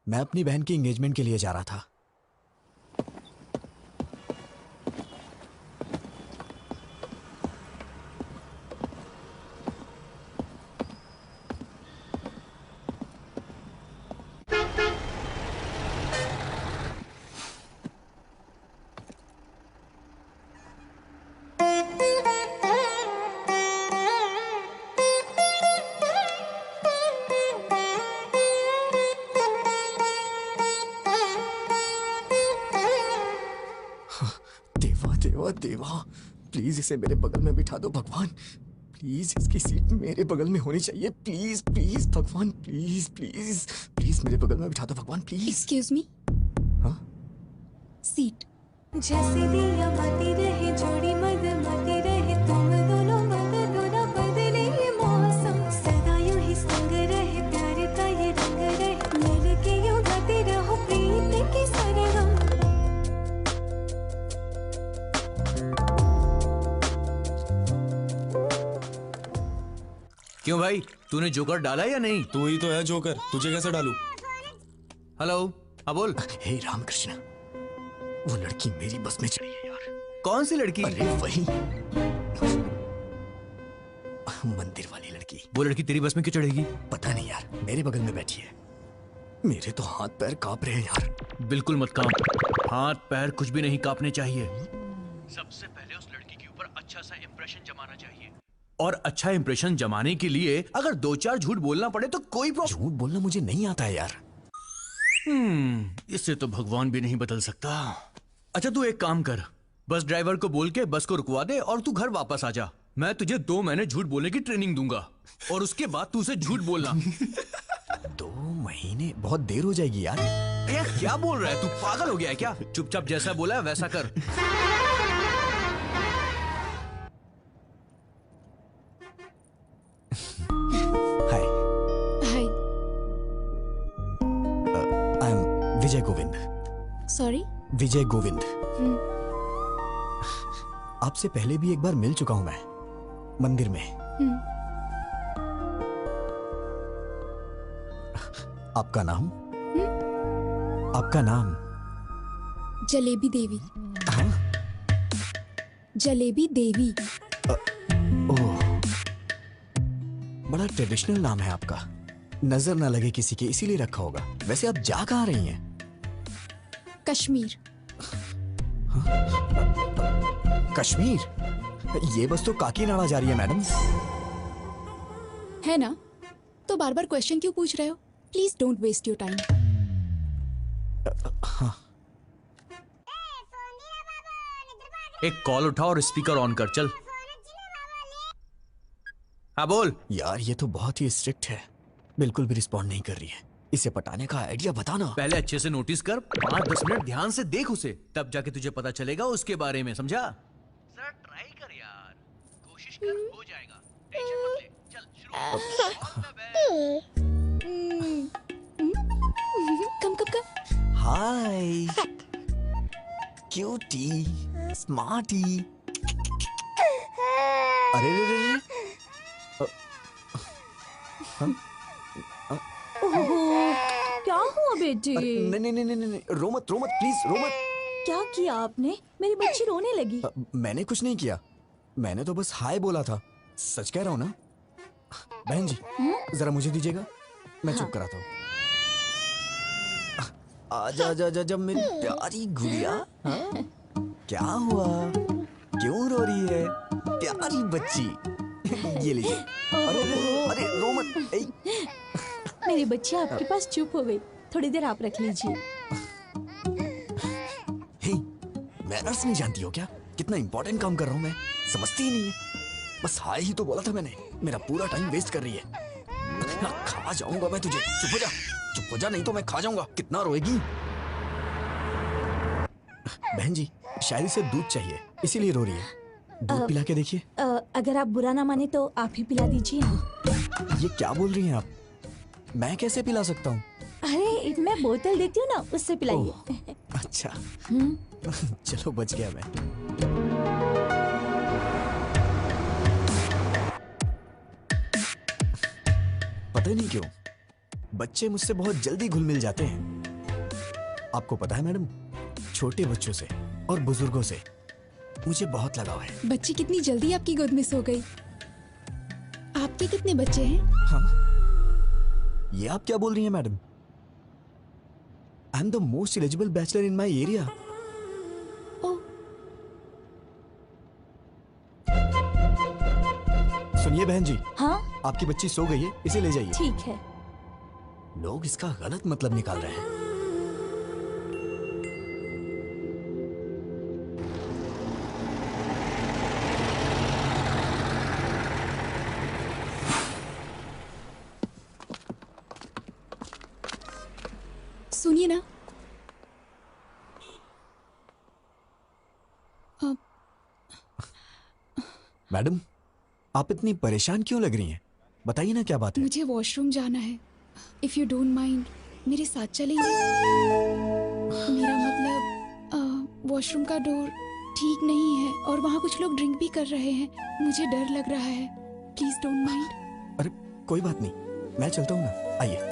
मैं अपनी बहन की एंगेजमेंट के लिए जा रहा था। देवा देवा, प्लीज इसे मेरे बगल में बिठा दो भगवान। प्लीज इसकी सीट मेरे बगल में होनी चाहिए। प्लीज प्लीज भगवान, प्लीज प्लीज प्लीज मेरे बगल में बिठा दो भगवान, प्लीज। Excuse me. हाँ, सीट। जैसे दिया मती रहे जोड़ी मत मती रहे, तुम दोनों मत दो ना बदले ये मौसम, सदा यूं ही संग रहे, प्यार का ये रंग रहे, मिल के यूं गाते रहो प्रीत की सरगम। क्यों भाई, तूने जोकर डाला या नहीं? तू ही तो है जोकर, तुझे कैसे डालूं? हेलो, हाँ बोल। हे रामकृष्ण, वो लड़की मेरी बस में चढ़ी है यार। कौन सी लड़की? अरे वही मंदिर वाली लड़की। वो लड़की तेरी बस में क्यों चढ़ेगी? पता नहीं यार, मेरे बगल में बैठी है। मेरे तो हाथ पैर कांप रहे हैं यार। बिल्कुल मत कांप, हाथ पैर कुछ भी नहीं कांपने चाहिए। सबसे पहले उस लड़की के ऊपर अच्छा सा इंप्रेशन जमाना चाहिए, और अच्छा इंप्रेशन जमाने के लिए अगर दो चार झूठ बोलना पड़े तो कोई प्रॉब्लम। झूठ बोलना मुझे नहीं आता है यार। इससे तो भगवान भी नहीं बदल सकता। अच्छा तू एक काम कर, बस ड्राइवर को बोल के बस को रुकवा दे और तू घर वापस आ जा। मैं तुझे 2 महीने झूठ बोलने की ट्रेनिंग दूंगा और उसके बाद तू उसे झूठ बोलना। 2 महीने बहुत देर हो जाएगी यार। यार क्या बोल रहा है तू, पागल हो गया है क्या? चुपचाप जैसा बोला है वैसा कर। Hi, hi. I am Vijay Govind. Sorry. Vijay Govind. आपसे पहले भी एक बार मिल चुका हूं मैं, मंदिर में। आपका नाम? आपका नाम? जलेबी देवी। हाँ? जलेबी देवी। ओह, बड़ा ट्रेडिशनल नाम है आपका। नजर ना लगे किसी के इसीलिए रखा होगा। वैसे आप जा कहाँ रही हैं? कश्मीर। कश्मीर? ये बस तो काकीनाडा जा रही है मैडम। है ना? तो बार बार क्वेश्चन क्यों पूछ रहे हो? Please don't waste your time. एक कॉल उठा और स्पीकर ऑन कर, चल। हाँ बोल। यार ये तो बहुत ही स्ट्रिक्ट है, बिल्कुल भी रिस्पॉन्ड नहीं कर रही है। इसे पटाने का आइडिया बताना। पहले अच्छे से नोटिस कर, 5-10 मिनट ध्यान से देख उसे, तब जाके तुझे पता चलेगा उसके बारे में, समझा? जरा ट्राई कर यार, कोशिश कर, हो जाएगा, टेंशन मत ले। चल शुरू। कम कम कम। हाय क्यूटी, स्मार्टी। अरे रे रे रे। क्या हुआ बेटी? नहीं नहीं नहीं नहीं, रो मत प्लीज, रो मत। क्या किया आपने? मेरी बच्ची रोने लगी। मैंने कुछ नहीं किया, मैंने तो बस हाय बोला था। सच कह रहा हूँ ना। बहन जी जरा मुझे दीजिएगा, मैं चुप कराता हूँ। आजा आजा आजा जब मेरी प्यारी गुड़िया। हाँ? क्या हुआ, क्यों रो रही है प्यारी बच्ची? ये लीजिए। अरे रो मत। मेरी बच्ची आपके पास चुप हो गई, थोड़ी देर आप रख लीजिए। हे, मैनर्स नहीं जानती हो क्या? कितना इंपॉर्टेंट काम कर रहा हूँ मैं, समझती ही नहीं है। बस हाय ही तो बोला था मैंने, मेरा पूरा टाइम वेस्ट कर रही है। खा जाऊंगा मैं तुझे। चुप हो जा नहीं तो मैं खा जाऊंगा। कितना रोएगी? बहन जी शायद इसे दूध चाहिए, इसीलिए रो रही है। दूध पिला के देखिए। अगर आप बुरा ना माने तो आप ही पिला दीजिए। ये क्या बोल रही हैं आप? मैं कैसे पिला सकता हूँ? अरे मैं बोतल देती हूँ ना, उससे पिलाइए। अच्छा चलो बच गया मैं। पता नहीं क्यों बच्चे मुझसे बहुत जल्दी घुल मिल जाते हैं। आपको पता है मैडम, छोटे बच्चों से और बुजुर्गों से मुझे बहुत लगाव है। बच्ची कितनी जल्दी आपकी गोद में सो गई। आपके कितने बच्चे हैं? हाँ, ये आप क्या बोल रही हैं madam? I am the most eligible bachelor in my area. Oh, सुनिए बहन जी, हाँ आपकी बच्ची सो गई है, इसे ले जाइए। ठीक है। लोग इसका गलत मतलब निकाल रहे हैं। सुनिए ना, मैडम, आप इतनी परेशान क्यों लग रही हैं? बताइए ना क्या बात है। मुझे वॉशरूम जाना है। इफ यू डोंट माइंड, मेरे साथ चलेंगे? मेरा मतलब वॉशरूम का डोर ठीक नहीं है और वहाँ कुछ लोग ड्रिंक भी कर रहे हैं। मुझे डर लग रहा है। Please don't mind. अरे कोई बात नहीं, मैं चलता हूँ ना, आइए।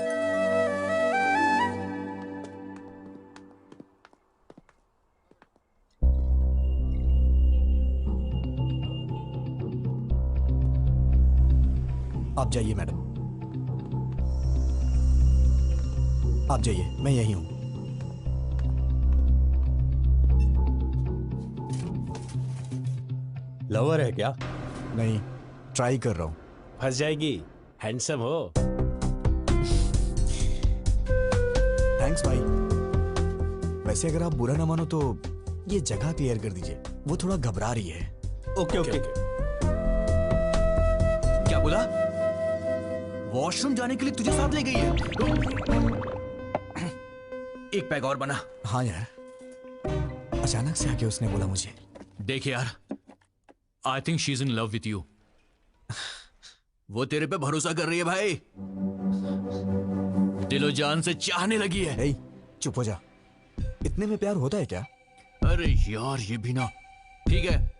आप जाइए मैडम, आप जाइए, मैं यही हूं। लवर है क्या? नहीं, ट्राई कर रहा हूं। फंस जाएगी, हैंडसम हो। थैंक्स भाई। वैसे अगर आप बुरा ना मानो तो ये जगह क्लियर कर दीजिए, वो थोड़ा घबरा रही है। Okay okay. क्या बोला? वॉशरूम जाने के लिए तुझे साथ ले गई है? एक पैग और बना। हाँ यार, अचानक से आके उसने बोला मुझे। देख यार, I think she is in love with you. वो तेरे पे भरोसा कर रही है भाई, दिलो जान से चाहने लगी है। ए, चुप हो जा। इतने में प्यार होता है क्या? अरे यार, ये भी ना। ठीक है,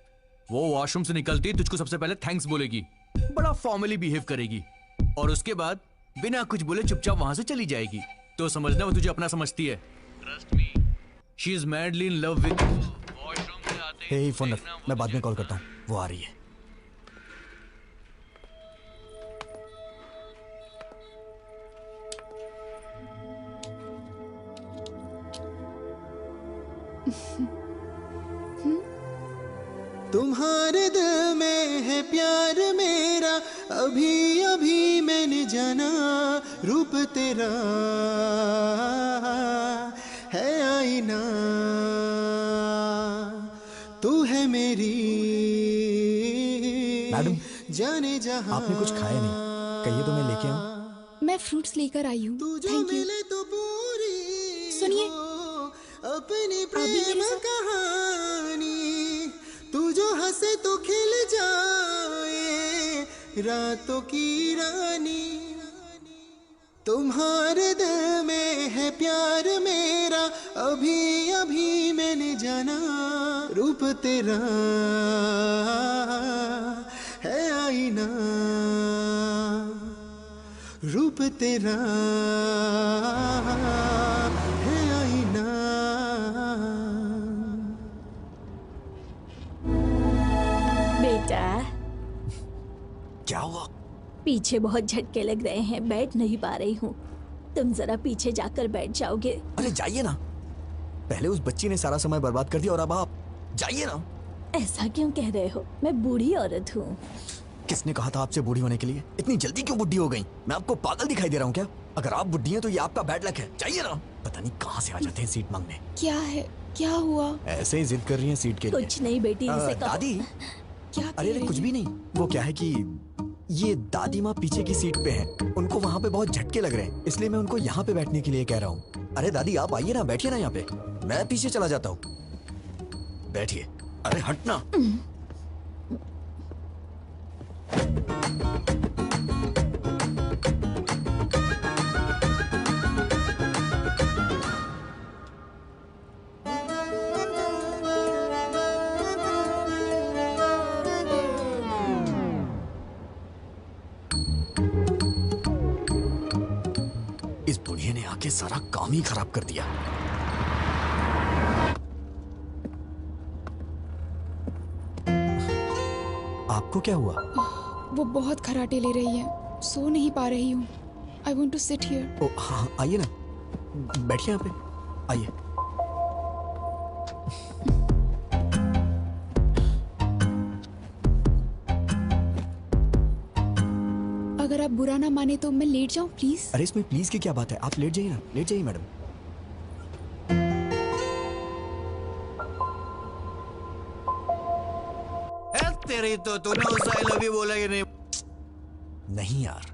वो वॉशरूम से निकलती तुझको सबसे पहले थैंक्स बोलेगी, बड़ा फॉर्मली बिहेव करेगी, और उसके बाद बिना कुछ बोले चुपचाप वहां से चली जाएगी। तो समझना वो तुझे अपना समझती है। Trust me, she is madly in love with you. Washroom से आते ही हे फोन रख, देखना वो मैं बाद में तुझे- कॉल करता हूँ, वो आ रही है। तुम्हारे दिल में है प्यार मेरा, अभी अभी मैंने जाना, रूप तेरा है आईना, तू है मेरी मैडम, जाने जहां। आपने कुछ खाया नहीं, कहिए तो मैं लेके आऊं। मैं फ्रूट्स लेकर आई हूँ। तू जो थैंक यू। मिले तो पूरी सुनिए, हो अपनी आप भी प्रेम मेरे साथ? कहानी, तू जो हंसे तो खिल जाए रातों की रानी, तुम्हारे दिल में है प्यार मेरा, अभी अभी मैंने जाना, रूप तेरा है आईना, रूप तेरा है आईना। बेटा, क्या हुआ? पीछे बहुत झटके लग रहे हैं, बैठ नहीं पा रही हूँ। तुम जरा पीछे जाकर बैठ जाओगे? अरे जाइए ना, पहले उस बच्ची ने सारा समय बर्बाद कर दिया और अब आप जाइए ना। ऐसा क्यों कह रहे हो? मैं बूढ़ी औरत हूँ। किसने कहा था आपसे बूढ़ी होने के लिए? इतनी जल्दी क्यों बुढ़ी हो गई? मैं आपको पागल दिखाई दे रहा हूँ क्या? अगर आप बुढ़ी हैं तो ये आपका बैड लक है। जाइए ना। पता नहीं कहाँ से आ जाते हैं सीट मांगने। क्या है? क्या हुआ? ऐसे ही जिद कर रही हैं सीट के लिए। कुछ नहीं बेटी, इसे कहो। दादी, क्या अरे कह अरे रही कुछ हैं? भी नहीं। वो क्या है कि ये दादी माँ पीछे की सीट पे हैं, उनको वहाँ पे बहुत झटके लग रहे हैं, इसलिए मैं उनको यहाँ पे बैठने के लिए कह रहा हूँ। अरे दादी आप आइए ना, बैठिए ना यहाँ पे, मैं पीछे चला जाता हूँ। बैठिए। अरे हटना। इस बुढ़िया ने आके सारा काम ही खराब कर दिया। आपको क्या हुआ? वो बहुत खराटे ले रही है, सो नहीं पा रही हूँ। I want to sit here. ओ हाँ, आइए ना, बैठिए यहाँ पे, आइए। अगर आप बुरा ना माने तो मैं लेट जाऊँ प्लीज? अरे इसमें प्लीज की क्या बात है, आप लेट जाइए ना, लेट जाइए मैडम। तेरी तो तूने उससे आई लव यू बोला कि नहीं? नहीं यार।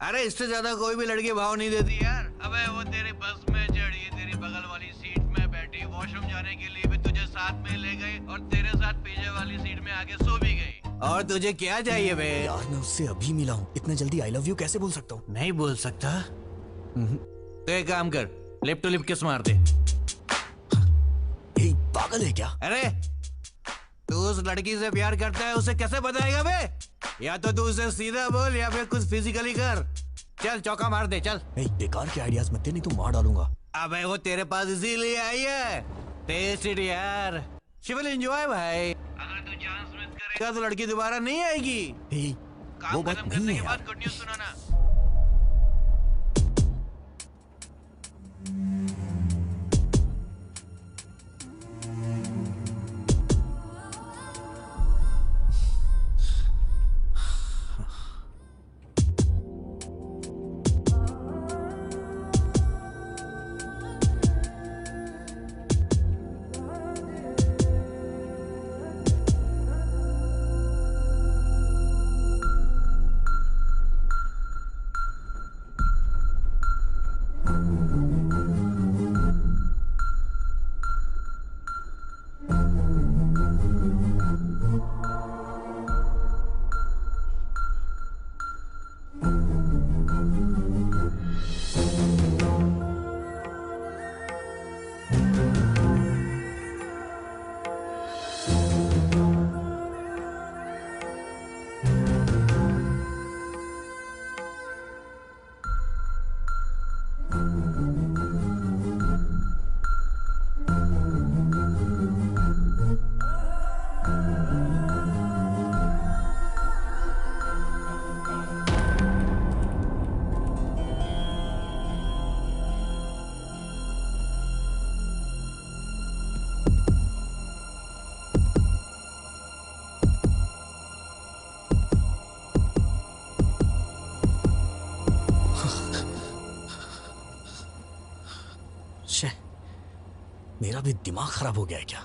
अरे इससे ज्यादा कोई भी लड़की भाव नहीं देती यार। अबे वो तेरी बस में चढ़ी, तेरी बगल वाली सीट में बैठी, वॉशरूम जाने के लिए भी तुझे साथ में ले गई और तेरे साथ पीछे वाली सीट में आके सो भी गई। और तुझे क्या चाहिए बे? यार मैं उससे अभी मिला हूँ, इतना जल्दी आई लव यू कैसे बोल सकता हूँ? नहीं बोल सकता? तो एक काम कर, लिप टू लिप किस मार दे। पागल है क्या? अरे तू उस लड़की से प्यार करता है, उसे कैसे बताएगा बे? या तो तू उसे सीधा बोल या फिर कुछ फिजिकली कर। चल चौका मार दे, चल। बेकार के आइडियाज मत दे, नहीं तो मार डालूंगा। अबे वो तेरे पास इसीलिए आई है। टेस्ट इट यार, शी विल एंजॉय भाई। अगर तू चांस मिस करेगा तो लड़की दोबारा नहीं आएगी। वो बात नहीं है यार। गुड न्यूज़ सुनाना। मेरा भी दिमाग खराब हो गया है क्या?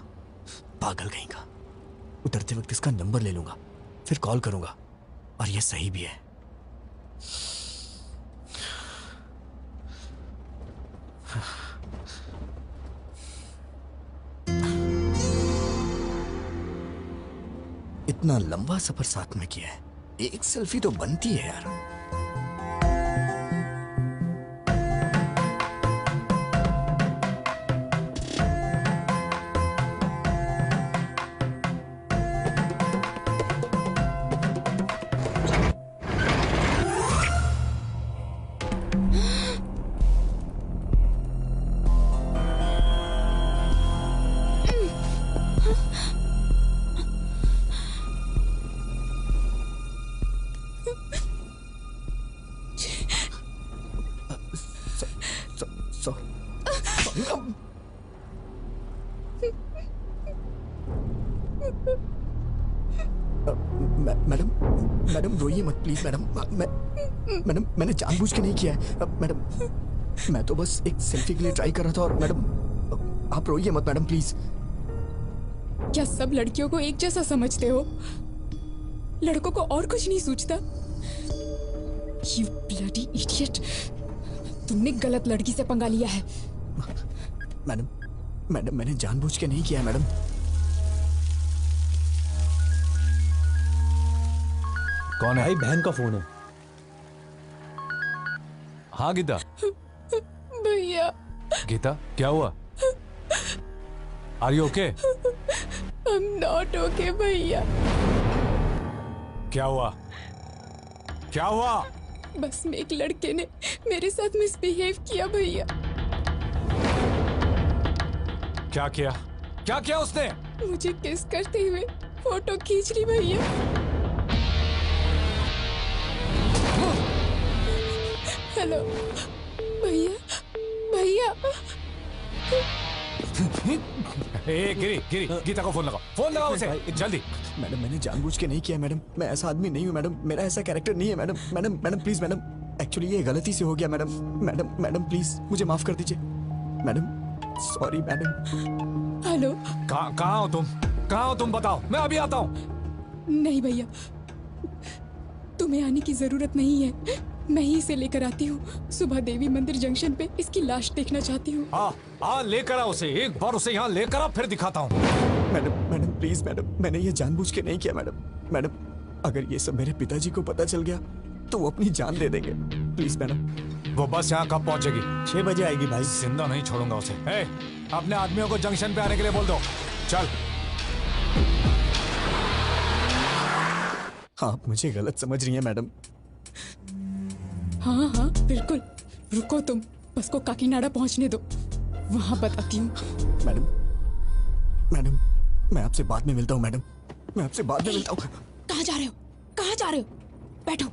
पागल कहीं का। उतरते वक्त इसका नंबर ले लूंगा, फिर कॉल करूंगा, और ये सही भी है। इतना लंबा सफर साथ में किया है, एक सेल्फी तो बनती है यार। मैडम रोइए मत प्लीज मैडम। मैडम मैंने जानबूझ के नहीं किया है मैडम, मैं तो बस एक सेल्फी के लिए ट्राई कर रहा था। और मैडम आप रोइए मत मैडम प्लीज। क्या सब लड़कियों को एक जैसा समझते हो? लड़कों को और कुछ नहीं सूझता? You bloody idiot! तुमने गलत लड़की से पंगा लिया है। मैडम मैंने जानबूझ के नहीं किया है मैडम। कौन है? भाई बहन का फोन है। हाँ गीता। भैया। गीता क्या हुआ? Are you okay? I'm not okay भैया। क्या हुआ? क्या हुआ? बस में एक लड़के ने मेरे साथ मिसबिहेव किया भैया। क्या किया? क्या किया उसने? मुझे किस करते हुए फोटो खींच ली भैया। हेलो भैया, भैया। ए गिरी गिरी, गीता को फोन लगाओ उसे जल्दी। मैडम मैंने जानबूझ के नहीं किया मैडम, मैं ऐसा आदमी नहीं हूँ मैडम, मेरा ऐसा कैरेक्टर नहीं है madam. Madam madam please madam, actually ये गलती से हो गया मैडम। मैडम मैडम प्लीज मुझे माफ कर दीजिए मैडम, सॉरी मैडम। हेलो। कहाँ हो तुम बताओ, मैं अभी आता हूँ। नहीं भैया, तुम्हें आने की जरूरत नहीं है, मैं ही इसे लेकर आती हूँ। सुबह देवी मंदिर जंक्शन पे इसकी लाश देखना चाहती हूँ। हाँ लेकर आ उसे, एक बार उसे यहाँ लेकर आ, फिर दिखाता हूँ। मैडम मैडम प्लीज मैडम, मैंने ये जानबूझ के नहीं किया मैडम। मैडम अगर ये सब मेरे पिताजी को पता चल गया तो वो अपनी जान दे देंगे, प्लीज मैडम। वो बस यहाँ कब पहुंचेगी? 6 बजे आएगी भाई। जिंदा नहीं छोड़ूंगा उसे। अपने आदमियों को जंक्शन पे आने के लिए बोल दो। चल। आप मुझे गलत समझ रही हैं मैडम। हाँ हाँ बिल्कुल, रुको तुम, बस को काकीनाडा पहुंचने दो, वहां बताती हूँ। मैडम मैडम मैं आपसे बाद में मिलता हूँ मैडम, मैं आपसे बाद में मिलता हूँ। कहाँ जा रहे हो, कहाँ जा रहे हो? बैठो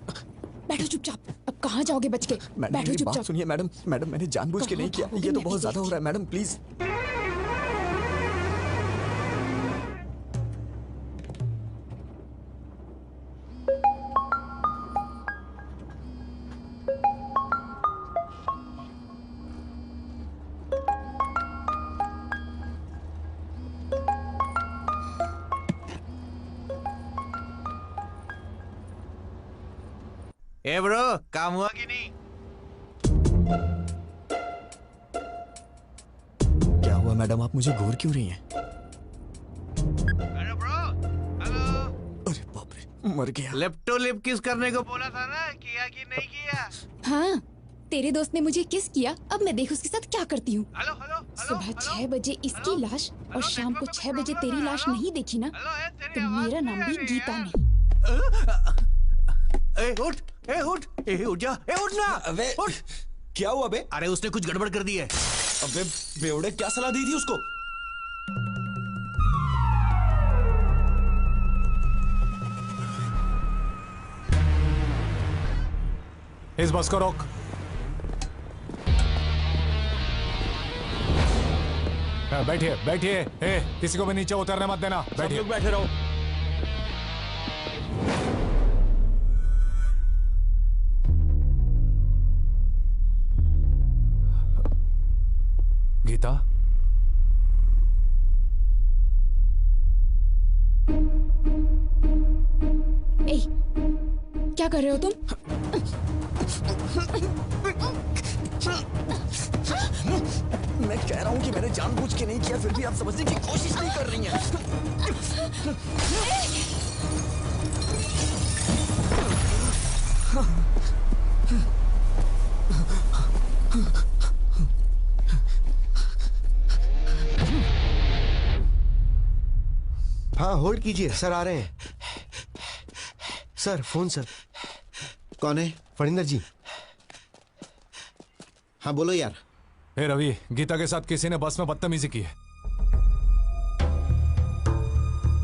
बैठो चुपचाप। अब कहाँ जाओगे बच के? मैडम बैठो मेरी बात चुपचाप। सुनिए मैडम, मैडम मैंने जानबूझ के नहीं किया, ये तो बहुत ज्यादा हो रहा है मैडम प्लीज। ए ब्रो, काम हुआ कि नहीं? क्या हुआ मैडम, आप मुझे घूर क्यों रही हैं? अरे ब्रो, हेलो। अरे बाप रे, मर गया। लिप टू लिप किस करने को बोला था ना, किया कि नहीं किया? हाँ, तेरे दोस्त ने मुझे किस किया, अब मैं देख उसके साथ क्या करती हूँ। Hello hello. सुबह 6 बजे इसकी लाश और शाम को 6 बजे तेरी लाश नहीं देखी ना, तो मेरा नाम भी गीता नहीं। उठ जा, उठ ना। अबे उठ। क्या हुआ बे? अरे उसने कुछ गड़बड़ कर दी है। अबे बेवड़े, क्या सलाह दी थी उसको? इस बस को रोक। बैठिए बैठिए, किसी को भी नीचे उतरने मत देना। बैठिए। लोग बैठे रहो। गीता, ए, क्या कर रहे हो तुम? मैं कह रहा हूँ कि मैंने जानबूझ के नहीं किया, फिर भी आप समझने की कोशिश नहीं कर रही हैं। हाँ होल्ड कीजिए सर, आ रहे हैं सर। Phone sir. कौन है? फणिंदर जी। हाँ बोलो यार। हे रवि, गीता के साथ किसी ने बस में बदतमीजी की है।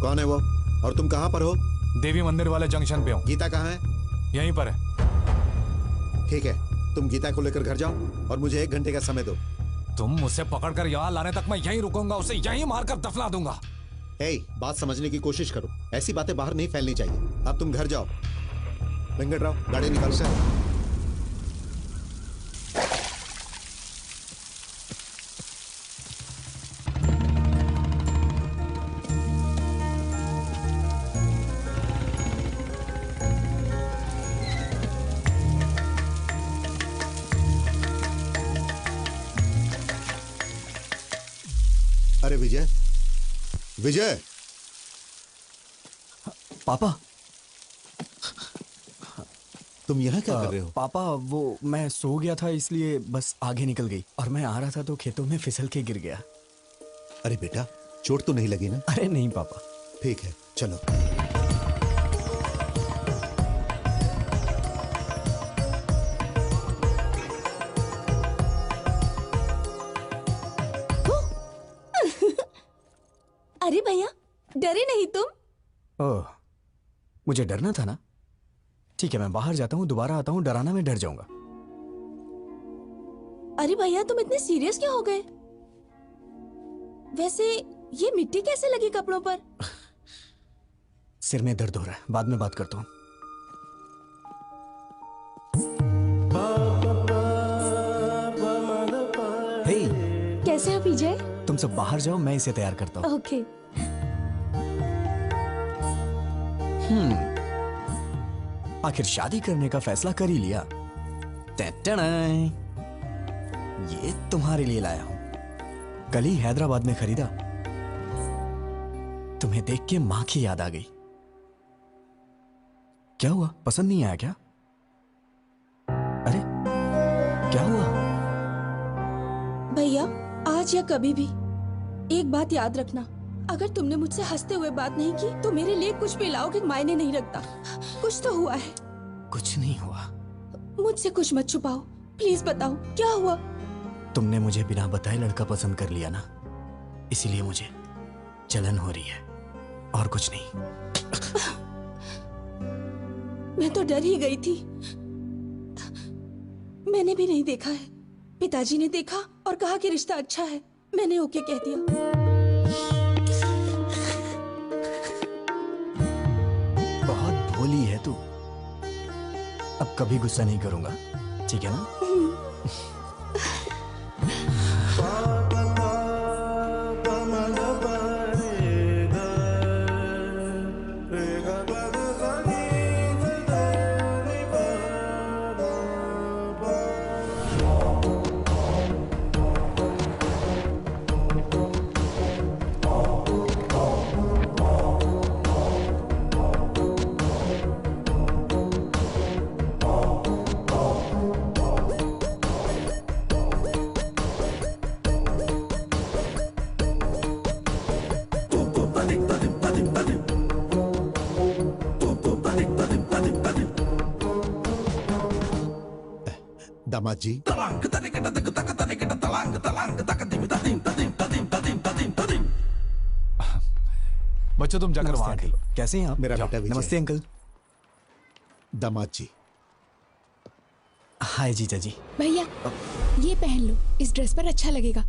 कौन है वो और तुम कहाँ पर हो? देवी मंदिर वाले जंक्शन पे हूँ। गीता कहाँ है? यहीं पर है। ठीक है, तुम गीता को लेकर घर जाओ और मुझे 1 घंटे का समय दो। तुम मुझसे पकड़कर यहाँ लाने तक मैं यहीं रुकूंगा, उसे यहीं मारकर दफना दूंगा। बात समझने की कोशिश करो, ऐसी बातें बाहर नहीं फैलनी चाहिए। अब तुम घर जाओ। वेंकटराव, गाड़ी निकालो सर। अरे विजय, विजय। पापा, तुम यहाँ क्या कर रहे हो? पापा वो मैं सो गया था इसलिए बस आगे निकल गई, और मैं आ रहा था तो खेतों में फिसल के गिर गया। अरे बेटा, चोट तो नहीं लगी ना? अरे नहीं पापा। ठीक है, चलो। अरे भैया, डरे नहीं तुम? ओह, मुझे डरना था ना। ठीक है, मैं बाहर जाता हूँ, दोबारा आता हूँ, डराना मैं डर जाऊंगा। अरे भैया तुम इतने सीरियस क्यों हो गए? वैसे ये मिट्टी कैसे लगी कपड़ों पर? सिर में दर्द हो रहा है, बाद में बात करता हूँ। हे, कैसे हो विजय? तुम सब बाहर जाओ, मैं इसे तैयार करता हूँ। ओके। आखिर शादी करने का फैसला कर ही लिया। टैटनाई, ये तुम्हारे लिए लाया हूं। कल ही हैदराबाद में खरीदा। तुम्हें देख के मां की याद आ गई। क्या हुआ, पसंद नहीं आया क्या? अरे क्या हुआ? भैया आज या कभी भी एक बात याद रखना, अगर तुमने मुझसे हंसते हुए बात नहीं की तो मेरे लिए कुछ भी लाओगे मायने नहीं रखता। कुछ तो हुआ है। कुछ नहीं हुआ। मुझसे कुछ मत छुपाओ, प्लीज बताओ क्या हुआ। तुमने मुझे बिना बताए लड़का पसंद कर लिया ना, इसीलिए मुझे जलन हो रही है, और कुछ नहीं। मैं तो डर ही गई थी। मैंने भी नहीं देखा है, पिताजी ने देखा और कहा कि रिश्ता अच्छा है, मैंने ओके कह दिया। बहुत भोली है तू। अब कभी गुस्सा नहीं करूंगा, ठीक है ना? दामाद जी, बच्चों तुम जाकर वहां खेलो। कैसे हैं आप? मेरा बेटा विजय। नमस्ते अंकल। दामाद जी। हाय जीजा जी। भैया ये पहन लो, इस ड्रेस पर अच्छा लगेगा।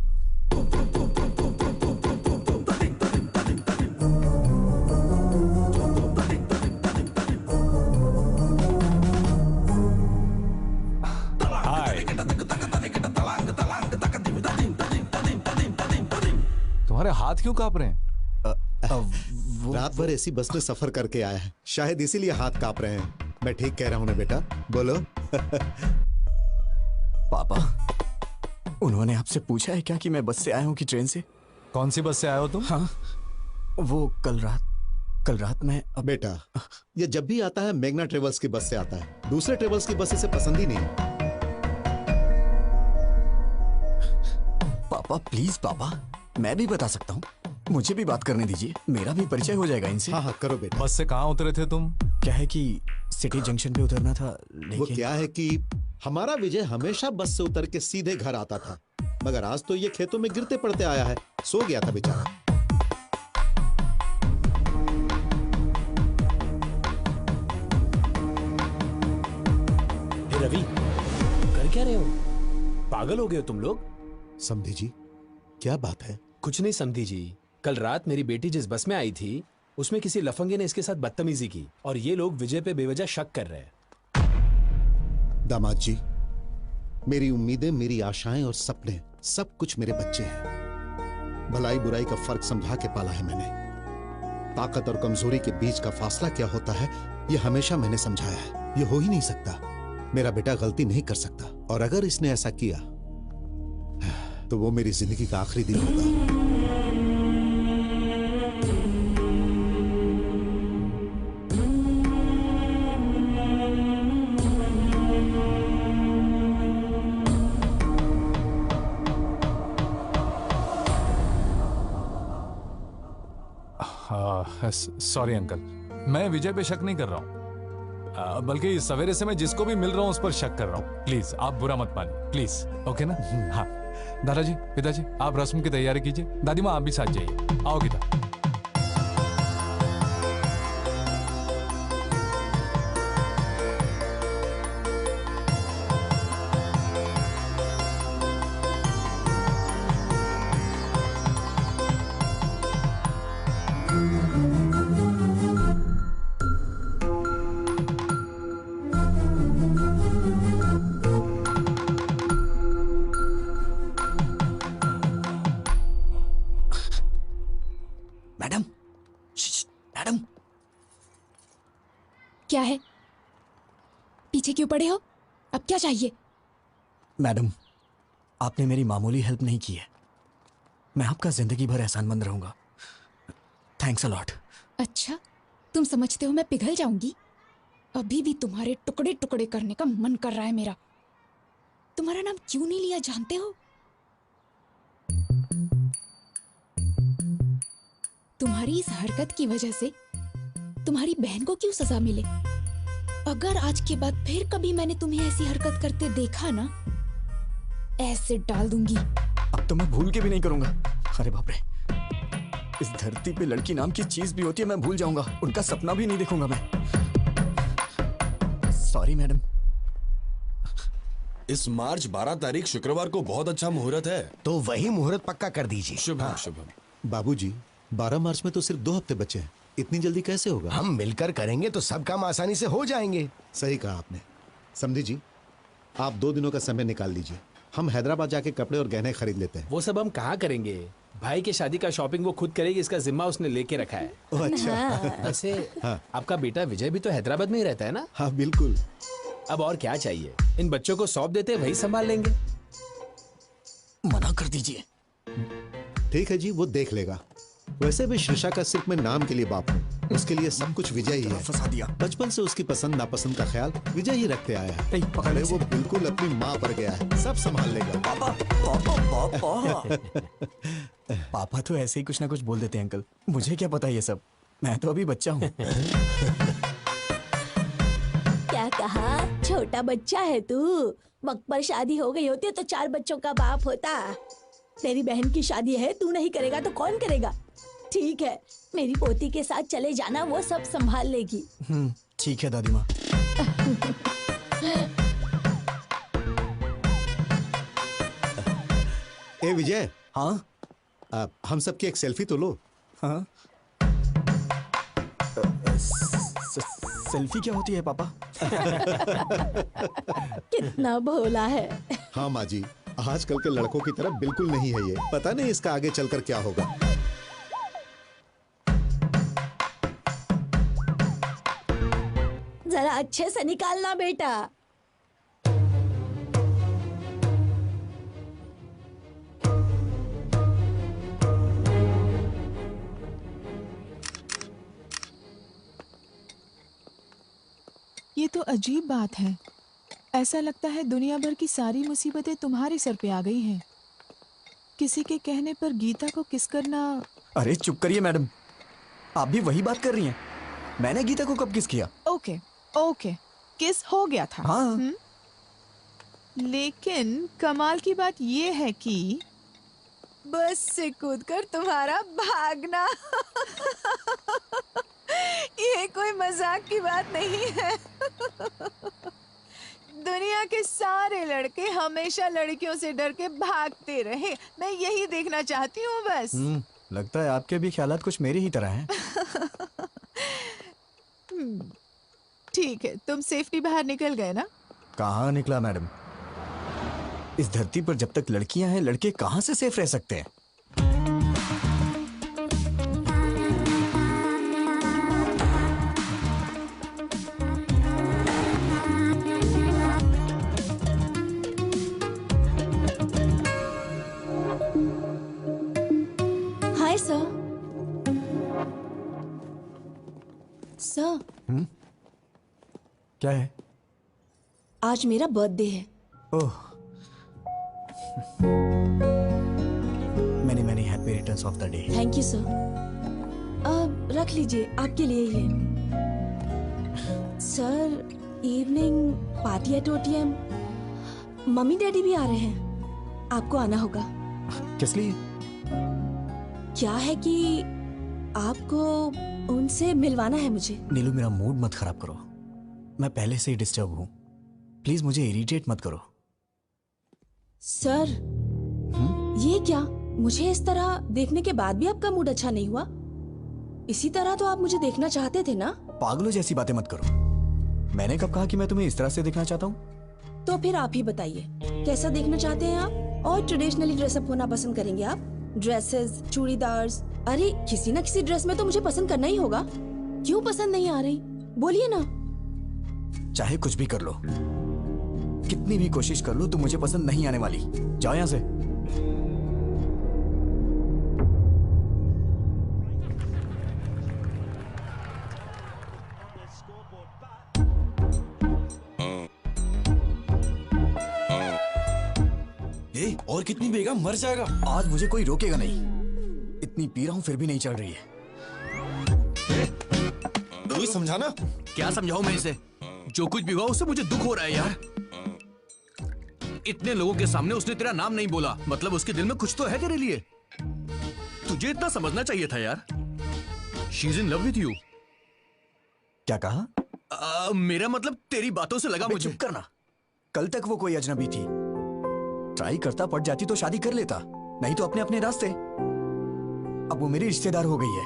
तुम्हारे हाथ क्यों कांप रहे हैं? रात भर ऐसी बस में सफर करके आया है, शायद इसीलिए हाथ कांप रहे हैं। मैं ठीक कह रहा हूं ना बेटा? बोलो। पापा, उन्होंने आपसे पूछा है क्या कि मैं बस से आया हूँ कि ट्रेन से? कौन सी बस से आए हो तुम? हाँ, वो कल रात में। बेटा, ये जब भी आता है मेघना ट्रेवल्स की बस से आता है, दूसरे ट्रेवल्स की बस इसे पसंद ही नहीं। पापा प्लीज पापा, मैं भी बता सकता हूँ, मुझे भी बात करने दीजिए, मेरा भी परिचय हो जाएगा इनसे। हाँ हाँ करो बेटा। बस से कहाँ उतरे थे तुम? क्या है कि सिटी जंक्शन पे उतरना था, लेकिन वो क्या है कि हमारा विजय हमेशा बस से उतर के सीधे घर आता था, मगर आज तो ये खेतों में गिरते पड़ते आया है, सो गया था बेचारा। हे रवि, कर क्या रहे हो? पागल हो गए हो तुम लोग? समधी जी, क्या बात है? कुछ नहीं समधी जी, कल रात मेरी बेटी जिस बस में आई थी उसमें किसी लफंगे ने इसके साथ बदतमीजी की और ये लोग विजय पे बेवजह शक कर रहे हैं। दामाद जी, मेरी उम्मीदें, मेरी आशाएं और सपने सब कुछ मेरे बच्चे हैं। भलाई बुराई का फर्क समझा के पाला है मैंने। ताकत और कमजोरी के बीच का फासला क्या होता है ये हमेशा मैंने समझाया है। ये हो ही नहीं सकता, मेरा बेटा गलती नहीं कर सकता, और अगर इसने ऐसा किया तो वो मेरी जिंदगी का आखिरी दिन होगा। सॉरी अंकल, मैं विजय पे शक नहीं कर रहा हूँ, बल्कि सवेरे से मैं जिसको भी मिल रहा हूँ उस पर शक कर रहा हूँ। प्लीज आप बुरा मत मानिए, प्लीज। ओके ना? हाँ दादाजी, पिताजी, आप रस्म की तैयारी कीजिए। दादी माँ आप भी साथ जाइए। आओ गीता। क्या है? पीछे क्यों पड़े हो? अब क्या चाहिए? मैडम, आपने मेरी मामूली हेल्प नहीं की है। मैं आपका जिंदगी भर एहसानमंद रहूंगा। Thanks a lot. अच्छा, तुम समझते हो मैं पिघल जाऊंगी? अभी भी तुम्हारे टुकड़े टुकड़े करने का मन कर रहा है मेरा। तुम्हारा नाम क्यों नहीं लिया जानते हो? तुम्हारी इस हरकत की वजह से तुम्हारी बहन को क्यों सजा मिले? अगर आज के बाद फिर कभी मैंने तुम्हें ऐसी हरकत करते देखा ना, ऐसे डाल दूंगी। अब तो मैं भूल के भी नहीं करूंगा। अरे बाप रे, इस धरती पे लड़की नाम की चीज भी होती है, मैं भूल जाऊंगा। उनका सपना भी नहीं देखूंगा मैं। Sorry madam. इस मार्च 12 तारीख शुक्रवार को बहुत अच्छा मुहूर्त है। तो वही मुहूर्त पक्का कर दीजिए। शुभम शुभम। बाबूजी, 12 मार्च में तो सिर्फ 2 हफ्ते बचे हैं। इतनी जल्दी कैसे होगा? हम मिलकर करेंगे तो सब काम आसानी से हो जाएंगे। सही कहा आपने। समझी जी, आप 2 दिनों का समय निकाल लीजिए। हम हैदराबाद जाके कपड़े और गहने खरीद लेते हैं। वो सब हम कहाँ करेंगे? भाई के शादी का शॉपिंग वो खुद करेगी, इसका जिम्मा उसने लेके रखा है। ओह अच्छा। वैसे आपका बेटा विजय भी तो हैदराबाद में ही रहता है ना? हाँ बिल्कुल। अब और क्या चाहिए? इन बच्चों को सौंप देते, वही संभाल लेंगे। मना कर दीजिए। ठीक है जी, वो देख लेगा। वैसे भी शीर्षा का सिर्फ मैं नाम के लिए बाप हूँ। उसके लिए सब कुछ विजय ही है। फंसा दिया। बचपन से उसकी पसंद नापसंद का ख्याल विजय ही रखते आया है। पकड़े वो बिल्कुल अपनी माँ पर गया है, सब संभाल लेगा। पापा पापा पापा। पापा तो ऐसे ही कुछ ना कुछ बोल देते हैं अंकल। मुझे क्या पता ये सब, मैं तो अभी बच्चा हूँ। क्या कहा? छोटा बच्चा है तू? वक्त पर शादी हो गई होती तो 4 बच्चों का बाप होता। तेरी बहन की शादी है, तू नहीं करेगा तो कौन करेगा? ठीक है, मेरी पोती के साथ चले जाना, वो सब संभाल लेगी। ठीक है दादी माँ। ए विजय। हाँ? हम सबकी एक सेल्फी तो लो। हाँ? सेल्फी क्या होती है पापा? कितना भोला है। हाँ माँ जी, आजकल के लड़कों की तरह बिल्कुल नहीं है ये। पता नहीं इसका आगे चलकर क्या होगा। जरा अच्छे से निकालना बेटा। ये तो अजीब बात है। ऐसा लगता है दुनिया भर की सारी मुसीबतें तुम्हारे सर पे आ गई हैं। किसी के कहने पर गीता को किस करना। अरे चुप करिए मैडम, आप भी वही बात कर रही हैं। मैंने गीता को कब किस किया? ओके ओके, किस हो गया था। हाँ। लेकिन कमाल की बात ये है कि बस से कूदकर तुम्हारा भागना ये कोई मजाक की बात नहीं है। दुनिया के सारे लड़के हमेशा लड़कियों से डर के भागते रहे। मैं यही देखना चाहती हूँ बस। लगता है आपके भी ख्यालात कुछ मेरी ही तरह हैं। ठीक है, तुम सेफ्टी बाहर निकल गए ना? कहाँ निकला मैडम? इस धरती पर जब तक लड़कियां हैं, लड़के कहाँ से सेफ रह सकते हैं? Hi sir. सर, क्या है? आज मेरा बर्थडे है। Oh, many many happy returns of the day. Thank you sir. अब रख लीजिए, आपके लिए ही है। Sir, evening party at OTM। Mummy daddy भी आ रहे हैं, आपको आना होगा। किस लिए? क्या है कि आपको उनसे मिलवाना है मुझे। नीलू, मेरा मूड मत खराब करो। मैं पहले से ही डिस्टर्ब हूँ। प्लीज मुझे इरिटेट मत करो। सर, ये क्या? मुझे इस तरह देखने के बाद भी आपका मूड अच्छा नहीं हुआ? इसी तरह तो आप मुझे देखना चाहते थे ना? पागलों जैसी बातें मत करो। मैंने कब कहा कि मैं तुम्हें इस तरह से देखना चाहता हूँ? तो फिर आप ही बताइए, कैसा देखना चाहते हैं आप? और ट्रेडिशनली ड्रेसअप होना पसंद करेंगे आप? ड्रेसेस, चूड़ीदार्स, अरे किसी ना किसी ड्रेस में तो मुझे पसंद करना ही होगा। क्यों पसंद नहीं आ रही? बोलिए ना। चाहे कुछ भी कर लो, कितनी भी कोशिश कर लो, तुम मुझे पसंद नहीं आने वाली। जाओ यहां से। और कितनी पिएगा, मर जाएगा। आज मुझे कोई रोकेगा नहीं। इतनी पी रहा हूं फिर भी नहीं चल रही है। कोई समझाना। क्या समझाऊं मैं इसे? जो कुछ भी हुआ उससे मुझे दुख हो रहा है यार। इतने लोगों के सामने उसने तेरा नाम नहीं बोला, मतलब उसके दिल में कुछ तो है तेरे लिए। तुझे इतना समझना चाहिए था यार। She is in love with you. क्या कहा? मेरा मतलब तेरी बातों से लगा मुझे। चुप करना। कल तक वो कोई अजनबी थी। ट्राई करता, पड़ जाती तो शादी कर लेता, नहीं तो अपने अपने रास्ते। अब वो मेरी रिश्तेदार हो गई है।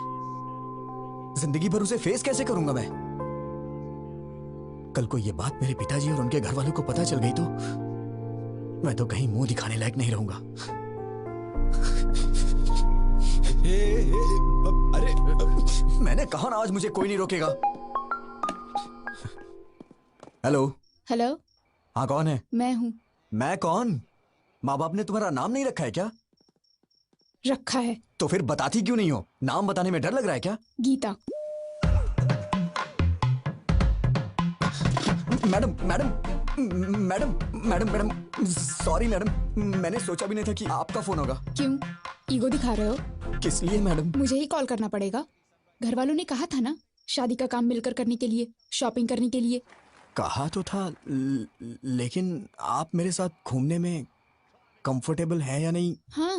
जिंदगी भर उसे फेस कैसे करूंगा मैं? कल को ये बात मेरे पिताजी और उनके घर वालों को पता चल गई तो मैं तो कहीं मुंह दिखाने लायक नहीं रहूंगा। अरे मैंने कहा ना, आज मुझे कोई नहीं रोकेगा। हेलो। हेलो। हाँ, कौन है? मैं हूँ। मैं कौन? माँ बाप ने तुम्हारा नाम नहीं रखा है क्या? रखा है। तो फिर बताती क्यों नहीं हो? नाम बताने में डर लग रहा है क्या? Geeta. Madam madam madam madam madam sorry madam, मैंने सोचा भी नहीं था कि आपका फोन होगा। क्यों ईगो दिखा रहे हो? किस लिए मैडम? मुझे ही कॉल करना पड़ेगा? घर वालों ने कहा था ना शादी का काम मिलकर करने के लिए, शॉपिंग करने के लिए। कहा तो था, लेकिन आप मेरे साथ घूमने में कंफर्टेबल है या नहीं? हाँ,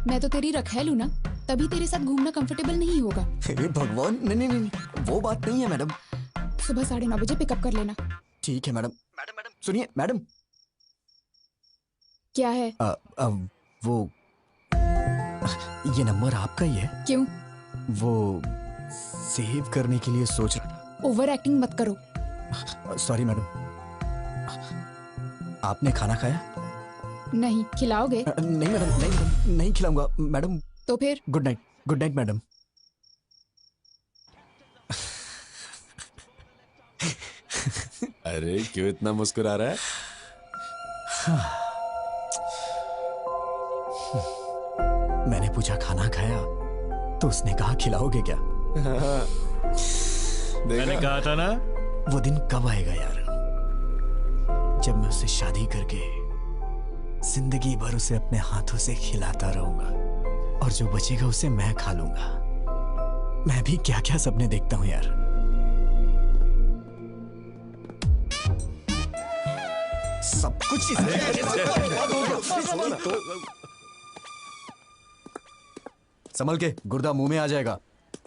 मैं तो तेरी रखैल हूँ ना, तभी तेरे साथ घूमना कंफर्टेबल नहीं होगा। हे भगवान, नहीं नहीं नहीं, वो बात नहीं है मैडम। सुबह 9:30 बजे पिकअप कर लेना। ठीक है मैडम। मैडम मैडम सुनिए मैडम। क्या है? वो ये नंबर आपका ही है? क्यों? वो सेव करने के लिए सोच रहा। ओवर एक्टिंग मत करो। Sorry madam. आपने खाना खाया? नहीं। खिलाओगे? नहीं मैडम, नहीं मैडम, नहीं खिलाऊंगा मैडम। तो फिर? Good night. Good night madam. अरे क्यों इतना मुस्कुरा रहा है? मैंने पूछा खाना खाया तो उसने कहा खिलाओगे क्या? मैंने कहा था ना। वो दिन कब आएगा यार, जब मैं उससे शादी करके जिंदगी भर उसे अपने हाथों से खिलाता रहूंगा और जो बचेगा उसे मैं खा लूंगा। मैं भी क्या क्या सपने देखता हूं यार। सब कुछ संभल के, गुर्दा मुंह में आ जाएगा।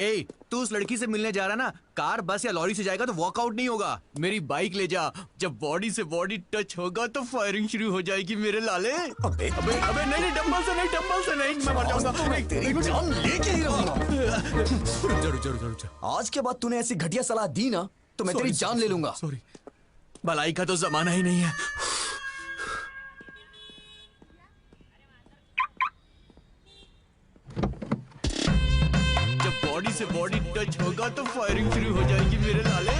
ए, तू उस लड़की से मिलने जा रहा ना, कार बस या लॉरी से जाएगा तो वॉकआउट नहीं होगा। मेरी बाइक ले जा, जब बॉडी से बॉडी टच होगा तो फायरिंग शुरू हो जाएगी मेरे लाले। अबे अबे अबे नहीं, डंबल से नहीं, डंबल से नहीं, मैं मर जाऊंगा। तेरी जान लेके ही रहूंगा। जरूर। आज के बाद तूने ऐसी घटिया सलाह दी ना तो मैं तेरी जान ले लूंगा। सॉरी। भलाई का तो जमाना ही नहीं है। जब बॉडी से बॉडी टच होगा तो फायरिंग शुरू हो जाएगी मेरे लाले।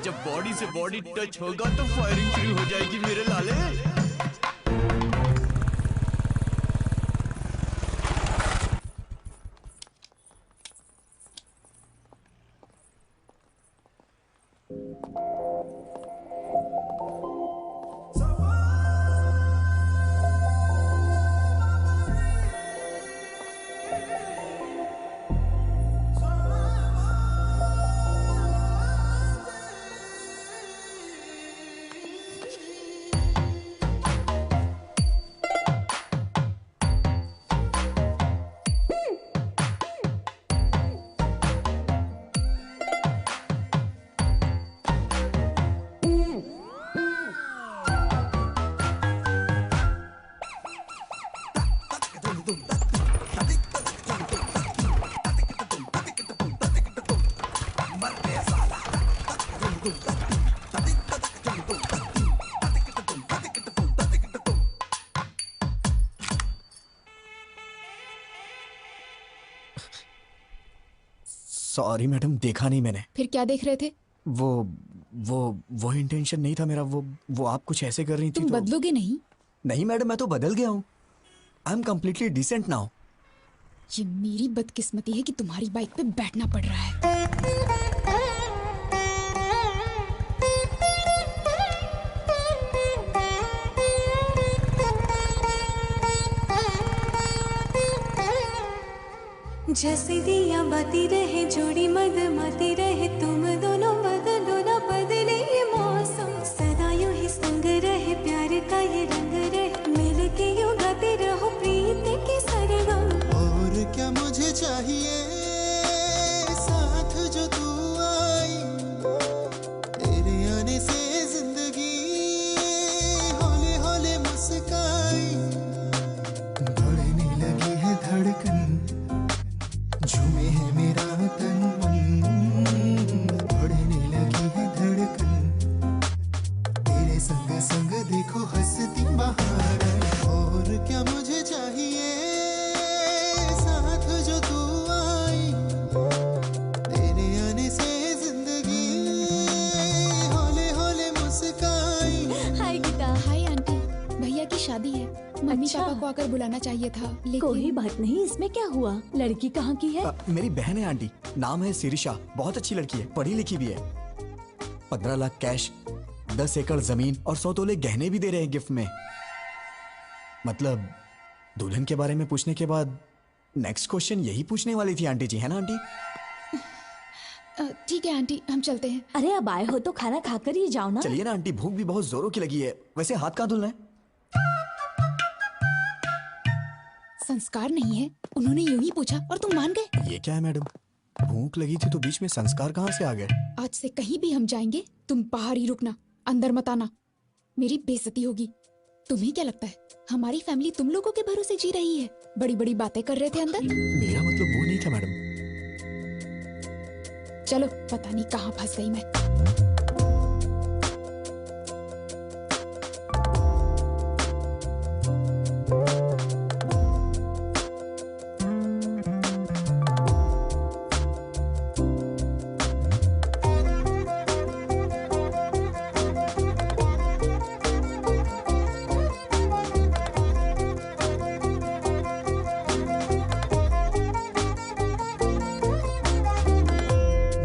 जब बॉडी से बॉडी टच होगा तो फायरिंग शुरू हो जाएगी मेरे लाले। सॉरी मैडम, देखा नहीं मैंने। फिर क्या देख रहे थे? वो इंटेंशन नहीं था मेरा। वो आप कुछ ऐसे कर रही थी। तुम बदलोगे नहीं? नहीं मैडम, मैं तो बदल गया हूँ। I am completely decent now. ये मेरी बदकिस्मती है कि तुम्हारी बाइक पे बैठना पड़ रहा है। जैसे दिया बाती रहे जोड़ी मदमाती रहे तुम दोनों बदलो ना बदले ये मौसम सदा यूं ही संग रहे प्यार का ये रंग रहे मिल के यूं गाते रहो प्रीत के सरगम। और क्या मुझे चाहिए साथ जो तू आई, तेरे आने से जिंदगी हौले हौले मुस्काई, बढ़ने लगी है धड़कन, झूमे है मेरा तन मन, बढ़ने लगी है धड़कन, तेरे संग संग देखो हंसती बहार। और क्या मुझे चाहिए साथ जो तू आई, तेरे आने से जिंदगी हौले हौले मुस्काई। हाय गीता। हाय आंटी, भैया की शादी है। मम्मी अच्छा। पापा को आकर बुलाना चाहिए था, लेकिन कोई बात नहीं, इसमें क्या हुआ? लड़की कहाँ की है? मेरी बहन है आंटी, नाम है सिरिशा। बहुत अच्छी लड़की है, पढ़ी लिखी भी है। 15 लाख कैश, 10 एकड़ जमीन और 100 तोले गहने भी दे रहे हैं गिफ्ट में। मतलब दुल्हन के बारे में पूछने के बाद नेक्स्ट क्वेश्चन यही पूछने वाली थी आंटी जी, है ना आंटी? ठीक है आंटी, हम चलते हैं। अरे अब आए हो तो खाना खाकर ही जाओ ना। चलिए ना आंटी, भूख भी बहुत जोरों की लगी है। वैसे हाथ कहाँ धुलना है? संस्कार नहीं है, उन्होंने यूं ही पूछा और तुम मान गए। ये क्या है मैडम, भूख लगी थी तो बीच में संस्कार कहाँ से आ गए? आज से कहीं भी हम जाएंगे तुम बाहर ही रुकना, अंदर मत आना, मेरी बेइज्जती होगी। तुम्हें क्या लगता है हमारी फैमिली तुम लोगों के भरोसे जी रही है? बड़ी बड़ी बातें कर रहे थे अंदर। मेरा मतलब वो नहीं था मैडम। चलो, पता नहीं कहाँ फंस गई मैं।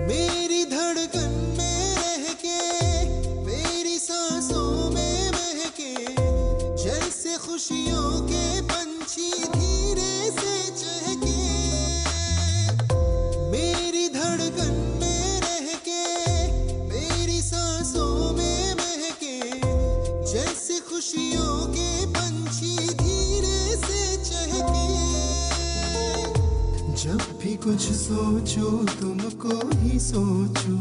मेरी धड़कन में रह के, मेरी सांसों में महके, जैसे खुशियों के पंछी धीरे से चहके। मेरी धड़कन में रह के, मेरी सांसों में महके, जैसे खुशियों के पंछी धीरे से चहके। जब भी कुछ सोचो तुमको ही सोचो,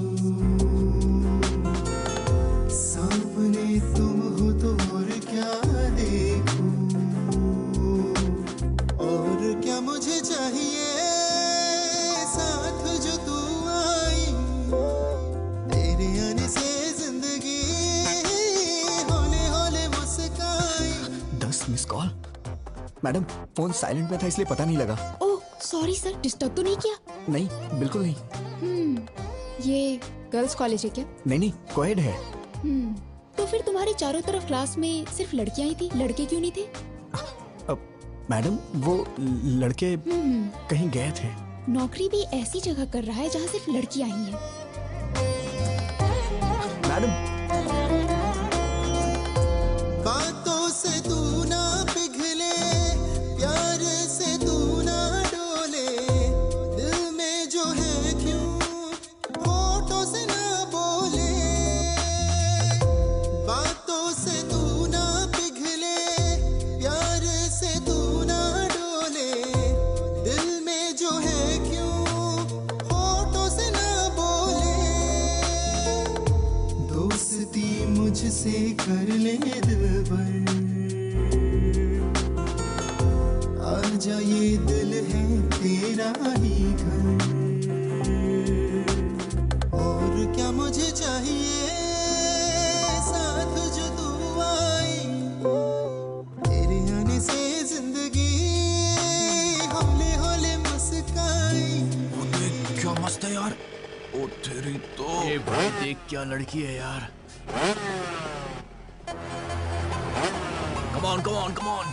सामने तुम हो तो और क्या देखो। और क्या मुझे चाहिए साथ जो तू आई, तेरे आने से जिंदगी हौले हौले मुस्काई। 10 miss call. Madam phone silent में था इसलिए पता नहीं लगा। ओह सॉरी सर, डिस्टर्ब तो नहीं किया? नहीं बिल्कुल नहीं। ये गर्ल्स कॉलेज है क्या? नहीं कोएड है। तो फिर तुम्हारे चारों तरफ क्लास में सिर्फ लड़कियां ही थी, लड़के क्यों नहीं थे? मैडम वो लड़के कहीं गए थे। नौकरी भी ऐसी जगह कर रहा है जहाँ सिर्फ लड़कियां ही हैं। मैडम बातों से तू ना पिघले, प्यार से तू ना डोले, दिल में जो है क्यों होठों से ना बोले। बातों से तू ना पिघले, प्यार से तू ना डोले, दिल में जो है क्यों होठों से ना बोले। दोस्त तेरी तो ये भाई देख क्या लड़की है यार। Come on come on come on.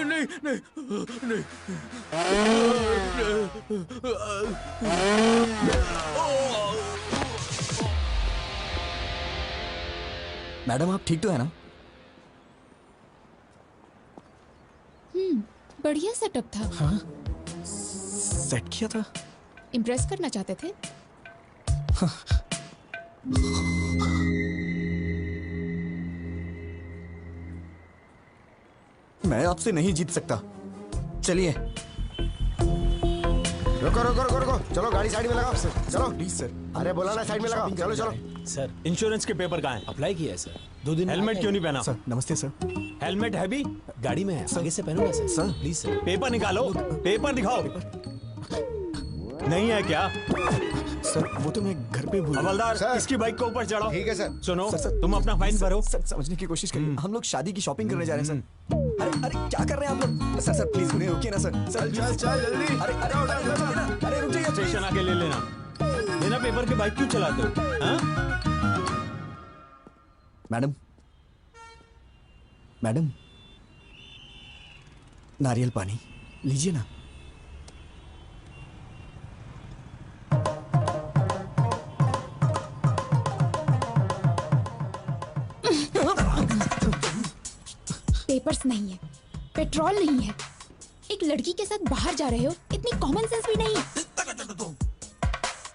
नहीं नहीं मैडम आप ठीक तो है ना? बढ़िया सेटअप था। हाँ? सेट किया था? इम्प्रेस करना चाहते थे? मैं आपसे नहीं जीत सकता। चलिए। रुको रुको रुको रुको, चलो गाड़ी साइड में लगाओ। चलो प्लीज सर। अरे बोला ना साइड में लगाओ। चलो चलो। सर इंश्योरेंस के पेपर कहाँ हैं? अप्लाई किया है सर। 2 दिन हेलमेट क्यों नहीं पहना? सर नमस्ते सर। हेलमेट है भी? गाड़ी में है, आगे से पहनूंगा sir. Sir please sir. Paper निकालो, पेपर दिखाओ। नहीं है क्या? सर वो तो मैं घर पे भूल। हवलदार इसकी बाइक को ऊपर चढ़ाओ। ठीक है सर। सुनो सर, तुम अपना फाइन भरो। सर समझने की कोशिश करिए। हम लोग शादी की शॉपिंग करने जा रहे हैं सर। अरे अरे क्या कर रहे हैं आप लोग? सर प्लीज उन्हें रोकिए ना सर। चल चल चल जल्दी। अरे अरे अरे रुक जाइए। स्टेशन आके ले लेना। बिना पेपर के बाइक क्यों चलाते हो? हाँ? मैडम नारियल पानी लीजिए ना। पेपर्स नहीं है, पेट्रोल नहीं है, एक लड़की के साथ बाहर जा रहे हो, इतनी कॉमन सेंस भी नहीं है।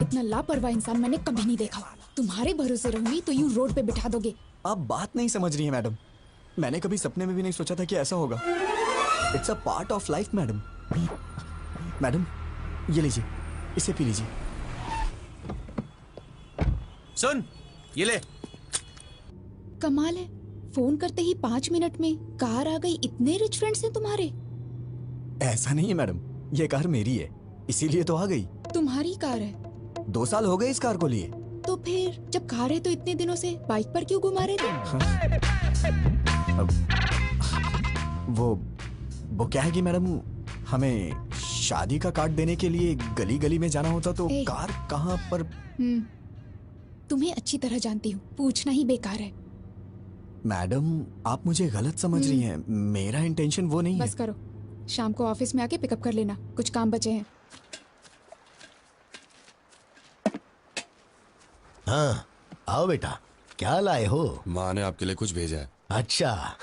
इतना लापरवाह इंसान मैंने कभी नहीं देखा। तुम्हारे भरोसे रहूंगी तो यूं रोड पे बिठा दोगे। आप बात नहीं समझ रही हैं मैडम। मैंने कभी सपने में भी नहीं सोचा था कि ऐसा होगा। It's a part of life madam. Madam ये लीजिए, इसे पी लीजिए। सुन ये ले। कमाल है, फोन करते ही 5 मिनट में कार आ गई। इतने रिच फ्रेंड्स हैं तुम्हारे? ऐसा नहीं है मैडम, ये कार मेरी है इसीलिए तो आ गई। तुम्हारी कार है? 2 साल हो गए इस कार को लिए। तो फिर जब कार है तो इतने दिनों से बाइक पर क्यों घुमा रहे थे? वो क्या है कि मैडम हमें शादी का कार्ड देने के लिए गली गली में जाना होता तो कार कहाँ पर। तुम्हें अच्छी तरह जानती हूँ, पूछना ही बेकार है। मैडम आप मुझे गलत समझ रही हैं। मेरा इंटेंशन वो नहीं है। बस करो, शाम को ऑफिस में आके पिकअप कर लेना, कुछ काम बचे हैं। हाँ आओ बेटा, क्या लाए हो? माँ ने आपके लिए कुछ भेजा है। अच्छा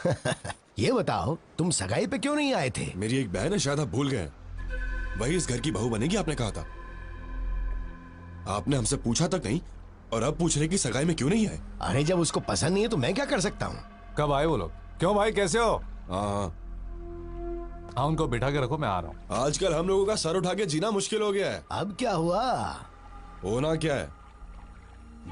ये बताओ तुम सगाई पे क्यों नहीं आए थे? मेरी एक बहन है, शायद आप भूल गए। वही इस घर की बहू बनेगी आपने कहा था। आपने हमसे पूछा तक नहीं और अब पूछ रहे कि सगाई में क्यों नहीं आए। अरे जब उसको पसंद नहीं है तो मैं क्या कर सकता हूँ? कब आए वो लोग? क्यों भाई कैसे हो? हाँ उनको बिठा के रखो, मैं आ रहा हूँ। आजकल हम लोगों का सर उठा के जीना मुश्किल हो गया है। अब क्या हुआ? होना क्या है,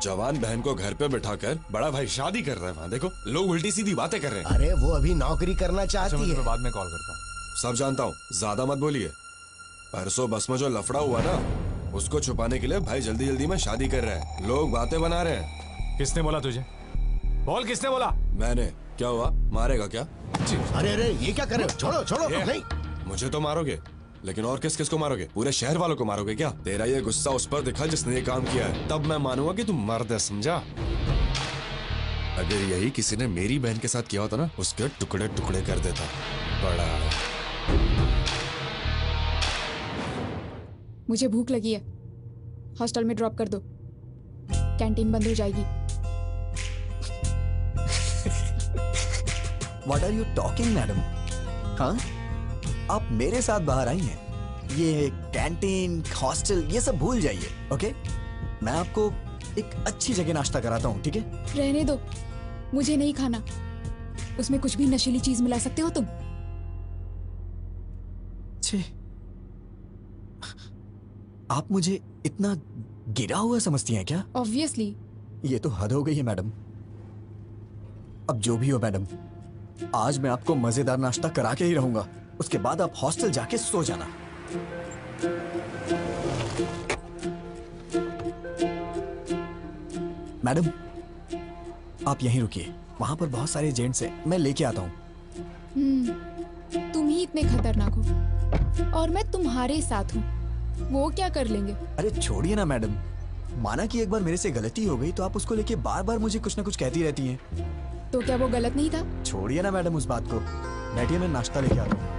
जवान बहन को घर पे बिठाकर बड़ा भाई शादी कर रहा है। वहाँ देखो लोग उल्टी सीधी बातें कर रहे हैं। अरे वो अभी नौकरी करना चाहती मैं है। तुम्हें बाद में कॉल करता हूँ। सब जानता हूँ, ज्यादा मत बोलिए। परसों बस में जो लफड़ा हुआ ना, उसको छुपाने के लिए भाई जल्दी जल्दी में शादी कर रहे हैं। लोग बातें बना रहे हैं। किसने बोला तुझे? बोल किसने बोला? मैंने। क्या हुआ, मारेगा क्या? अरे अरे ये क्या कर रहे हो? छोड़ो छोड़ो। नहीं मुझे तो मारोगे, लेकिन और किस किस को मारोगे? पूरे शहर वालों को मारोगे क्या? तेरा ये गुस्सा उस पर दिखा जिसने ये काम किया है, तब मैं मानूंगा कि तुम मर्द है, समझा? अगर यही किसी ने मेरी बहन के साथ किया होता ना, उसके टुकड़े टुकड़े कर देता। बड़ा मुझे भूख लगी है, हॉस्टल में ड्रॉप कर दो, कैंटीन बंद हो जाएगी। What are you talking, madam? हाँ, आप मेरे साथ बाहर आई हैं। ये कैंटीन, हॉस्टल, ये सब भूल जाइए, ओके? मैं आपको एक अच्छी जगह नाश्ता कराता हूँ, ठीक है? रहने दो, मुझे नहीं खाना। उसमें कुछ भी नशीली चीज मिला सकते हो तुम। छे, आप मुझे इतना गिरा हुआ समझती हैं क्या? ऑब्वियसली। ये तो हद हो गई है मैडम। अब जो भी हो मैडम, आज मैं आपको मजेदार नाश्ता करा के ही रहूंगा। उसके बाद आप हॉस्टल जाके सो जाना। मैडम आप यहीं रुकिए, वहां पर बहुत सारे जेंट्स हैं, मैं लेके आता हूँ। तुम ही इतने खतरनाक हो और मैं तुम्हारे साथ हूँ, वो क्या कर लेंगे? अरे छोड़िए ना मैडम, माना कि एक बार मेरे से गलती हो गई तो आप उसको लेके बार बार मुझे कुछ ना कुछ कहती रहती हैं। तो क्या वो गलत नहीं था? छोड़िए ना मैडम उस बात को, बैठिए मैं नाश्ता लेके आता हूँ।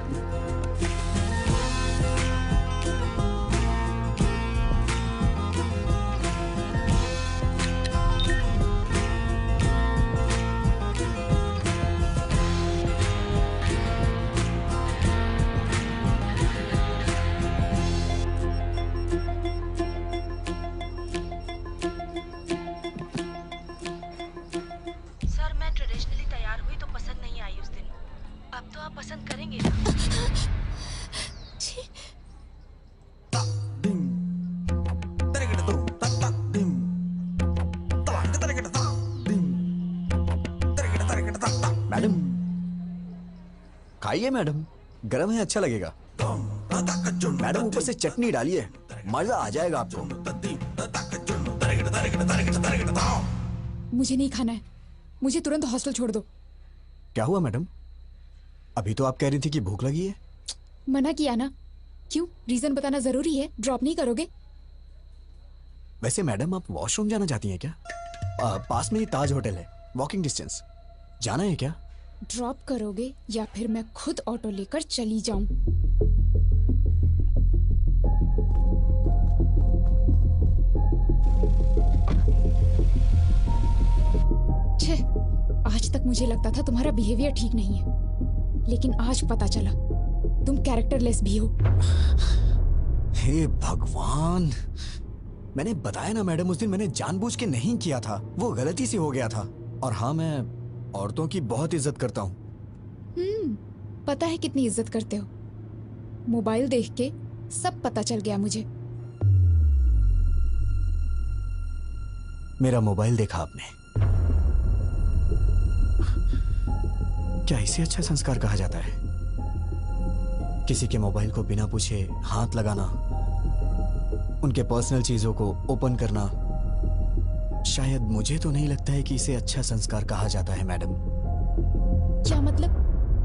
सर मैं ट्रेडिशनली तैयार हुई तो पसंद नहीं आई उस दिन। अब तो आप पसंद करेंगे ना? मैडम खाइए मैडम, गरम है, अच्छा लगेगा। मैडम ऊपर से चटनी डालिए, मजा आ जाएगा आपको। मुझे नहीं खाना है, मुझे तुरंत हॉस्टल छोड़ दो। क्या हुआ मैडम? अभी तो आप कह रही थी कि भूख लगी है। मना किया ना। क्यों, रीजन बताना जरूरी है? ड्रॉप नहीं करोगे? वैसे मैडम आप वॉशरूम जाना चाहती हैं क्या? पास में ही ताज होटल है, वॉकिंग डिस्टेंस, जाना है क्या? ड्रॉप करोगे या फिर मैं खुद ऑटो लेकर चली जाऊं? छे, आज तक मुझे लगता था तुम्हारा बिहेवियर ठीक नहीं है, लेकिन आज पता चला तुम कैरेक्टरलेस भी हो। हे भगवान, मैंने बताया ना मैडम, उस दिन मैंने जानबूझ के नहीं किया था, वो गलती से हो गया था। और हाँ, मैं औरतों की बहुत इज्जत करता हूँ। पता है कितनी इज्जत करते हो। मोबाइल देख के सब पता चल गया मुझे। मेरा मोबाइल देखा आपने? क्या इसे अच्छा संस्कार कहा जाता है? किसी के मोबाइल को बिना पूछे हाथ लगाना, उनके पर्सनल चीजों को ओपन करना, शायद मुझे तो नहीं लगता है कि इसे अच्छा संस्कार कहा जाता है मैडम। क्या मतलब?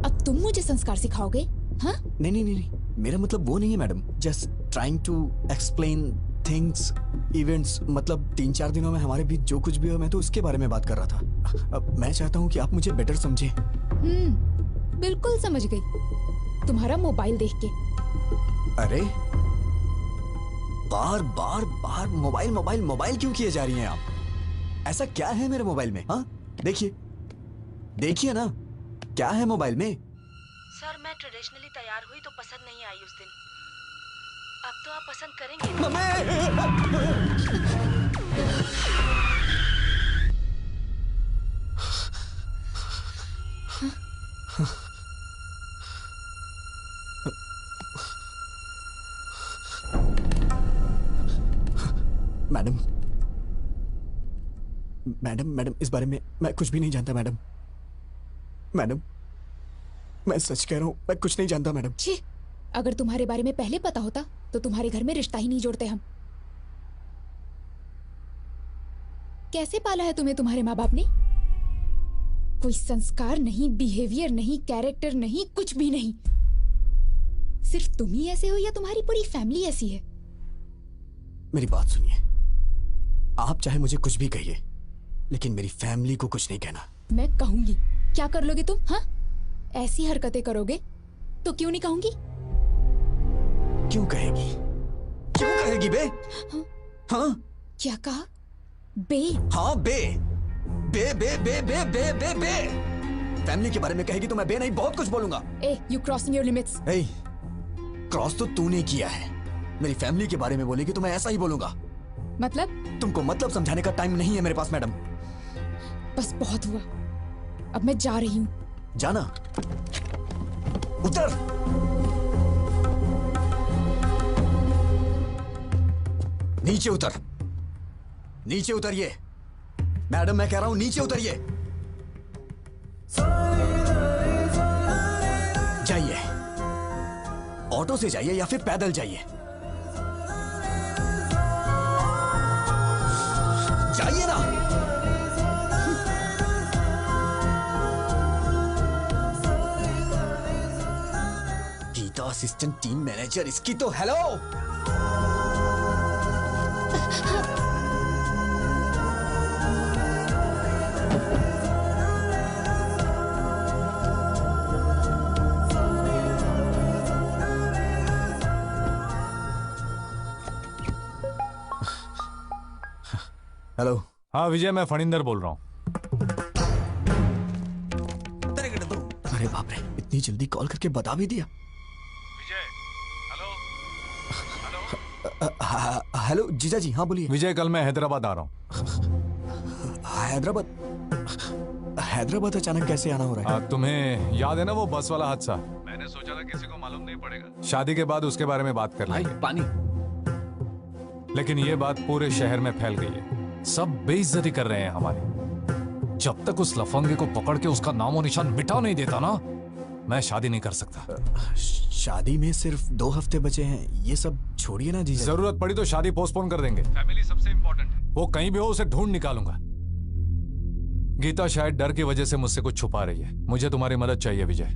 अब तुम मुझे संस्कार सिखाओगे? हाँ? नहीं नहीं नहीं, मेरा मतलब वो नहीं है madam. Just trying to explain things, events. मतलब 3-4 दिनों में हमारे बीच जो कुछ भी हो, मैं तो उसके बारे में बात कर रहा था। अब मैं चाहता हूँ कि आप मुझे बेटर समझें। बिल्कुल समझ गई, तुम्हारा मोबाइल देख के। अरे बार बार बार मोबाइल मोबाइल मोबाइल क्यों किए जा रही हैं आप? ऐसा क्या है मेरे मोबाइल में? हाँ देखिए, देखिए ना, क्या है मोबाइल में? सर मैं ट्रेडिशनली तैयार हुई तो पसंद नहीं आई उस दिन। अब तो आप पसंद करेंगे। मैडम मैडम मैडम, इस बारे में मैं कुछ भी नहीं जानता मैडम। मैडम मैं सच कह रहा हूँ, मैं कुछ नहीं जानता मैडम। छी, अगर तुम्हारे बारे में पहले पता होता तो तुम्हारे घर में रिश्ता ही नहीं जोड़ते हम। कैसे पाला है तुम्हें तुम्हारे माँ बाप ने? कोई संस्कार नहीं, बिहेवियर नहीं, कैरेक्टर नहीं, कुछ भी नहीं। सिर्फ तुम ही ऐसे हो या तुम्हारी पूरी फैमिली ऐसी है? मेरी बात सुनिए, आप चाहे मुझे कुछ भी कहिए, लेकिन मेरी फैमिली को कुछ नहीं कहना। मैं कहूंगी। क्या कर लोगे तुम? हाँ, ऐसी हरकतें करोगे तो क्यों नहीं कहूंगी? क्यों कहेगी? क्यों कहेगी बे? हाँ? क्या कहा? बे? हाँ बे बे बे बे बे बे बे बे। फैमिली के बारे में कहेगी तो मैं बे नहीं बहुत कुछ बोलूंगा। ए, यू क्रॉसिंग योर लिमिट्स। ए, क्रॉस तो तूने किया है। मेरी फैमिली के बारे में बोलेगी तो मैं ऐसा ही बोलूंगा। मतलब? तुमको मतलब समझाने का टाइम नहीं है मेरे पास मैडम। बस बहुत हुआ, अब मैं जा रही हूँ। जाना? उतर। नीचे उतर, नीचे उतरिए मैडम, मैं कह रहा हूं नीचे उतरिए। जाइए, ऑटो से जाइए या फिर पैदल जाइए। जाइए ना। गीता असिस्टेंट टीम मैनेजर, इसकी तो हेलो। हेलो। हाँ विजय, मैं फणिंदर बोल रहा हूँ। अरे बाप रे, इतनी जल्दी कॉल करके बता भी दिया। हेलो जीजा जी, हाँ बोलिए। विजय, कल मैं हैदराबाद आ रहा हूँ। हैदराबाद अचानक कैसे आना हो रहा है? तुम्हें याद है ना वो बस वाला हादसा? मैंने सोचा था किसी को मालूम नहीं पड़ेगा, शादी के बाद उसके बारे में बात कर लेंगे। पानी। लेकिन ये बात पूरे शहर में फैल गई है, सब बेइज्जती कर रहे हैं हमारी। जब तक उस लफंगे को पकड़ के उसका नामो निशान मिटा नहीं देता ना, मैं शादी नहीं कर सकता। शादी में सिर्फ 2 हफ्ते बचे हैं, ये सब छोड़िए ना जीजा। जरूरत पड़ी तो शादी पोस्टपोन कर देंगे। फैमिली सबसे इंपॉर्टेंट है। वो कहीं भी हो, उसे ढूंढ निकालूंगा। गीता शायद डर की वजह से मुझसे कुछ छुपा रही है। मुझे तुम्हारी मदद चाहिए विजय।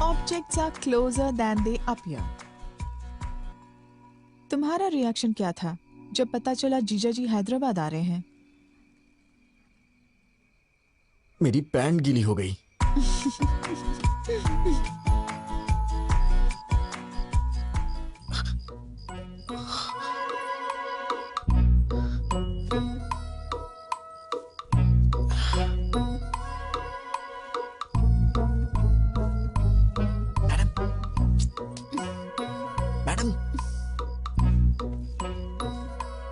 Objects are closer than they appear. तुम्हारा रिएक्शन क्या था जब पता चला जीजा जी हैदराबाद आ रहे हैं? मेरी पैंट गीली हो गई।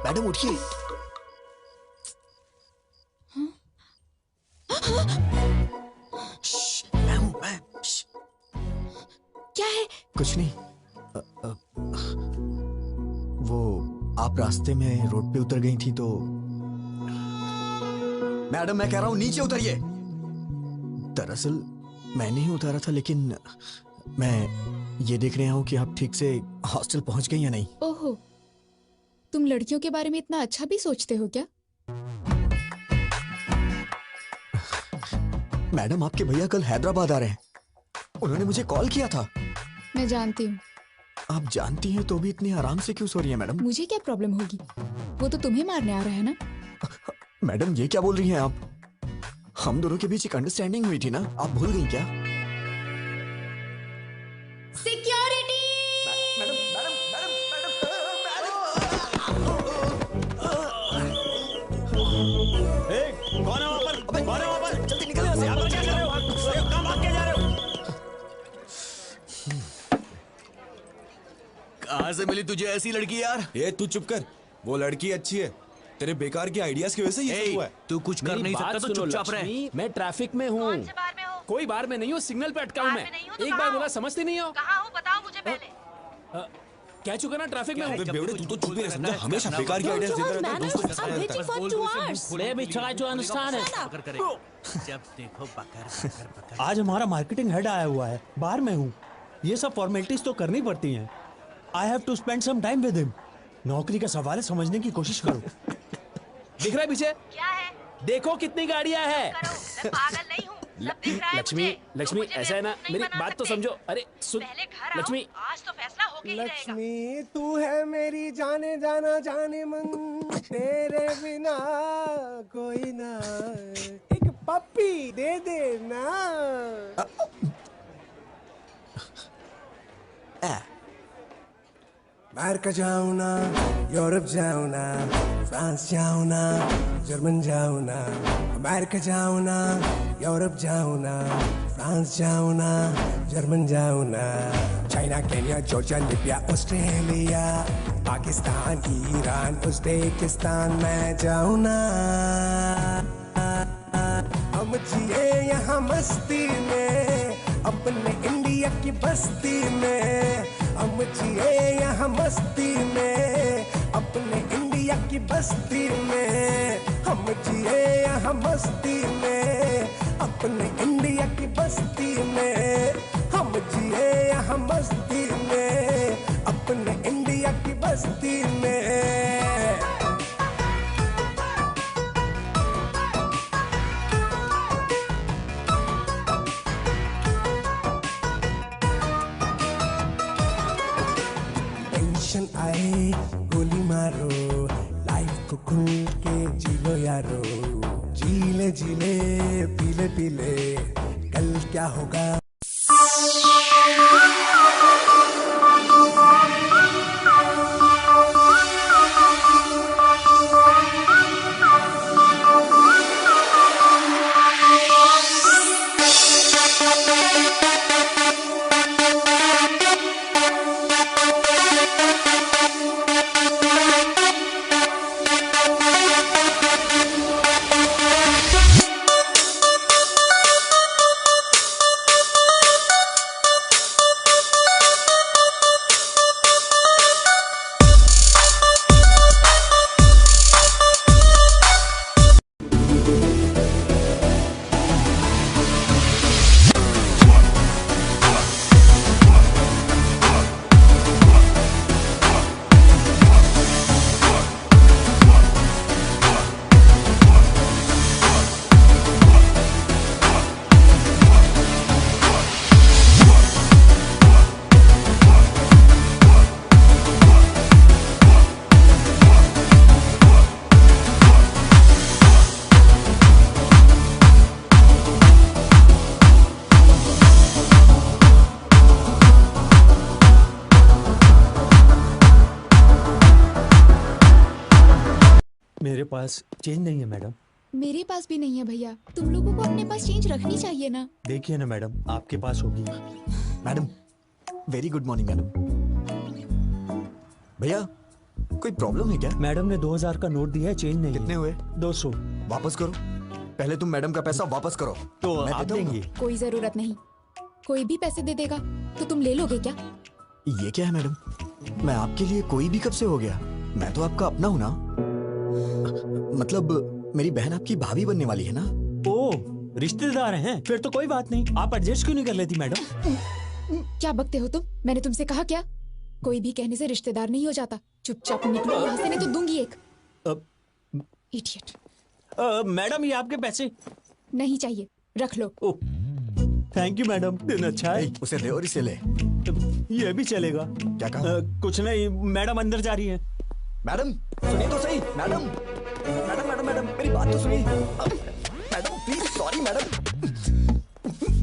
मैडम उठिए। क्या है? कुछ नहीं। वो आप रास्ते में रोड पे उतर गई थी तो। मैडम मैं कह रहा हूं नीचे उतरिए। दरअसल मैं नहीं उतारा था, लेकिन मैं ये देख रहा हूं कि आप ठीक से हॉस्टल पहुंच गई या नहीं। ओहो, तुम लड़कियों के बारे में इतना अच्छा भी सोचते हो क्या? मैडम आपके भैया कल हैदराबाद आ रहे हैं, उन्होंने मुझे कॉल किया था। मैं जानती हूँ। आप जानती हैं तो भी इतने आराम से क्यों सो रही हैं मैडम? मुझे क्या प्रॉब्लम होगी, वो तो तुम्हें मारने आ रहा है ना। मैडम ये क्या बोल रही हैं आप? हम दोनों के बीच एक अंडरस्टैंडिंग हुई थी ना, आप भूल गई क्या? सिक्योरिटी! कौन है वहाँ पर? कौन है वहाँ पर? जल्दी निकल यहाँ से। आप क्या कर रहे हो? कहाँ भाग के जा रहे हो? कहाँ से मिली तुझे ऐसी लड़की यार? ये तू चुप कर, वो लड़की अच्छी है, तेरे बेकार के आइडियाज की वजह से ये सब हुआ है। तू कुछ कर नहीं सकता तो चुपचाप रह। मैं ट्रैफिक में हूँ। कोई बार में नहीं हूँ, सिग्नल पे अटका हूँ मैं। एक बार बोला समझते नहीं हो। कहाँ हो बताओ मुझे पहले। कह चुका ना ट्रैफिक में हूँ। बेवड़े तू तो चुप ही रह सकता, हमेशा बेकार के आइडियाज देता रहता है दोस्तों के साथ। Baby, try to understand it. जब देखो बकर। आज हमारा मार्केटिंग हेड आया हुआ है, बाहर में हूँ। ये सब फॉर्मेलिटीज तो करनी पड़ती हैं। I have to spend some time with him. नौकरी का सवाल है, समझने की कोशिश करो। दिख रहा है पीछे? क्या है? देखो कितनी गाड़ियाँ हैं। मैं पागल नहीं हूँ। सब दिख रहा है लक्ष्मी, मुझे। लक्ष्मी मुझे ऐसा है ना, बेवकूफ मेरी नहीं बना बात तो सकते। समझो। अरे सुन पहले घर आओ, लक्ष्मी, आज तो फैसला होके ही रहेगा। लक्ष्मी तू है मेरी जाने जाना जाने मन, तेरे बिना कोई ना, एक पप्पी दे देना। अमेरिका जाऊँ ना, यूरोप जाऊँ ना, फ्रांस जाऊँ ना, जर्मन जाऊँ ना, अमेरिका जाऊँ ना, यूरोप जाऊँ ना, फ्रांस जाऊँ ना, जर्मन जाऊँ ना, China, Kenya, Georgia, Libya, Australia, Pakistan, Iran, Uzbekistan मैं जाऊँ ना। हम जिए यहाँ मस्ती में, अपने इंडिया की बस्ती में, हम जिए यहाँ मस्ती में। अपने इंडिया की बस्ती में, हम जिए यहाँ मस्ती में। अपने इंडिया की बस्ती में, हम जिए यहाँ मस्ती में। अपने इंडिया की बस्ती में। टेंशन आए गोली मारो, लाइफ को खुल के जी लो यारो। जीले जीले पीले पीले, कल क्या होगा। मेरे पास चेंज नहीं है मैडम। मेरे पास भी नहीं है भैया। तुम लोगों को अपने पास चेंज रखनी चाहिए ना। देखिए ना मैडम, आपके पास होगी। Madam, very good morning madam. भैया, कोई प्रॉब्लम है क्या? मैडम ने 2000 का नोट दिया है, चेंज नहीं। कितने हुए? 200। वापस करो। पहले तुम मैडम का पैसा वापस करो। तो मैं आप देता हूँ ना। देंगे? कोई जरूरत नहीं। कोई भी पैसे दे देगा तो तुम ले लोगे क्या? ये क्या है मैडम? मैं आपके लिए कोई भी कब से हो गया? मैं तो आपका अपना हूँ ना। मतलब मेरी बहन आपकी भाभी बनने वाली है ना। ओ, रिश्तेदार हैं? फिर तो कोई बात नहीं। आप एडजस्ट क्यों नहीं कर लेती मैडम? क्या बकते हो तुम? मैंने तुमसे कहा क्या? कोई भी कहने से रिश्तेदार नहीं हो जाता। चुपचाप निकलो यहाँ से, नहीं तो दूंगी एक। इडियट। मैडम, ये आपके पैसे। नहीं चाहिए, रख लो। थैंक यू मैडम, दिन अच्छा है। उसे दे और इसे ले। ये भी चलेगा। क्या कहा? कुछ नहीं, मैडम अंदर जा रही है। मैडम सुनिए तो सही। मैडम मैडम मैडम मैडम मेरी बात तो सुनिए। Madam please, sorry madam.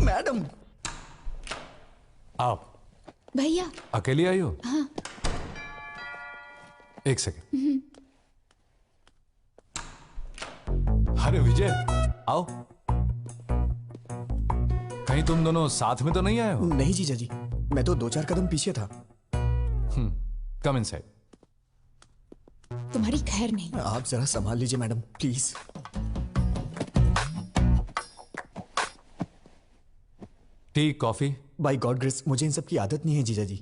Madam आप भैया। अकेली आई हो? हाँ। एक सेकंड। अरे विजय, आओ। कहीं तुम दोनों साथ में तो नहीं आए हो? नहीं जीजा जी, मैं तो 2-4 कदम पीछे था। Come inside. तुम्हारी खैर नहीं। आप जरा संभाल लीजिए madam, please. Tea coffee? By God grace, मुझे इन सब की आदत नहीं है जीजा जी।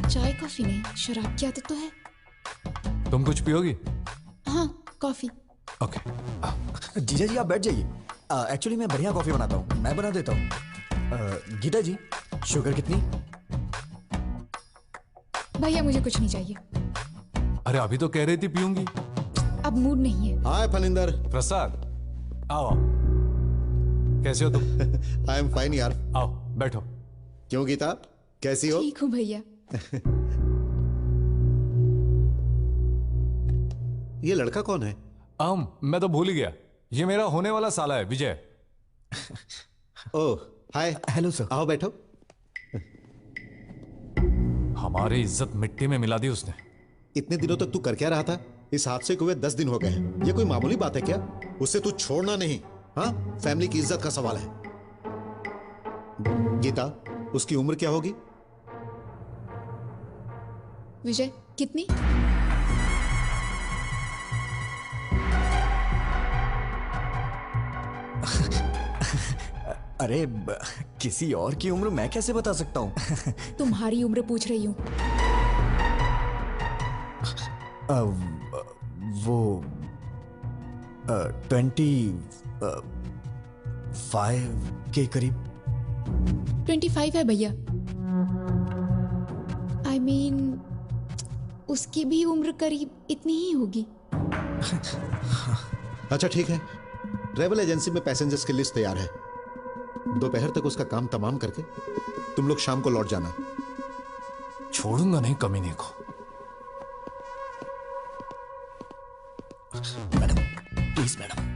चाय कॉफी नहीं, शराब की आदत तो है। तुम कुछ पियोगी? हाँ, कॉफी। ओके। जीजा जी आप बैठ जाइए। एक्चुअली मैं बढ़िया कॉफी बनाता हूँ, मैं बना देता हूँ। गीता जी, शुगर कितनी? भैया मुझे कुछ नहीं चाहिए। अरे अभी तो कह रही थी पीऊंगी। अब मूड नहीं है। हाय फनिंदर। प्रसाद, आओ। कैसे हो तुम? आई एम फाइन यार। आओ बैठो। क्यों गीता, कैसी हो? ठीक हूँ भैया। ये लड़का कौन है? मैं तो भूल ही गया। ये मेरा होने वाला साला है, विजय। ओह हाय। Hello sir. आओ बैठो। हमारी इज्जत मिट्टी में मिला दी उसने। इतने दिनों तक तू कर क्या रहा था? इस हादसे को हुए 10 दिन हो गए हैं। ये कोई मामूली बात है क्या? उससे तू छोड़ना नहीं। हाँ, फैमिली की इज्जत का सवाल है। गीता, उसकी उम्र क्या होगी? विजय, कितनी? अरे किसी और की उम्र मैं कैसे बता सकता हूँ? तुम्हारी उम्र पूछ रही हूँ। वो 25 के करीब। 25 है भैया। I mean, उसकी भी उम्र करीब इतनी ही होगी। अच्छा ठीक है, ट्रेवल एजेंसी में पैसेंजर्स की लिस्ट तैयार है। दोपहर तक उसका काम तमाम करके तुम लोग शाम को लौट जाना। छोड़ूंगा नहीं कमीने को। Madam please madam.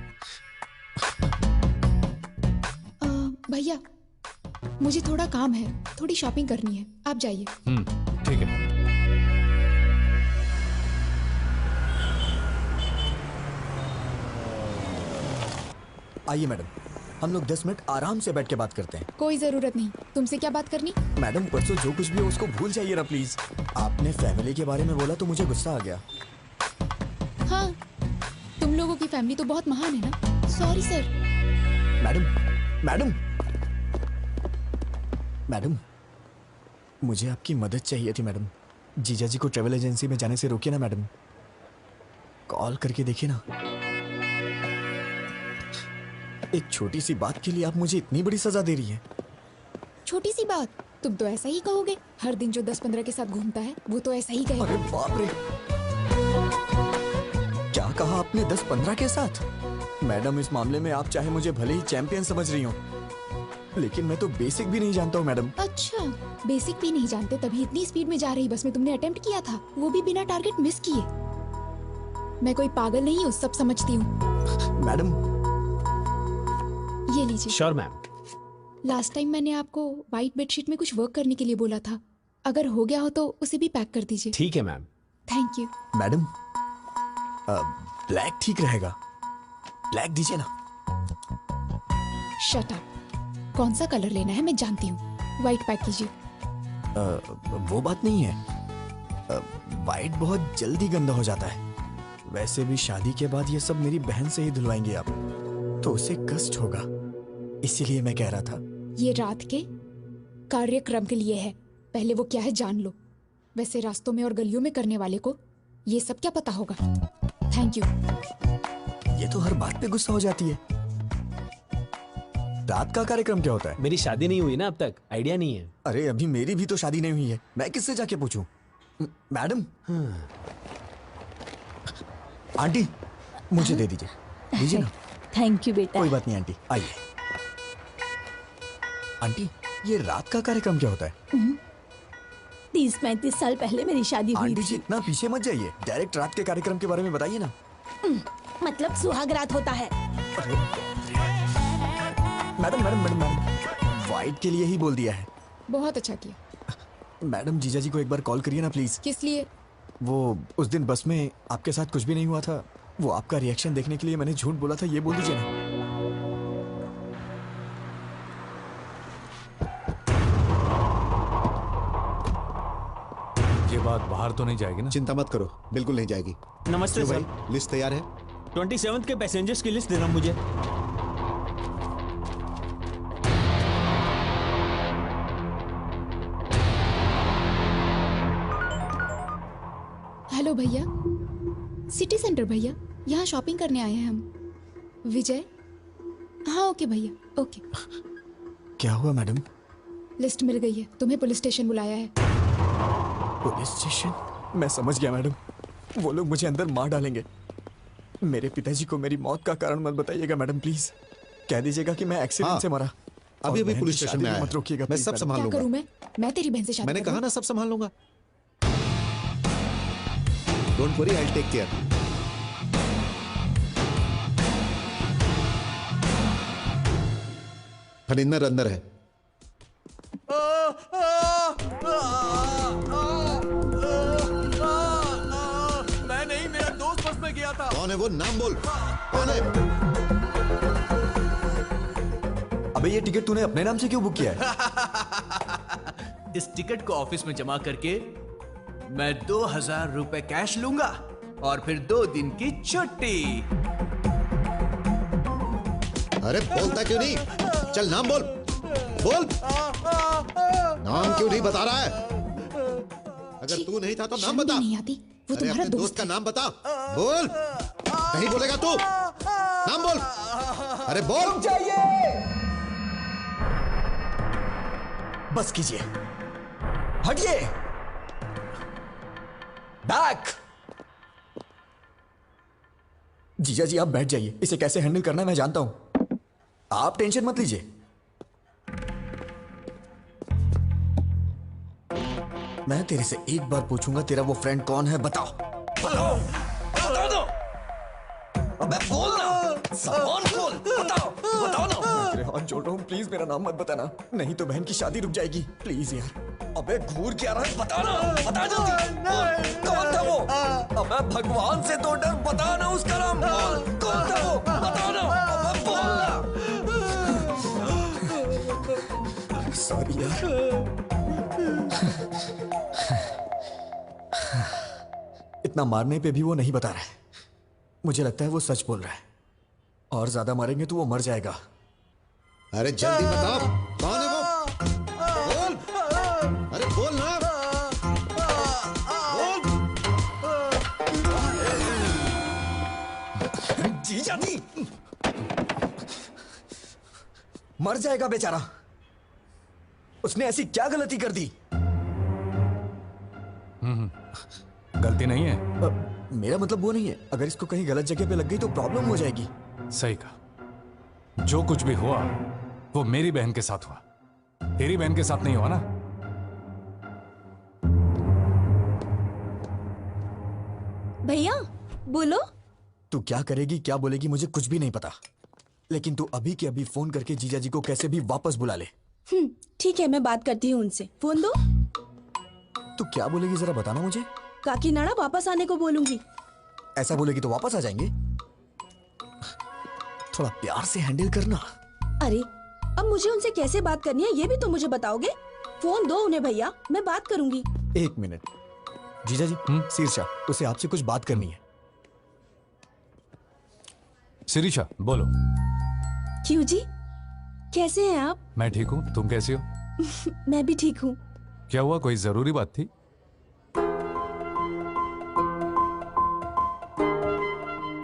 भैया मुझे थोड़ा काम है, थोड़ी शॉपिंग करनी है, आप जाइए। ठीक है। आइए मैडम, हम लोग 10 मिनट आराम से बैठ के बात करते हैं। कोई जरूरत नहीं। तुमसे क्या बात करनी? मैडम परसों जो कुछ भी हो उसको भूल जाइए ना प्लीज। आपने फैमिली के बारे में बोला तो मुझे गुस्सा आ गया। हाँ, तुम लोगों की फैमिली तो बहुत महान है ना। Sorry sir. मैडम मुझे आपकी मदद चाहिए थी मैडम। जीजा जी को ट्रेवल एजेंसी में जाने से रोकिए ना मैडम। कॉल करके देखिए ना। एक छोटी सी बात के लिए आप मुझे इतनी बड़ी सजा दे रही है। छोटी सी बात? तुम तो ऐसा ही कहोगे। हर दिन जो 10-15 के साथ घूमता है वो तो ऐसा ही कहेगा। अरे बाप रे, क्या कहा आपने? 10-15 के साथ? मैडम इस मामले में आप चाहे मुझे भले ही चैंपियन समझ रही हो, लेकिन मैं तो बेसिक भी नहीं जानता हूँ मैडम। अच्छा, बेसिक भी नहीं जानते तभी इतनी स्पीड में जा रही बस में तुमने अटेम्प्ट किया था, वो भी बिना टारगेट मिस किए। मैं कोई पागल नहीं हूँ, सब समझती हूँ। मैडम ये लीजिए। Sure ma'am. लास्ट टाइम मैंने आपको व्हाइट बेडशीट में कुछ वर्क करने के लिए बोला था, अगर हो गया हो तो उसे भी पैक कर दीजिए। ठीक है ma'am. Thank you. Madam black ठीक रहेगा, ब्लैक दीजिए ना। Shut up. कौन सा कलर लेना है मैं जानती हूँ, व्हाइट पैक कीजिए। वो बात नहीं है, व्हाइट बहुत जल्दी गंदा हो जाता है। वैसे भी शादी के बाद ये सब मेरी बहन से ही धुलवाएंगे आप, तो उसे कष्ट होगा, इसीलिए मैं कह रहा था। ये रात के कार्यक्रम के लिए है, पहले वो क्या है जान लो। वैसे रास्तों में और गलियों में करने वाले को ये सब क्या पता होगा। Thank you. ये तो हर बात पे गुस्सा हो जाती है। रात का कार्यक्रम क्या होता है? मेरी शादी नहीं हुई ना अब तक, आइडिया नहीं है। अरे अभी मेरी भी तो शादी नहीं हुई है, मैं किससे जाके पूछूं? मैडम आंटी मुझे दे दीजिए, दीजिए ना। थैंक यू बेटा। कोई बात नहीं आंटी, आइए। आंटी ये रात का कार्यक्रम क्या होता है? 30-35 साल पहले मेरी शादी हुई आंटी थी। जी इतना पीछे मत जाइए, डायरेक्ट रात के कार्यक्रम के बारे में बताइए ना। मतलब सुहाग रात होता है। मैडम व्हाइट के लिए ही बोल दिया है। बहुत अच्छा किया। मैडम जीजा जी को एक बार कॉल करिए ना प्लीज। किस लिए? वो उस दिन बस में आपके साथ कुछ भी नहीं हुआ था, वो आपका रिएक्शन देखने के लिए मैंने झूठ बोला था, ये बोल दीजिए ना। ये बात बाहर तो नहीं जाएगी ना? चिंता मत करो, बिल्कुल नहीं जाएगी। नमस्ते भाई, सर। लिस्ट तैयार है? 27 के पैसेंजर्स की लिस्ट देना मुझे। हेलो भैया, सिटी सेंटर भैया, यहाँ शॉपिंग करने आए हैं हम। विजय? हाँ ओके भैया, ओके। क्या हुआ मैडम? लिस्ट मिल गई है, तुम्हें पुलिस स्टेशन बुलाया है। Police station? मैं समझ गया मैडम, वो लोग मुझे अंदर मार डालेंगे। मेरे पिताजी को मेरी मौत का कारण मत बताइएगा मैडम, प्लीज कह दीजिएगा कि मैं एक्सीडेंट से मरा। अभी अभी पुलिस स्टेशन में आया। मत रोकिएगा, मैं सब संभाल क्या लूंगा। करूं मैं तेरी बहन से शादी मैंने करूं? कहा ना सब संभाल लूंगा। Don't worry, I will take care. Phaninder अंदर है। मैं नहीं, मेरा दोस्त बस में गया था। कौन है वो? नाम बोल, कौन है? अबे ये टिकट तूने अपने नाम से क्यों बुक किया है? इस टिकट को ऑफिस में जमा करके मैं 2000 रुपए कैश लूंगा और फिर 2 दिन की छुट्टी। अरे बोलता क्यों नहीं? चल नाम बोल। बोल, नाम क्यों नहीं बता रहा है? अगर तू नहीं था तो नाम बता। नहीं आती, वो अरे तुम्हारा अपने दोस्त का नाम बता। बोल, नहीं बोलेगा तू? नाम बोल। अरे बोल। बस कीजिए, हटिए। बैक। जीजा जी आप बैठ जाइए, इसे कैसे हैंडल करना है मैं जानता हूं, आप टेंशन मत लीजिए। मैं तेरे से एक बार पूछूंगा, तेरा वो फ्रेंड कौन है? बताओ बताओ बताओ दो। अबे बोल ना, सामान बोल, बताओ बताओ ना। मैं तेरे हाथ जोड़ रहा हूँ, प्लीज मेरा नाम मत बताना, नहीं तो बहन की शादी रुक जाएगी, प्लीज यार। अबे घूर क्या रहा है, बता ना, बता जल्दी। बोल, कौन था वो? अबे भगवान से तो डर, बता ना उसका नाम। बोल, कौन था वो? बता ना, अबे बोल ना। सॉरी यार। इतना मारने पे भी वो नहीं बता रहा है, मुझे लगता है वो सच बोल रहा है, और ज्यादा मारेंगे तो वो मर जाएगा। अरे जल्दी बताओ, कौन है वो? बोल, अरे बोल ना। बोल। जीजा जी, मर जाएगा बेचारा, उसने ऐसी क्या गलती कर दी? गलती नहीं है। मेरा मतलब वो नहीं है, अगर इसको कहीं गलत जगह पे लग गई तो प्रॉब्लम हो जाएगी। सही कहा, जो कुछ भी हुआ वो मेरी बहन के साथ हुआ, तेरी बहन के साथ नहीं हुआ ना। भैया बोलो। तू क्या करेगी क्या बोलेगी मुझे कुछ भी नहीं पता, लेकिन तू अभी के अभी फोन करके जीजा जी को कैसे भी वापस बुला ले। ठीक है, मैं बात करती हूँ उनसे। फोन दो। तू क्या बोलेगी जरा बताना मुझे। काकीनाडा वापस आने को बोलूंगी। ऐसा बोलेगी तो वापस आ जाएंगे, थोड़ा प्यार से हैंडल करना। अरे अब मुझे उनसे कैसे बात करनी है ये भी तो मुझे बताओगे। फोन दो उन्हें भैया, मैं बात करूंगी। एक मिनट जीजा जी। शीर्षा, उसे आपसे कुछ बात करनी है। शिरीषा बोलो। क्यों जी, कैसे हैं आप? मैं ठीक हूँ, तुम कैसी हो? मैं भी ठीक हूँ। क्या हुआ, कोई जरूरी बात थी?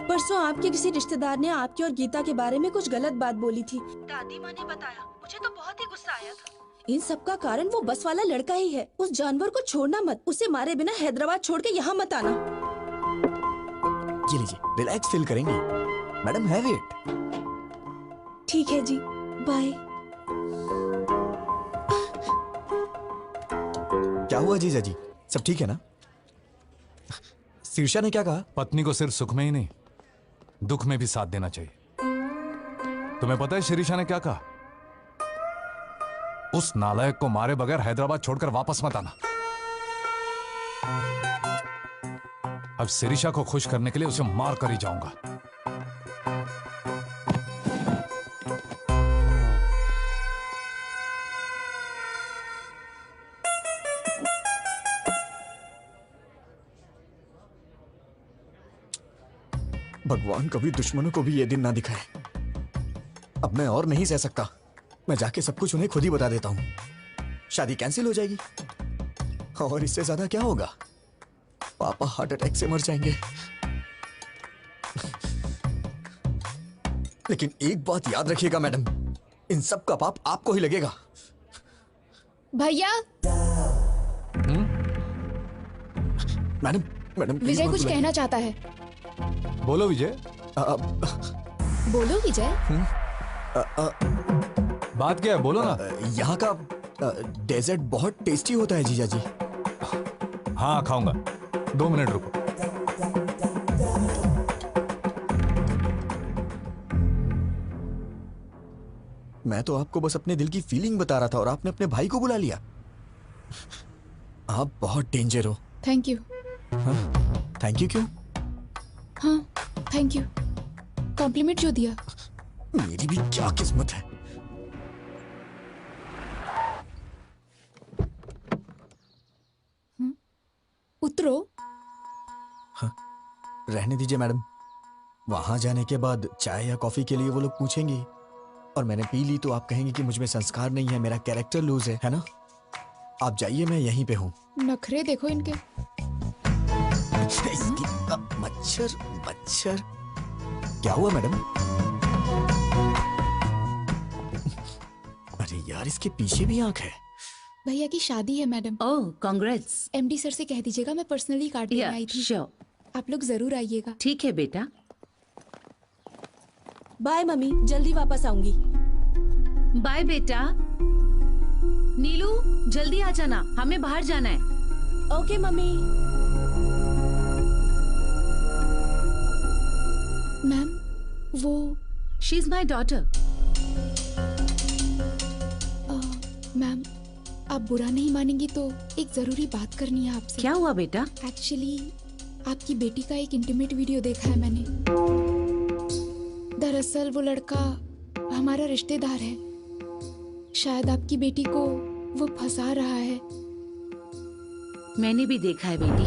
परसों आपके किसी रिश्तेदार ने आपके और गीता के बारे में कुछ गलत बात बोली थी। दादी माँ ने बताया, मुझे तो बहुत ही गुस्सा आया था। इन सब का कारण वो बस वाला लड़का ही है। उस जानवर को छोड़ना मत, उसे मारे बिना हैदराबाद छोड़ के यहाँ मत आना। ये लीजिए, रिलैक्स फील करेंगी मैडम, हैव इट। ठीक है जी, बाय। क्या हुआ जीजा जी, सब ठीक है ना? शीर्षा ने क्या कहा? पत्नी को सिर्फ सुख में ही नहीं दुख में भी साथ देना चाहिए। तुम्हें पता है शिरीषा ने क्या कहा? उस नालायक को मारे बगैर हैदराबाद छोड़कर वापस मत आना। अब शिरीषा को खुश करने के लिए उसे मार कर ही जाऊंगा। भगवान कभी दुश्मनों को भी ये दिन ना दिखाए। अब मैं और नहीं सह सकता, मैं जाके सब कुछ उन्हें खुद ही बता देता हूं। शादी कैंसिल हो जाएगी, और इससे ज्यादा क्या होगा? पापा हार्ट अटैक से मर जाएंगे। लेकिन एक बात याद रखिएगा मैडम, इन सब का पाप आपको ही लगेगा। भैया। मैडम मैडम विजय कुछ कहना चाहता है। बोलो विजय। बोलो विजय। बात क्या है, बोलो ना। यहाँ का डेजर्ट बहुत टेस्टी होता है जीजा जी। हाँ खाऊंगा, 2 मिनट रुको। मैं तो आपको बस अपने दिल की फीलिंग बता रहा था और आपने अपने भाई को बुला लिया। आप बहुत डेंजर हो। Thank you. थैंक यू क्यों? हाँ थैंक यू, कॉम्प्लीमेंट जो दिया। मेरी भी क्या किस्मत है। उतरो। हाँ, रहने दीजिए मैडम, वहां जाने के बाद चाय या कॉफी के लिए वो लोग पूछेंगी। और मैंने पी ली तो आप कहेंगे कि मुझ में संस्कार नहीं है, मेरा कैरेक्टर लूज है ना? आप जाइए, मैं यहीं पे हूँ। नखरे देखो इनके। इसकी मच्छर मच्छर। क्या हुआ मैडम? अरे यार, इसके पीछे भी आंख है। भैया की शादी है मैडम। ओह कांग्रेट्स। एमडी सर से कह दीजिएगा मैं पर्सनली कार्ड देने आई थी। श्योर। आप लोग जरूर आइएगा। ठीक है बेटा। बाय मम्मी, जल्दी वापस आऊंगी। बाय बेटा। नीलू जल्दी आ जाना, हमें बाहर जाना है। Okay mummy. मैम वो she is my daughter. Ma'am आप बुरा नहीं मानेंगी तो एक जरूरी बात करनी है आपसे। क्या हुआ बेटा? एक्चुअली आपकी बेटी का एक इंटीमेट वीडियो देखा है मैंने। दरअसल वो लड़का हमारा रिश्तेदार है। शायद आपकी बेटी को वो फंसा रहा है। मैंने भी देखा है बेटी।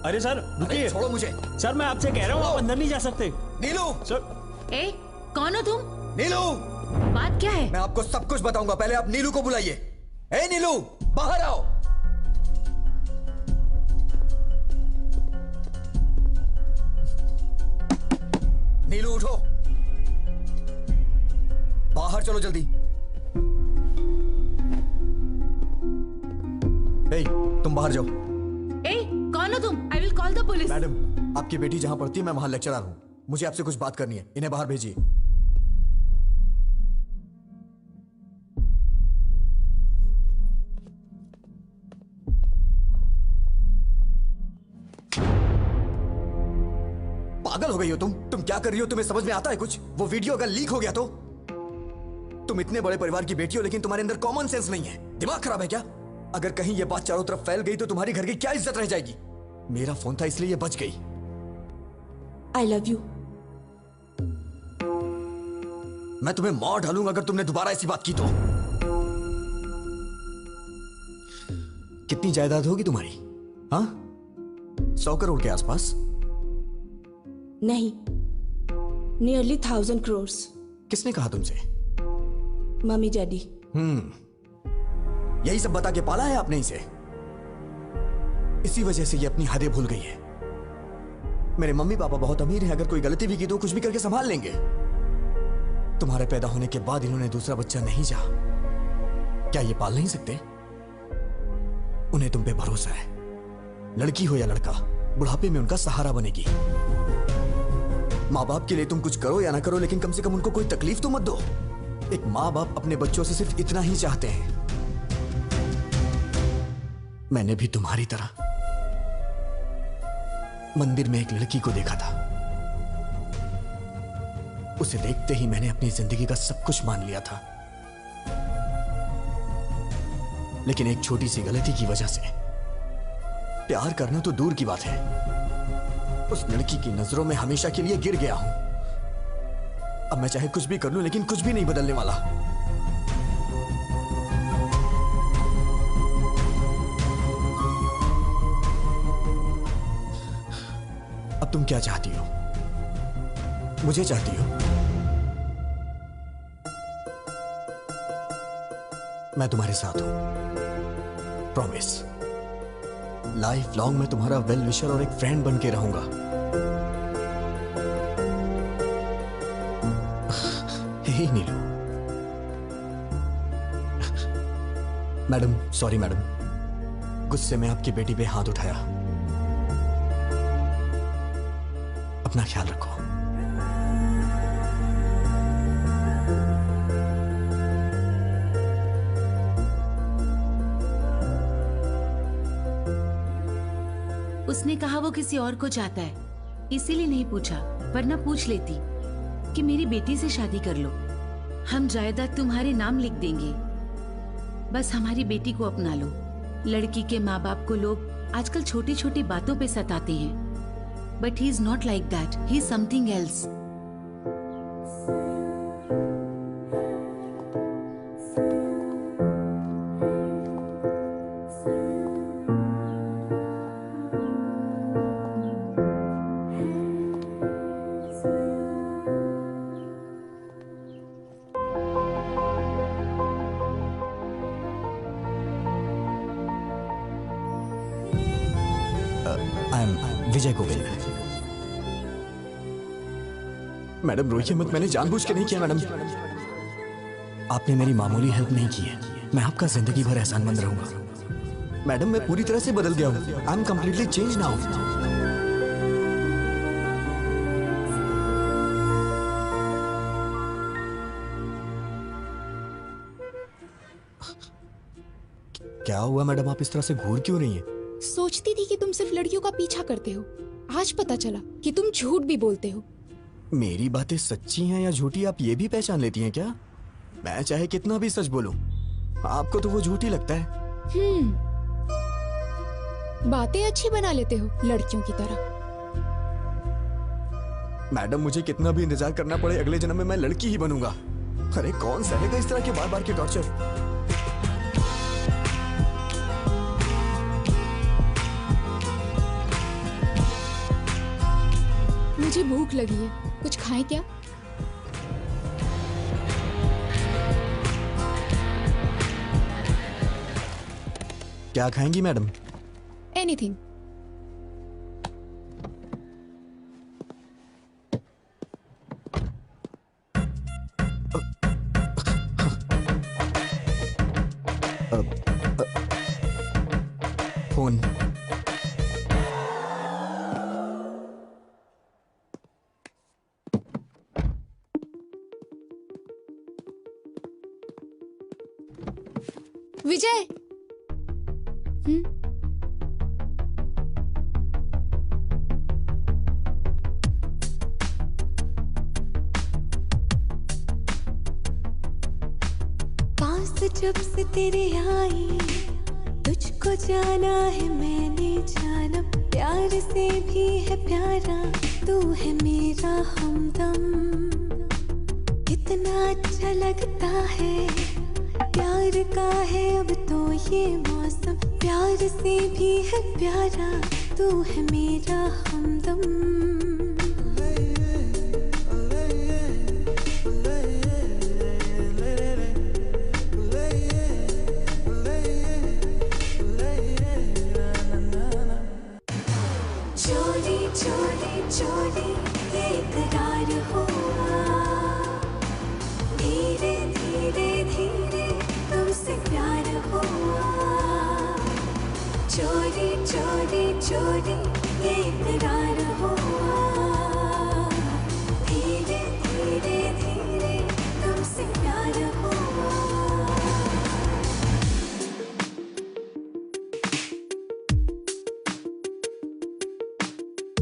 अरे सर रुकिए, छोड़ो मुझे। सर मैं आपसे कह रहा हूँ, आप अंदर नहीं जा सकते। नीलू सर। ए कौन हो तुम? नीलू बात क्या है? मैं आपको सब कुछ बताऊंगा, पहले आप नीलू को बुलाइए। ए नीलू, बाहर आओ। नीलू उठो, बाहर चलो जल्दी। ए, तुम बाहर जाओ। ए कौन हो तुम? I will call the police. Madam, आपकी बेटी जहां पढ़ती है मैं वहां लेक्चरर हूं। मुझे आपसे कुछ बात करनी है, इन्हें बाहर भेजिए। पागल हो गई हो तुम क्या कर रही हो? तुम्हें समझ में आता है कुछ? वो वीडियो अगर लीक हो गया तो? तुम इतने बड़े परिवार की बेटी हो लेकिन तुम्हारे अंदर कॉमन सेंस नहीं है। दिमाग खराब है क्या? अगर कहीं ये बात चारों तरफ फैल गई तो तुम्हारी घर की क्या इज्जत रह जाएगी? मेरा फोन था इसलिए ये बच गई। I love you. मैं तुम्हें मार डालूंगा अगर तुमने दोबारा ऐसी बात की तो। कितनी जायदाद होगी तुम्हारी? हाँ, 100 करोड़ के आसपास? नहीं, नियरली 1000 crores। किसने कहा तुमसे? Mummy daddy. यही सब बता के पाला है आपने इसे। इसी वजह से ये अपनी हदें भूल गई है। मेरे मम्मी पापा बहुत अमीर हैं, अगर कोई गलती भी की तो कुछ भी करके संभाल लेंगे। तुम्हारे पैदा होने के बाद इन्होंने दूसरा बच्चा नहीं चाहा। क्या ये पाल नहीं सकते? उन्हें तुम पे भरोसा है। लड़की हो या लड़का, बुढ़ापे में उनका सहारा बनेगी। माँ बाप के लिए तुम कुछ करो या ना करो, लेकिन कम से कम उनको कोई तकलीफ तो मत दो। एक माँ बाप अपने बच्चों से सिर्फ इतना ही चाहते हैं। मैंने भी तुम्हारी तरह मंदिर में एक लड़की को देखा था। उसे देखते ही मैंने अपनी जिंदगी का सब कुछ मान लिया था, लेकिन एक छोटी सी गलती की वजह से प्यार करना तो दूर की बात है, उस लड़की की नजरों में हमेशा के लिए गिर गया हूं। अब मैं चाहे कुछ भी कर लूं, लेकिन कुछ भी नहीं बदलने वाला। अब तुम क्या चाहती हो? मुझे चाहती हो? मैं तुम्हारे साथ हूं, प्रॉमिस। लाइफ लॉन्ग मैं तुम्हारा वेल विशर और एक फ्रेंड बन के रहूंगा। हे नीलू। मैडम, सॉरी मैडम, गुस्से में आपकी बेटी पे हाथ उठाया। अपना ख्याल रखो। उसने कहा वो किसी और को चाहता है, इसीलिए नहीं पूछा, वरना पूछ लेती कि मेरी बेटी से शादी कर लो, हम जायदाद तुम्हारे नाम लिख देंगे, बस हमारी बेटी को अपना लो। लड़की के माँ बाप को लोग आजकल छोटी छोटी बातों पे सताते हैं, but he is not like that, he is something else. Vijay को मिलना है। मैडम रोइए मत, मैंने जानबूझ के नहीं किया मैडम। आपने मेरी मामूली हेल्प नहीं की है, मैं आपका जिंदगी भर एहसानमंद रहूंगा। मैडम मैं पूरी तरह से बदल गया हूँ। I am completely change now. क्या हुआ मैडम, आप इस तरह से घूर क्यों रही हैं? सोचती थी कि तुम सिर्फ लड़कियों का पीछा करते हो, आज पता चला कि तुम झूठ भी बोलते हो। मेरी बातें सच्ची हैं या झूठी आप ये भी पहचान लेती हैं क्या? मैं चाहे कितना भी सच बोलूं, आपको तो वो झूठी लगता है। बातें अच्छी बना लेते हो लड़कियों की तरह। मैडम मुझे कितना भी इंतजार करना पड़े, अगले जन्म में मैं लड़की ही बनूंगा। अरे कौन सहेगा इस तरह के बार बार के टॉर्चर? मुझे भूख लगी है, कुछ खाएं क्या? क्या खाएंगी मैडम? एनीथिंग। फोन। विजय। पास जब से तेरे आई, तुझको जाना है मैंने जाना, प्यार से भी है प्यारा, तू है मेरा हमदम। कितना अच्छा लगता है, प्यार का है अब तो ये मौसम, प्यार से भी है प्यारा, तू है मेरा हमदम। चोरी चोरी चोरी ये इकरार हुआ, धीरे धीरे धीरे तुमसे प्यार हुआ। चोरी चोरी चोरी ये इकरार हुआ, धीरे धीरे धीरे तुमसे प्यार हुआ।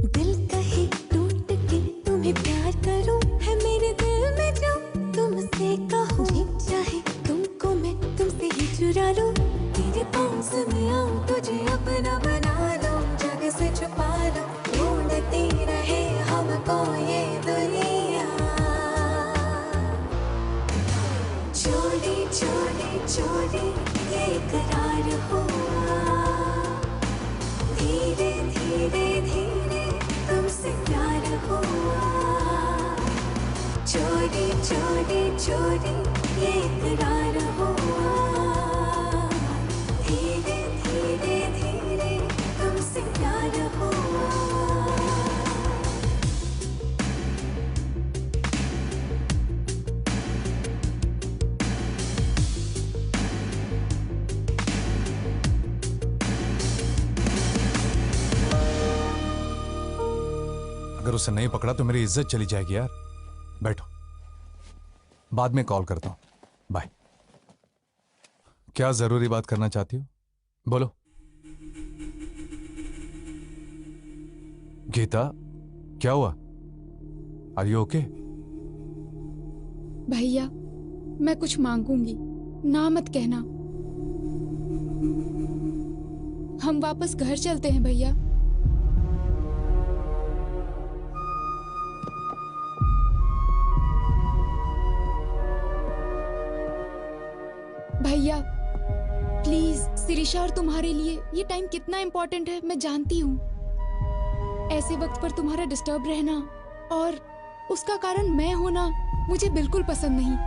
दिल कहीं टूट के तुम्हें प्यार करूं, है मेरे दिल में जो तुमसे कहूं, चाहे तुमको मैं तुमसे ही चुरा लूं, तेरे पास में आऊं, तुझे अपना बना लूं, जग से छुपा लूं, ढूंढती रहे हमको ये दुनिया। चोरी चोरी चोरी ये इकरार हुआ, धीरे धीरे धीरे तुमसे प्यार हुआ। चोरी चोरी चोरी ये इकरार हुआ, धीरे धीरे धीरे तुमसे प्यार हुआ। अगर उसे नहीं पकड़ा तो मेरी इज्जत चली जाएगी यार। बैठो, बाद में कॉल करता हूं, बाय। क्या जरूरी बात करना चाहती हो? बोलो। गीता, क्या हुआ? Are you okay? भैया मैं कुछ मांगूंगी, ना मत कहना। हम वापस घर चलते हैं भैया। भैया प्लीज, शिरीषा और तुम्हारे लिए ये टाइम कितना इम्पोर्टेंट है मैं जानती हूँ। ऐसे वक्त पर तुम्हारा डिस्टर्ब रहना और उसका कारण मैं होना मुझे बिल्कुल पसंद नहीं।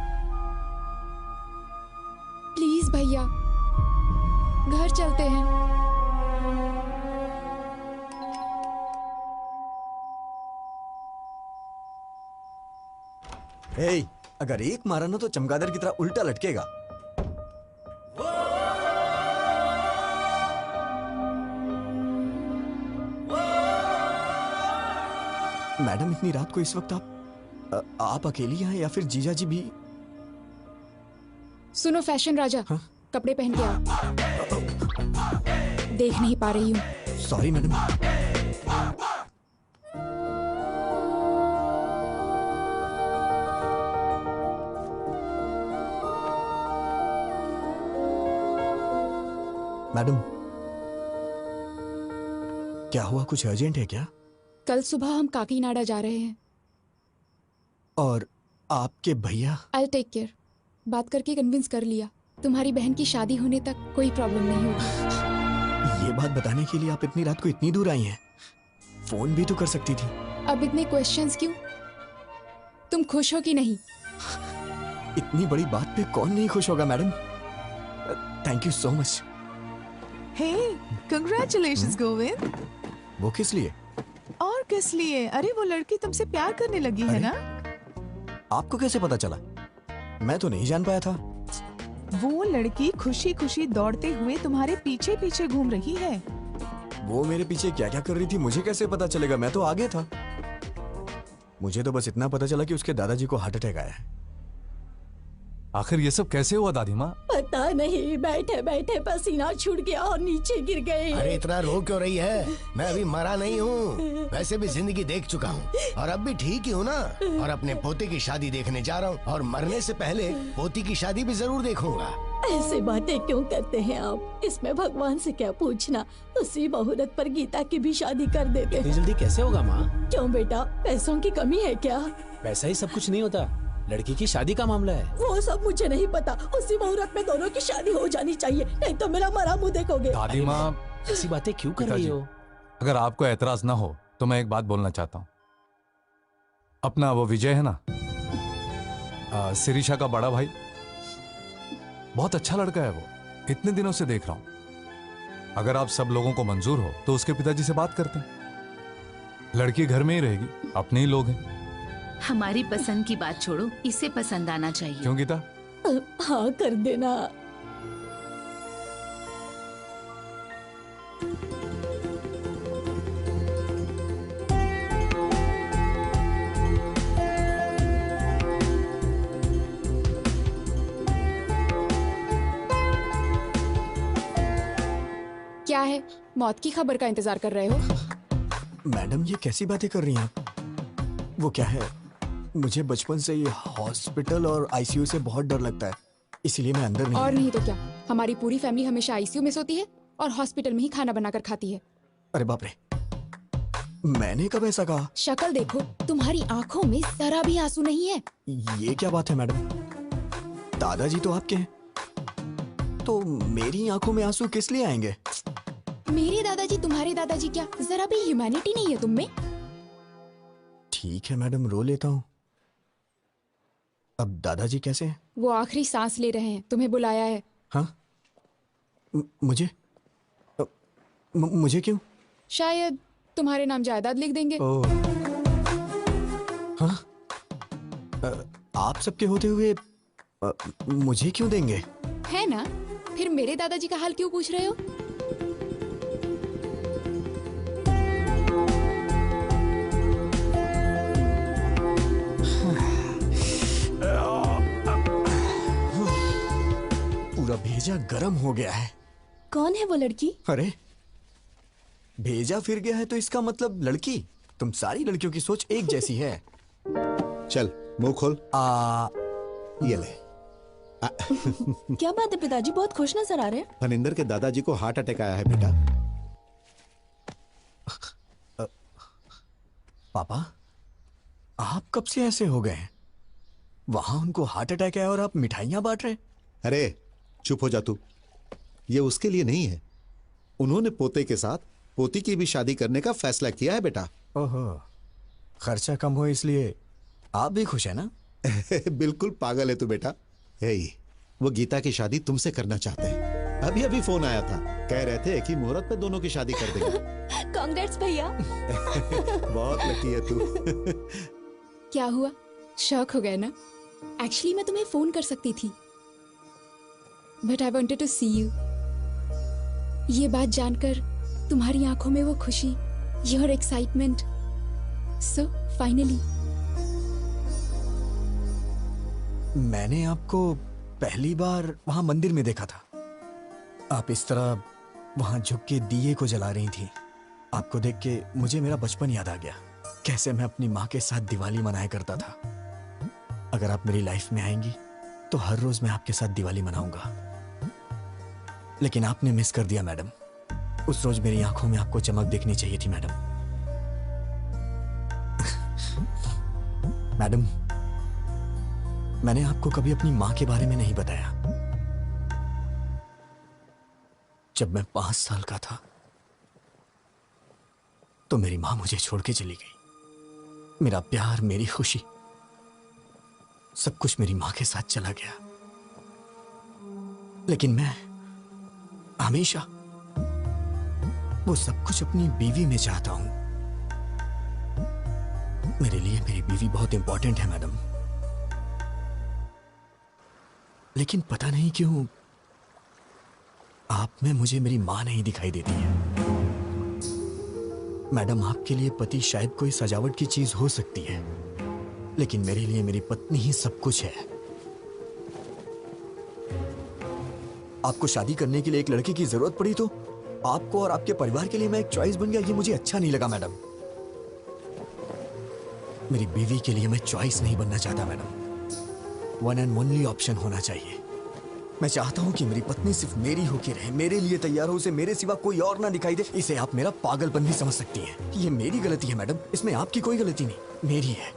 प्लीज भैया, घर चलते हैं। हे, अगर एक मारा ना तो चमगादड़ की तरह उल्टा लटकेगा। मैडम इतनी रात को इस वक्त आप अकेली हैं या फिर जीजा जी भी? सुनो फैशन राजा, कपड़े पहन के आओ। देख नहीं पा रही हूँ। Sorry madam. मैडम क्या हुआ, कुछ अर्जेंट है क्या? कल सुबह हम काकीनाडा जा रहे हैं। और आपके भैया? I take care. बात करके कन्विंस कर लिया। तुम्हारी बहन की शादी होने तक कोई प्रॉब्लम नहीं होगी। ये बात बताने के लिए आप इतनी रात को इतनी दूर आई हैं? फोन भी तो कर सकती थी। अब इतने क्वेश्चंस क्यों? तुम खुश हो कि नहीं? इतनी बड़ी बात पे कौन नहीं खुश होगा madam. Thank you so much. Hey, congratulations Govind. वो किस लिए? और किस लिए? अरे वो लड़की तुमसे प्यार करने लगी है ना? आपको कैसे पता चला? मैं तो नहीं जान पाया था। वो लड़की खुशी खुशी दौड़ते हुए तुम्हारे पीछे पीछे घूम रही है। वो मेरे पीछे क्या क्या कर रही थी मुझे कैसे पता चलेगा? मैं तो आगे था। मुझे तो बस इतना पता चला कि उसके दादाजी को हार्ट अटैक आया है। आखिर ये सब कैसे हुआ दादी माँ? पता नहीं, बैठे बैठे पसीना छूट गया और नीचे गिर गए। अरे इतना रो क्यों रही है? मैं अभी मरा नहीं हूँ, वैसे भी जिंदगी देख चुका हूँ और अब भी ठीक ही हूँ ना। और अपने पोते की शादी देखने जा रहा हूँ और मरने से पहले पोती की शादी भी जरूर देखूंगा। ऐसे बातें क्यों करते हैं आप? इसमें भगवान से क्या पूछना? उसी मुहूर्त पर गीता की भी शादी कर देते। इतनी जल्दी कैसे होगा माँ? क्यों बेटा, पैसों की कमी है क्या? पैसा ही सब कुछ नहीं होता, लड़की की शादी का मामला है। वो सब मुझे नहीं पता। उसी मुहूर्त में दोनों की शादी हो जानी चाहिए, नहीं तो मेरा मरा मुंह देखोगे। दादी माँ ऐसी बातें क्यों कर रही हो? अगर आपको एतराज ना हो तो मैं एक बात बोलना चाहता हूँ। अपना वो विजय है ना, शिरीषा का बड़ा भाई, बहुत अच्छा लड़का है वो। इतने दिनों से देख रहा हूं। अगर आप सब लोगों को मंजूर हो तो उसके पिताजी से बात करते हैं। लड़की घर में ही रहेगी, अपने ही लोग हैं। हमारी पसंद की बात छोड़ो, इसे पसंद आना चाहिए। क्यों गीता? हाँ कर देना। क्या है, मौत की खबर का इंतजार कर रहे हो? मैडम ये कैसी बातें कर रही हैं आप? वो क्या है, मुझे बचपन से ही हॉस्पिटल और आईसीयू से बहुत डर लगता है, इसीलिए मैं अंदर नहीं और गया। नहीं तो क्या, हमारी पूरी फैमिली हमेशा आईसीयू में सोती है और हॉस्पिटल में ही खाना बनाकर खाती है। अरे बाप रे, मैंने कब ऐसा कहा? शक्ल देखो, तुम्हारी आंखों में जरा भी आंसू नहीं है। ये क्या बात है मैडम? दादाजी तो आपके हैं, तो मेरी आंखों में आंसू किस लिए आएंगे? मेरे दादाजी तुम्हारे दादाजी क्या, जरा भी ह्यूमैनिटी नहीं है तुम में? ठीक है मैडम, रो लेता हूँ। अब दादाजी कैसे हैं? वो आखिरी सांस ले रहे हैं, तुम्हें बुलाया है। हाँ? मुझे मुझे क्यों? शायद तुम्हारे नाम जायदाद लिख देंगे। ओह, हाँ? आप सबके होते हुए मुझे क्यों देंगे? है ना? फिर मेरे दादाजी का हाल क्यों पूछ रहे हो? पूरा भेजा गरम हो गया है। कौन है वो लड़की? अरे भेजा फिर गया है तो इसका मतलब लड़की। तुम सारी लड़कियों की सोच एक जैसी है। चल मुंह खोल। ये ले। क्या बात है पिताजी, बहुत खुश नजर आ रहे हैं। फनिंदर के दादाजी को हार्ट अटैक आया है बेटा। पापा, आप कब से ऐसे हो गए हैं? वहां उनको हार्ट अटैक है और आप मिठाइयां बांट रहे? अरे चुप हो जा तू। ये उसके लिए नहीं है, उन्होंने पोते के साथ पोती की भी शादी करने का फैसला किया है बेटा। ओहो, खर्चा कम हो इसलिए आप भी खुश है ना? बिल्कुल पागल है तू बेटा। वो गीता की शादी तुमसे करना चाहते हैं। अभी अभी फोन आया था, कह रहे थे एक ही मुहूर्त पे दोनों की शादी कर देंगे। कांग्रेट्स भैया। बहुत लकी है तू। क्या हुआ, शौक हो गया ना? एक्चुअली मैं तुम्हें फोन कर सकती थी, but I wanted to see you. ये बात जानकर तुम्हारी आंखों में वो खुशी, योर एक्साइटमेंट, सो फाइनली। मैंने आपको पहली बार वहां मंदिर में देखा था। आप इस तरह वहां झुक के दिए को जला रही थी। आपको देख के मुझे मेरा बचपन याद आ गया, कैसे मैं अपनी माँ के साथ दिवाली मनाया करता था। अगर आप मेरी लाइफ में आएंगी तो हर रोज मैं आपके साथ दिवाली मनाऊंगा। लेकिन आपने मिस कर दिया मैडम। उस रोज मेरी आंखों में आपको चमक देखनी चाहिए थी मैडम। मैडम, मैंने आपको कभी अपनी माँ के बारे में नहीं बताया। जब मैं 5 साल का था तो मेरी माँ मुझे छोड़ के चली गई। मेरा प्यार, मेरी खुशी, सब कुछ मेरी माँ के साथ चला गया। लेकिन मैं हमेशा वो सब कुछ अपनी बीवी में चाहता हूं। मेरे लिए मेरी बीवी बहुत इंपॉर्टेंट है मैडम। लेकिन पता नहीं क्यों आप में मुझे मेरी मां नहीं दिखाई देती है। मैडम, आपके लिए पति शायद कोई सजावट की चीज हो सकती है, लेकिन मेरे लिए मेरी पत्नी ही सब कुछ है। आपको शादी करने के लिए एक लड़के की जरूरत पड़ी तो आपको और आपके परिवार के लिए मैं एक चॉइस बन गया। ये मुझे अच्छा नहीं लगा मैडम। मेरी बीवी के लिए मैं चॉइस नहीं बनना चाहता madam. One and only option होना चाहिए। मैं चाहता हूं कि मेरी पत्नी सिर्फ मेरी होके रहे, मेरे लिए तैयार हो, उसे मेरे सिवा कोई और ना दिखाई दे। इसे आप मेरा पागलपन भी समझ सकती हैं। ये मेरी गलती है मैडम, इसमें आपकी कोई गलती नहीं, मेरी है।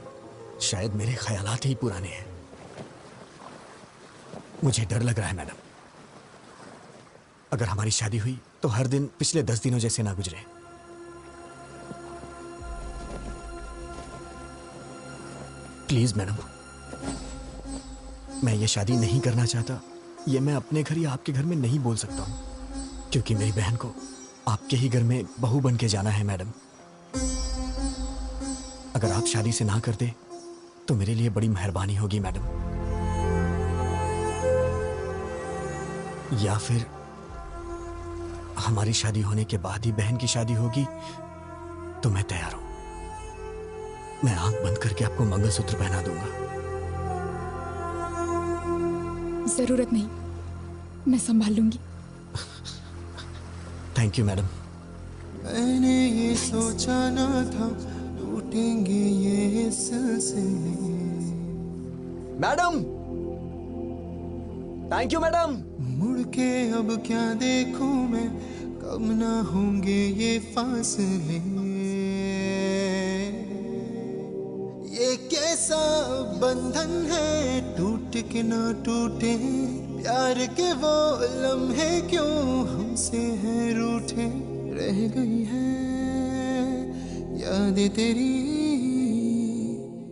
शायद मेरे ख्यालात ही पुराने हैं। मुझे डर लग रहा है मैडम, अगर हमारी शादी हुई तो हर दिन पिछले 10 दिनों जैसे ना गुजरे। प्लीज मैडम, मैं ये शादी नहीं करना चाहता। ये मैं अपने घर या आपके घर में नहीं बोल सकता हूं, क्योंकि मेरी बहन को आपके ही घर में बहू बन के जाना है मैडम। अगर आप शादी से ना करते तो मेरे लिए बड़ी मेहरबानी होगी मैडम। या फिर हमारी शादी होने के बाद ही बहन की शादी होगी तो मैं तैयार हूं। मैं आंख बंद करके आपको मंगलसूत्र पहना दूंगा। जरूरत नहीं, मैं संभाल लूंगी। Thank you madam. मैंने ये सोचा ना था टूटेंगे ये सिलसिले। Madam, thank you madam. मुड़ के अब क्या देखूं मैं, कब ना होंगे ये फासले। ये कैसा बंधन है, टूट के ना टूटे। प्यार के वो लम्हे क्यों हमसे हैं रूठे। रह गई है यादें तेरी,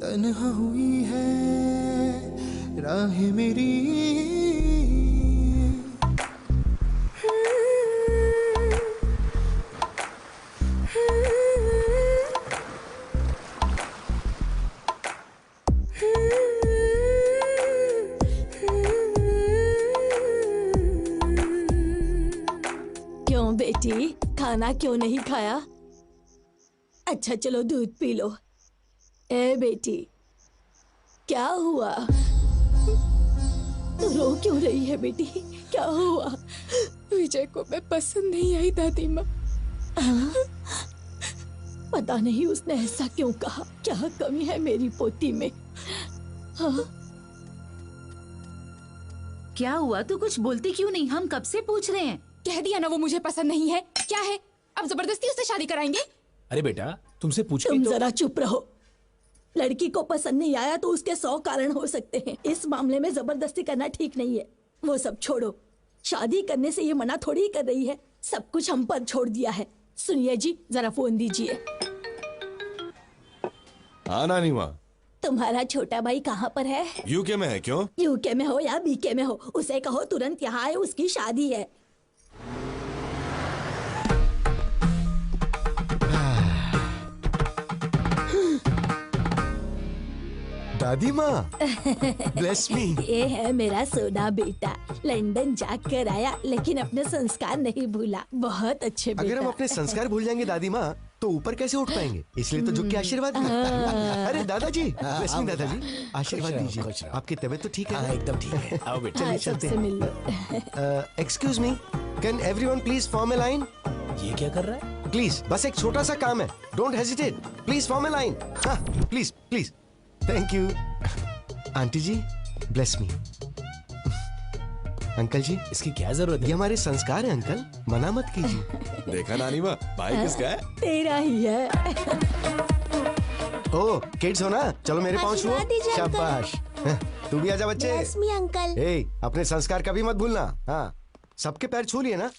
तन्हा हुई है राह मेरी। क्यों बेटी, खाना क्यों नहीं खाया? अच्छा चलो दूध पी लो। ए बेटी, क्या हुआ? तू रो क्यों रही है बेटी, क्या हुआ? विजय को मैं पसंद नहीं आई दादी माँ। पता नहीं उसने ऐसा क्यों कहा। क्या कमी है मेरी पोती में? हाँ? क्या हुआ? तू कुछ बोलती क्यों नहीं? हम कब से पूछ रहे हैं। कह दिया ना वो मुझे पसंद नहीं है। क्या है, अब जबरदस्ती उससे शादी कराएंगे? अरे बेटा, तुमसे पूछ तुम तो... जरा चुप रहो। लड़की को पसंद नहीं आया तो उसके 100 कारण हो सकते हैं। इस मामले में जबरदस्ती करना ठीक नहीं है। वो सब छोड़ो, शादी करने से ये मना थोड़ी कर रही है। सब कुछ हम पर छोड़ दिया है। सुनिए जी, जरा फोन दीजिए। हाँ नानी माँ। तुम्हारा छोटा भाई कहाँ पर है? यूके में है। क्यों? यूके में हो या बीके में हो, उसे कहो तुरंत यहाँ आए, उसकी शादी है। दादी माँ, ब्लेस मी। ये है मेरा सोना बेटा, लंदन जाकर आया लेकिन अपने संस्कार नहीं भूला। बहुत अच्छे बेटा। अगर हम अपने संस्कार भूल जाएंगे दादी माँ तो ऊपर कैसे उठ पाएंगे, इसलिए तो झुक के आशीर्वाद दो। अरे दादाजी, ब्लेस मी दादाजी, आशीर्वाद दीजिए। आपकी तबीयत तो ठीक है? एकदम ठीक है। आओ बेटा। चलिए चलते हैं। Excuse me, can everyone please form a line? ये क्या कर रहा है? प्लीज, बस एक छोटा सा काम है, don't hesitate, please form a line. Please please, thank you. Aunty ji, bless me. Uncle ji, इसकी क्या जरूरत है? ये हमारे संस्कार है अंकल, मना मत कीजिए। देखा नानी माँ, भाई किसका है? तेरा ही है। ओ किड्स हो ना, चलो मेरे पाँव छुओ। आशीर्वाद दीजिए अंकल। शाबाश। तू भी आजा बच्चे। Bless me, uncle. ए, अपने संस्कार कभी मत भूलना। हाँ, सबके पैर छू लिए ना?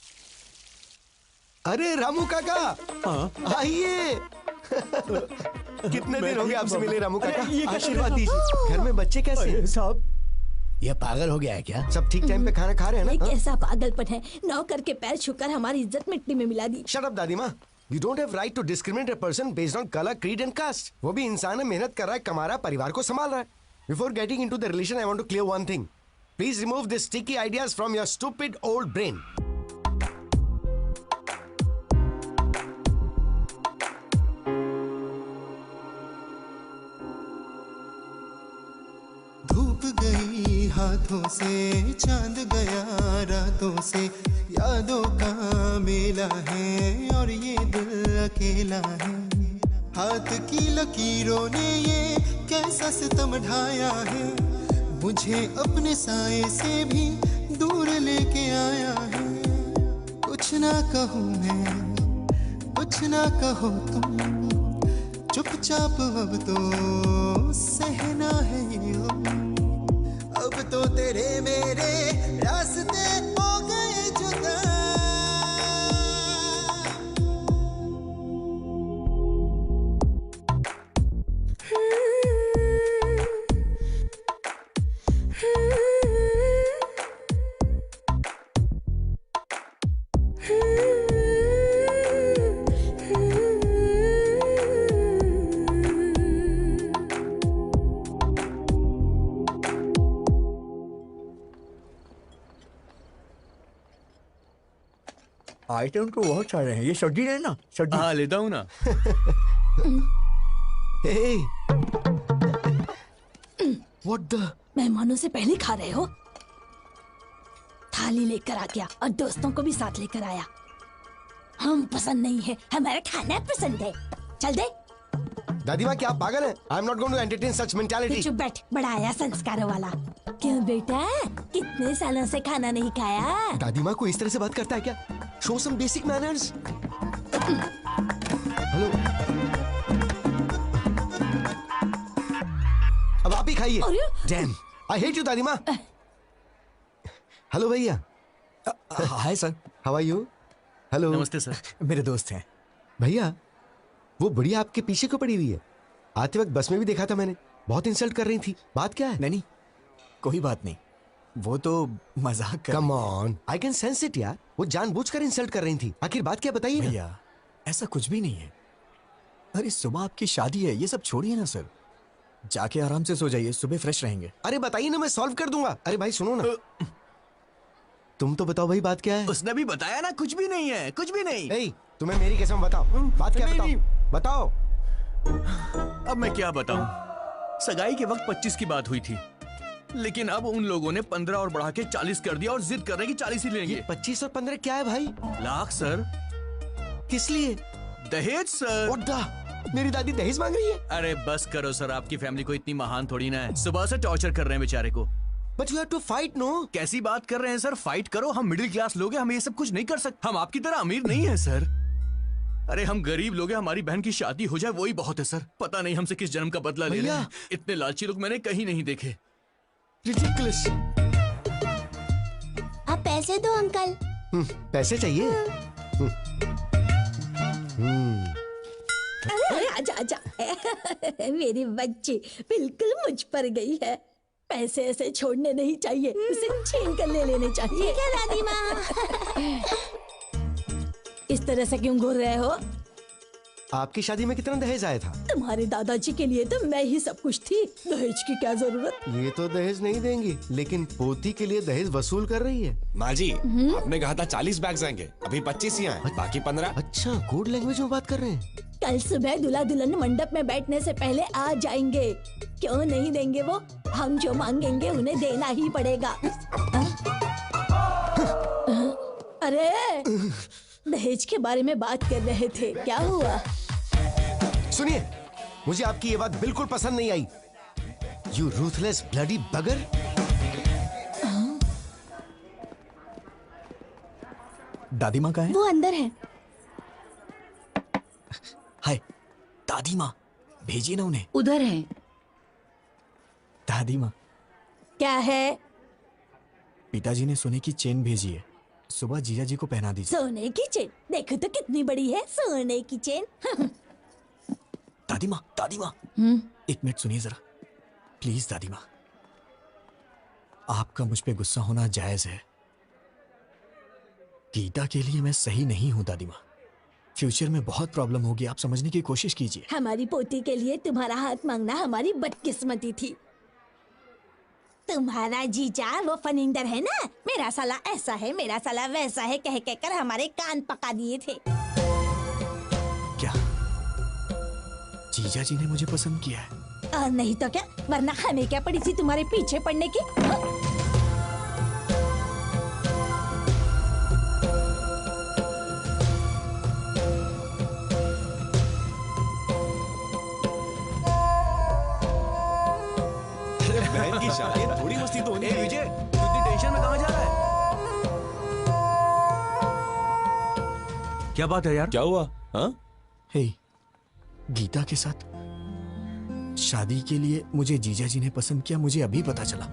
अरे रामू काका, आइए। कितने दिन हो गए आपसे मिले रामू काका? आशीर्वाद दीजिए। घर में बच्चे कैसे हैं? साहब, ये पागल हो गया है क्या? सब ठीक टाइम पे खाना खा रहे हैं ना? ये कैसा पागलपन है, नौकर के पैर छूकर हमारी इज्जत मिट्टी में मिला दी। शट अप दादी माँ, you don't have right to discriminate a person based on colour, creed and caste. वो भी इंसान है, मेहनत कर रहा है, कमा रहा है, परिवार को संभाल रहा है। Before getting into the relation, I want to clear one thing. Please remove this sticky ideas from your stupid old brain. धूप गई हाथों से, चांद गया रातों से, यादों का मेला है और ये दिल अकेला है। हाथ की लकीरों ने ये कैसा सितम ढाया है, मुझे अपने साए से भी दूर लेके आया है। कुछ ना कहूँ मैं, कुछ ना कहो तुम, चुपचाप अब तो सहना है ये गम। अब तो तेरे मेरे रास्ते हो गए जुदा। आइटम तो बहुत सारे हैं, ये सब्जी है ना? सब्जी। हाँ लेता हूँ ना। What the? मेहमानों से पहले खा रहे हो? थाली लेकर आ गया और दोस्तों को भी साथ लेकर आया। हम पसंद नहीं है, हमारा खाना पसंद है। चल दे। दादी माँ, क्या आप पागल हैं? I am not going to entertain such mentality. चुप बैठ, बड़ा आया संस्कारों वाला। क्यों बेटा, कितने सालों से खाना नहीं खाया? दादी माँ को इस तरह से बात करता है क्या? Show some basic manners. Hello, अब आप ही खाइए। डैम, आई हेट यू दादी माँ। हेलो भैया। Hi sir. How are you? Hello. नमस्ते सर। मेरे दोस्त हैं। भैया, वो बुढ़िया आपके पीछे क्यों पड़ी हुई है? आते वक्त बस में भी देखा था मैंने, बहुत इंसल्ट कर रही थी। बात क्या है? नहीं, कोई बात नहीं, वो तो मजाक कर। Come on, I can sense it यार। वो जानबूझकर इंसल्ट कर रही थी। आखिर बात क्या बताइए? भैया, ऐसा कुछ भी नहीं है। अरे सुबह आपकी शादी है, ये सब छोड़िए ना सर। जाके आराम से सो जाइए, सुबह फ्रेश रहेंगे। अरे बताइए ना, मैं सॉल्व कर दूंगा। अरे भाई सुनो ना, तुम तो बताओ भाई, बात क्या है? उसने भी बताया ना, कुछ भी नहीं है, कुछ भी नहीं। ए, तुम्हें मेरी कसम बताओ, बात क्या? बताओ बताओ। अब मैं क्या बताऊं? सगाई के वक्त 25 की बात हुई थी, लेकिन अब उन लोगों ने 15 और बढ़ा के 40 कर दिया और जिद कर रहे हैं कि 40 ही लेंगे। 25 और 15 क्या है भाई? लाख सर। किस लिए? दहेज सर। मेरी दादी दहेज मांग रही है? अरे बस करो सर, आपकी फैमिली को इतनी महान थोड़ी ना है। सुबह से टॉर्चर कर रहे हैं बेचारे को। But you have to fight, no? कैसी बात कर रहे हैं सर? फाइट करो, हम मिडिल क्लास लोग हैं, हम ये सब कुछ नहीं कर सकते। हम आपकी तरह अमीर नहीं है सर। अरे हम गरीब लोग हैं, हमारी बहन की शादी हो जाए वही बहुत है सर। पता नहीं हमसे किस जन्म का बदला ले रहे हैं। इतने लालची लोग मैंने कहीं नहीं देखे। Ridiculous. आप पैसे दो अंकल। पैसे चाहिए? अरे आजा आजा। मेरी बच्ची बिल्कुल मुझ पर गई है। पैसे ऐसे छोड़ने नहीं चाहिए, उसे छीन कर ले लेने चाहिए। ठीक है दादी माँ। इस तरह से क्यों घूर रहे हो? आपकी शादी में कितना दहेज आया था? तुम्हारे दादाजी के लिए तो मैं ही सब कुछ थी, दहेज की क्या जरूरत। ये तो दहेज नहीं देंगी, लेकिन पोती के लिए दहेज वसूल कर रही है। माँ जी, आपने कहा था 40 बैग्स आएंगे, अभी 25 ही आए, बाकी 15। अच्छा, कोड लैंग्वेज में बात कर रहे हैं। कल सुबह दूल्हा दुल्हन मंडप में बैठने से पहले आ जाएंगे। क्यों नहीं देंगे वो? हम जो मांगेंगे उन्हें देना ही पड़ेगा। अरे दहेज के बारे में बात कर रहे थे, क्या हुआ? सुनिए, मुझे आपकी ये बात बिल्कुल पसंद नहीं आई। यू रूथलेस ब्लडी बगर। दादी माँ कहाँ है? वो अंदर है। हाय दादी माँ, भेजिए ना उन्हें। उधर है। दादी माँ, क्या है? पिताजी ने सोने की चेन भेजी है, सुबह जीजा जी को पहना दीजिए। सोने की चेन? देखो तो कितनी बड़ी है सोने की चेन। दादी माँ, दादी माँ, एक मिनट सुनिए जरा, प्लीज दादी माँ। आपका मुझ पे गुस्सा होना जायज है। गीता के लिए मैं सही नहीं हूँ दादी माँ। फ्यूचर में बहुत प्रॉब्लम होगी, आप समझने की कोशिश कीजिए। हमारी पोती के लिए तुम्हारा हाथ मांगना हमारी बदकिस्मती थी। तुम्हारा जीजा वो फनिंदर है ना, मेरा साला ऐसा है, मेरा साला वैसा है कह कहकर हमारे कान पका दिए थे। क्या जीजा जी ने मुझे पसंद किया है? और नहीं तो क्या, वरना हमें क्या पड़ी थी तुम्हारे पीछे पड़ने की। बहन की शादी है, थोड़ी मस्ती तो होनी है। विजय, तू इतनी टेंशन में कहाँ जा रहा है? क्या बात है यार? क्या हुआ? हाँ? हे, गीता के साथ शादी के लिए मुझे जीजा जी ने पसंद किया, मुझे अभी पता चला।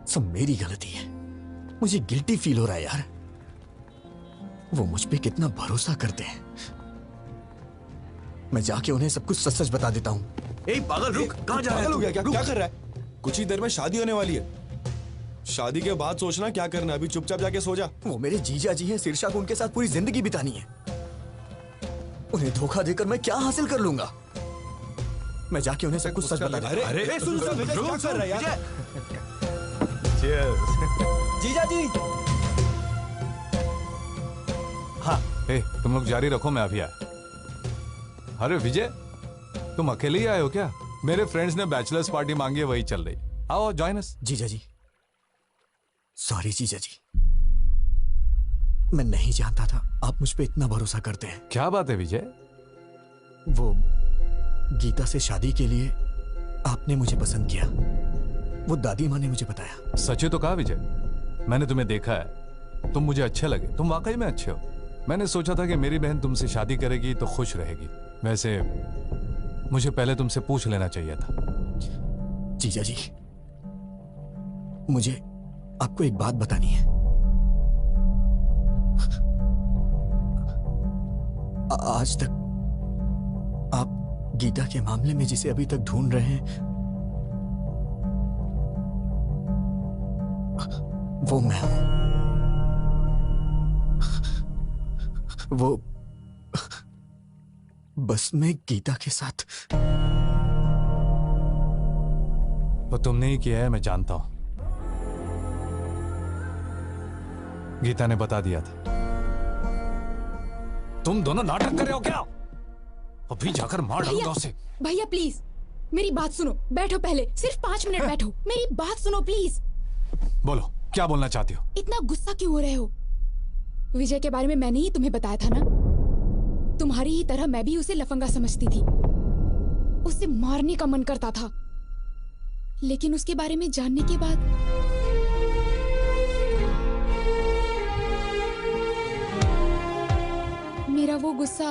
सब मेरी गलती है, मुझे गिल्टी फील हो रहा है यार। वो मुझ पे कितना भरोसा करते हैं। मैं जाके उन्हें सब कुछ सच सच बता देता हूँ। ए पागल, रुक, कहाँ जा रहा है? पागल हो गया क्या? रुक। क्या कर रहा है? कुछ ही देर में शादी होने वाली है। शादी के बाद सोचना क्या करना, अभी चुपचाप जाके सो जा। वो मेरे जीजा जी हैं, शीर्षा को उनके साथ पूरी जिंदगी बितानी है। उन्हें धोखा देकर मैं क्या हासिल कर लूंगा? मैं जाके उन्हें सब कुछ सच बता दूंगा। अरे सुन, क्या कर रहा है यार? जीजा जी। हाँ, तुम लोग जारी रखो, मैं अभी आया। अरे विजय, तुम अकेले ही आए हो क्या? मेरे फ्रेंड्स ने बैचलर्स पार्टी मांगी है, वही चल रही। आओ जॉइन अस। जीजा जी, सॉरी जीजा जी, मैं नहीं जानता था आप मुझ पे इतना भरोसा करते हैं। क्या बात है विजय? वो गीता से शादी के लिए आपने मुझे पसंद किया, वो दादी माँ ने मुझे बताया। सच तो कहा विजय, मैंने तुम्हें देखा है, तुम मुझे अच्छे लगे, तुम वाकई में अच्छे हो। मैंने सोचा था कि मेरी बहन तुमसे शादी करेगी तो खुश रहेगी। वैसे मुझे पहले तुमसे पूछ लेना चाहिए था। जीजा जी, मुझे आपको एक बात बतानी है। आज तक आप गीता के मामले में जिसे अभी तक ढूंढ रहे हैं, वो मैं हूं। वो बस मैं गीता के साथ। वो तुमने ही किया है, मैं जानता हूं। गीता ने बता दिया था। तुम दोनों नाटक कर रहे हो क्या? अभी जाकर मार डालूंगा उसे। भैया प्लीज मेरी बात सुनो, बैठो पहले, सिर्फ 5 मिनट बैठो, मेरी बात सुनो प्लीज। बोलो, क्या बोलना चाहती हो? इतना गुस्सा क्यों हो रहे हो? विजय के बारे में मैंने ही तुम्हें बताया था ना। तुम्हारी ही तरह मैं भी उसे लफंगा समझती थी, उसे मारने का मन करता था, लेकिन उसके बारे में जानने के बाद मेरा वो गुस्सा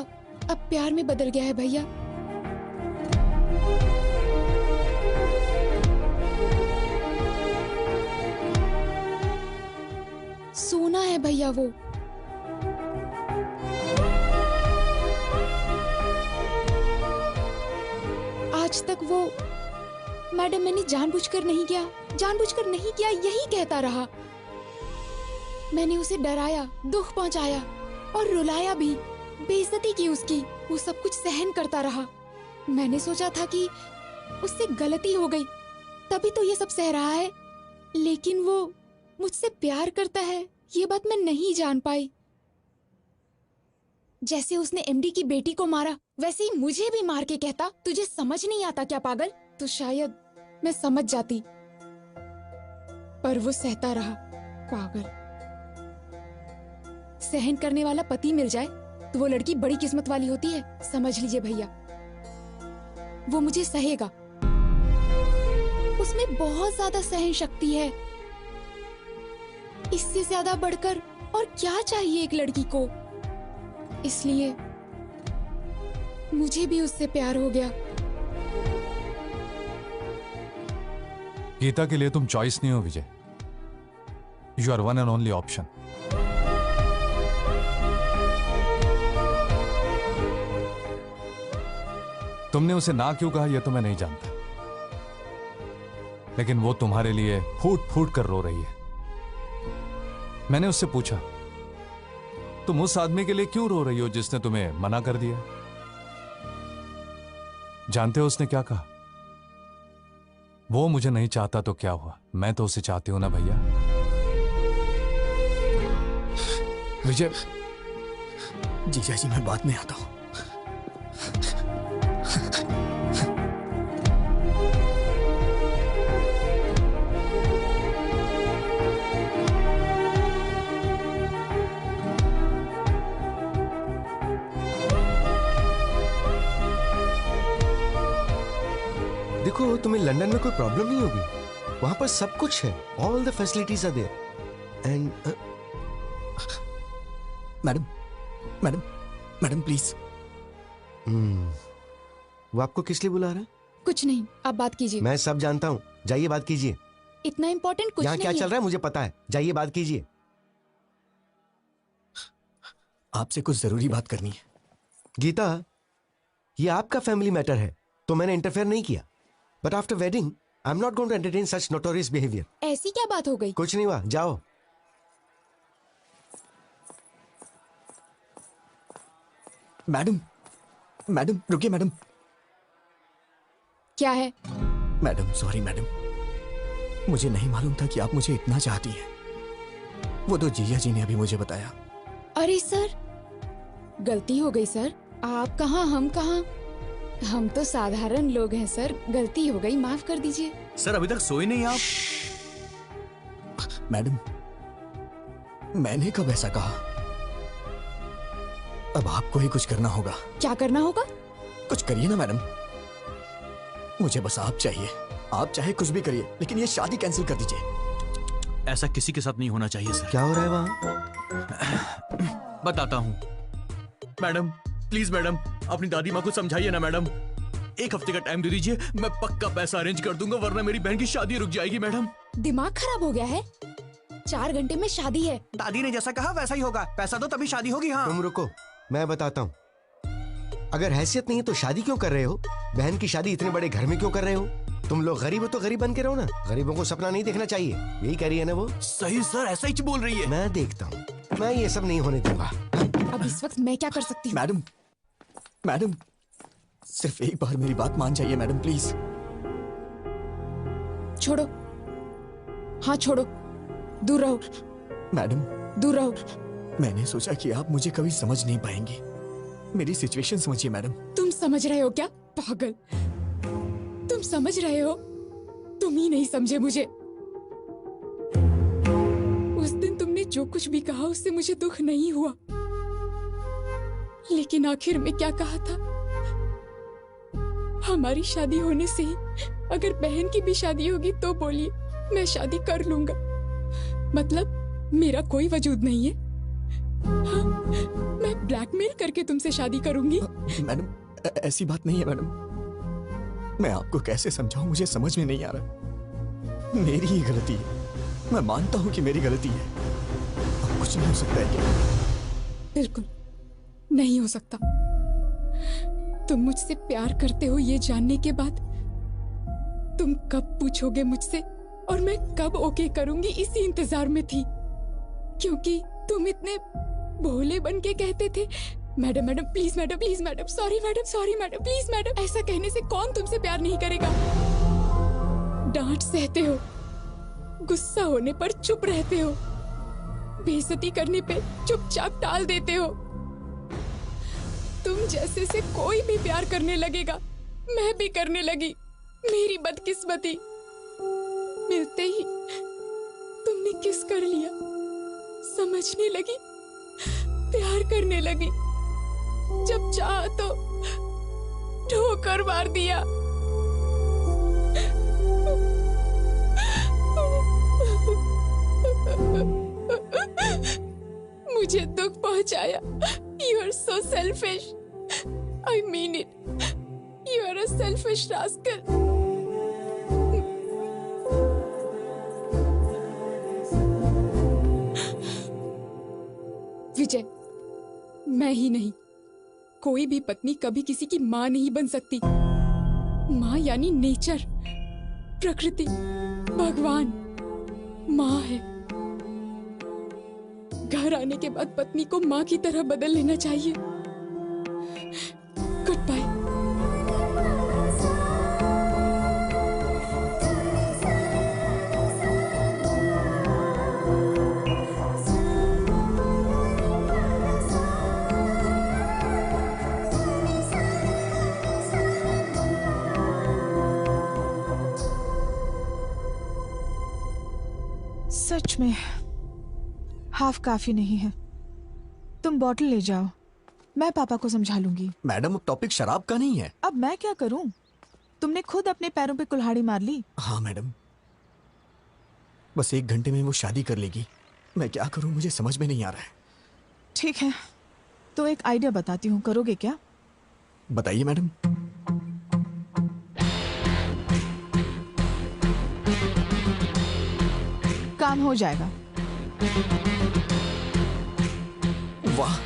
अब प्यार में बदल गया है भैया। सोना है भैया वो। आज तक वो मैडम मैंने जानबूझकर नहीं किया, जानबूझकर नहीं किया, यही कहता रहा। मैंने उसे डराया, दुख पहुंचाया और रुलाया भी, बेइज्जती की उसकी, वो सब कुछ सहन करता रहा। मैंने सोचा था कि उससे गलती हो गई, तभी तो ये सब सह रहा है, लेकिन वो मुझसे प्यार करता है, ये बात मैं नहीं जान पाई। जैसे उसने एमडी की बेटी को मारा, वैसे ही मुझे भी मार के कहता, तुझे समझ नहीं आता क्या पागल? तो शायद मैं समझ जाती, पर वो सहता रहा। पागल। सहन करने वाला पति मिल जाए तो वो लड़की बड़ी किस्मत वाली होती है, समझ लीजिए भैया। वो मुझे सहेगा, उसमें बहुत ज्यादा सहन शक्ति है। इससे ज्यादा बढ़कर और क्या चाहिए एक लड़की को? इसलिए मुझे भी उससे प्यार हो गया। गीता के लिए तुम चॉइस नहीं हो Vijay, you are one and only option. तुमने उसे ना क्यों कहा यह तो मैं नहीं जानता, लेकिन वो तुम्हारे लिए फूट फूट कर रो रही है। मैंने उससे पूछा, तुम उस आदमी के लिए क्यों रो रही हो जिसने तुम्हें मना कर दिया? जानते हो उसने क्या कहा? वो मुझे नहीं चाहता तो क्या हुआ, मैं तो उसे चाहती हूं ना भैया। विजय, जीजा जी मैं बाद में आता हूं। देखो, तुम्हें लंदन में कोई प्रॉब्लम नहीं होगी, वहां पर सब कुछ है, all the facilities are there. And madam madam madam please. वो आपको किस लिए बुला रहा है? कुछ नहीं, आप बात कीजिए। मैं सब जानता हूँ, जाइए बात कीजिए। इतना इम्पोर्टेंट कुछ यहाँ नहीं क्या है। चल रहा है मुझे पता है, जाइए बात कीजिए। आपसे कुछ जरूरी बात करनी है। गीता, ये आपका फैमिली मैटर है तो मैंने इंटरफेयर नहीं किया, but after wedding I am not going to entertain such notorious behaviour. ऐसी क्या बात हो गई? कुछ नहीं हुआ, जाओ। मैडम मैडम रुकिए मैडम। क्या है? मैडम सॉरी मैडम, मुझे नहीं मालूम था कि आप मुझे इतना चाहती हैं। वो तो जीजा जी ने अभी मुझे बताया। अरे सर, गलती हो गई सर। आप कहाँ, हम कहाँ? हम तो साधारण लोग हैं सर, गलती हो गई, माफ कर दीजिए। सर अभी तक सोए नहीं आप? मैडम मैंने कब ऐसा कहा? अब आपको ही कुछ करना होगा। क्या करना होगा? कुछ करिए ना मैडम, मुझे बस आप चाहिए। आप चाहे कुछ भी करिए, लेकिन ये शादी कैंसिल कर दीजिए। ऐसा किसी के साथ नहीं होना चाहिए सर। क्या हो रहा है वहां? बताता हूँ। मैडम प्लीज मैडम, अपनी दादी माँ को समझाइए ना मैडम। 1 हफ्ते का टाइम दे दीजिए, मैं पक्का पैसा अरेंज कर दूंगा, वरना मेरी बहन की शादी रुक जाएगी मैडम। दिमाग खराब हो गया है? 4 घंटे में शादी है। दादी ने जैसा कहा वैसा ही होगा, पैसा दो तभी शादी होगी। हाँ तुम रुको, मैं बताता हूँ। अगर हैसियत नहीं है तो शादी क्यों कर रहे हो? बहन की शादी इतने बड़े घर में क्यों कर रहे हो? तुम लोग गरीब हो तो गरीब बन के रहो ना, गरीबों को सपना नहीं देखना चाहिए, यही कह रही है ना वो? सही सर, ऐसा ही बोल रही है। मैं देखता हूँ, मैं ये सब नहीं होने दूंगा। अब इस वक्त मैं क्या कर सकती हूँ? मैडम मैडम सिर्फ एक बार मेरी बात मान जाइए मैडम प्लीज। छोड़ो, हाँ छोड़ो, दूर रहो। मैडम दूर रहो। मैंने सोचा कि आप मुझे कभी समझ नहीं पाएंगी, मेरी सिचुएशन समझिए मैडम। तुम समझ रहे हो क्या पागल? तुम समझ रहे हो? तुम ही नहीं समझे मुझे। उस दिन तुमने जो कुछ भी कहा उससे मुझे दुख नहीं हुआ, लेकिन आखिर में क्या कहा था? हमारी शादी होने से ही अगर बहन की भी शादी होगी तो बोलिए, मैं शादी कर लूंगा। मतलब मेरा कोई वजूद नहीं है? हाँ, मैं ब्लैकमेल करके तुमसे शादी करूंगी? मैडम ऐसी बात नहीं है मैडम, मैं आपको कैसे समझाऊं, मुझे समझ में नहीं आ रहा। मेरी ही गलती है, मैं मानता हूं कि मेरी गलती है। अब कुछ नहीं हो सकता है क्या? बिल्कुल नहीं हो सकता। तुम मुझसे प्यार करते हो ये जानने के बाद तुम कब पूछोगे मुझसे और मैं कब ओके करूंगी, इसी इंतजार में थी। क्योंकि तुम इतने भोले बन के कहते थे madam madam please madam, please madam, sorry madam, please madam. ऐसा कहने से कौन तुमसे प्यार नहीं करेगा? डांट सहते हो, गुस्सा होने पर चुप रहते हो, बेइज्जती करने पे चुपचाप टाल देते हो। तुम जैसे से कोई भी प्यार करने लगेगा, मैं भी करने लगी। मेरी बदकिस्मती, मिलते ही तुमने किस कर लिया, समझने लगी, प्यार करने लगी। जब चाहा तो ठोकर मार दिया। मुझे दुख पहुंचाया। You are so selfish. I mean it. You are a selfish rascal. विजय, मैं ही नहीं, कोई भी पत्नी कभी किसी की माँ नहीं बन सकती। माँ यानी नेचर, प्रकृति, भगवान माँ है। घर आने के बाद पत्नी को माँ की तरह बदल लेना चाहिए। Good bye. सच में हाफ काफी नहीं है। तुम बॉटल ले जाओ, मैं पापा को समझा लूंगी। मैडम अब टॉपिक शराब का नहीं है। अब मैं क्या करूं? तुमने खुद अपने पैरों पे कुल्हाड़ी मार ली। हाँ मैडम, बस 1 घंटे में वो शादी कर लेगी। मैं क्या करूं, मुझे समझ में नहीं आ रहा है। ठीक है, तो एक आइडिया बताती हूँ, करोगे क्या? बताइए मैडम। काम हो जाएगा। वाह,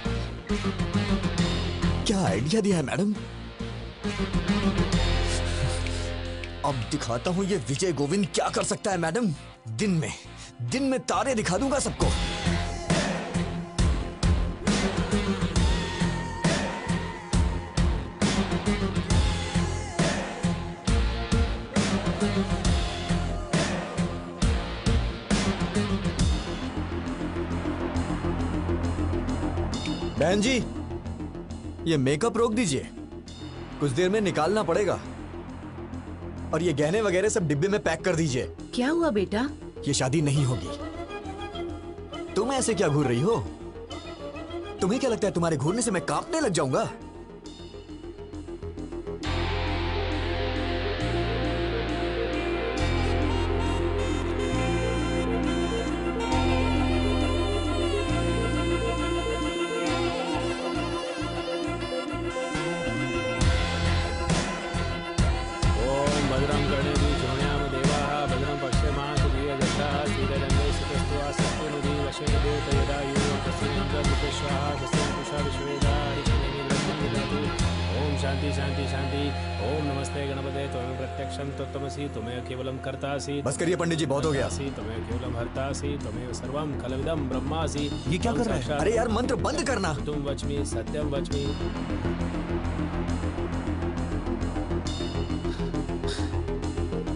क्या आइडिया दिया है मैडम। अब दिखाता हूं ये विजय गोविंद क्या कर सकता है मैडम। दिन में तारे दिखा दूंगा सबको। बहन जी, ये मेकअप रोक दीजिए, कुछ देर में निकालना पड़ेगा। और ये गहने वगैरह सब डिब्बे में पैक कर दीजिए। क्या हुआ बेटा? ये शादी नहीं होगी। तुम ऐसे क्या घूर रही हो? तुम्हें क्या लगता है तुम्हारे घूरने से मैं कांपने लग जाऊंगा? बस करिए पंडित जी, बहुत हो गया। ये क्या कर रहा है? अरे यार, मंत्र बंद करना। तुम वच्मि सत्यम वच्मि।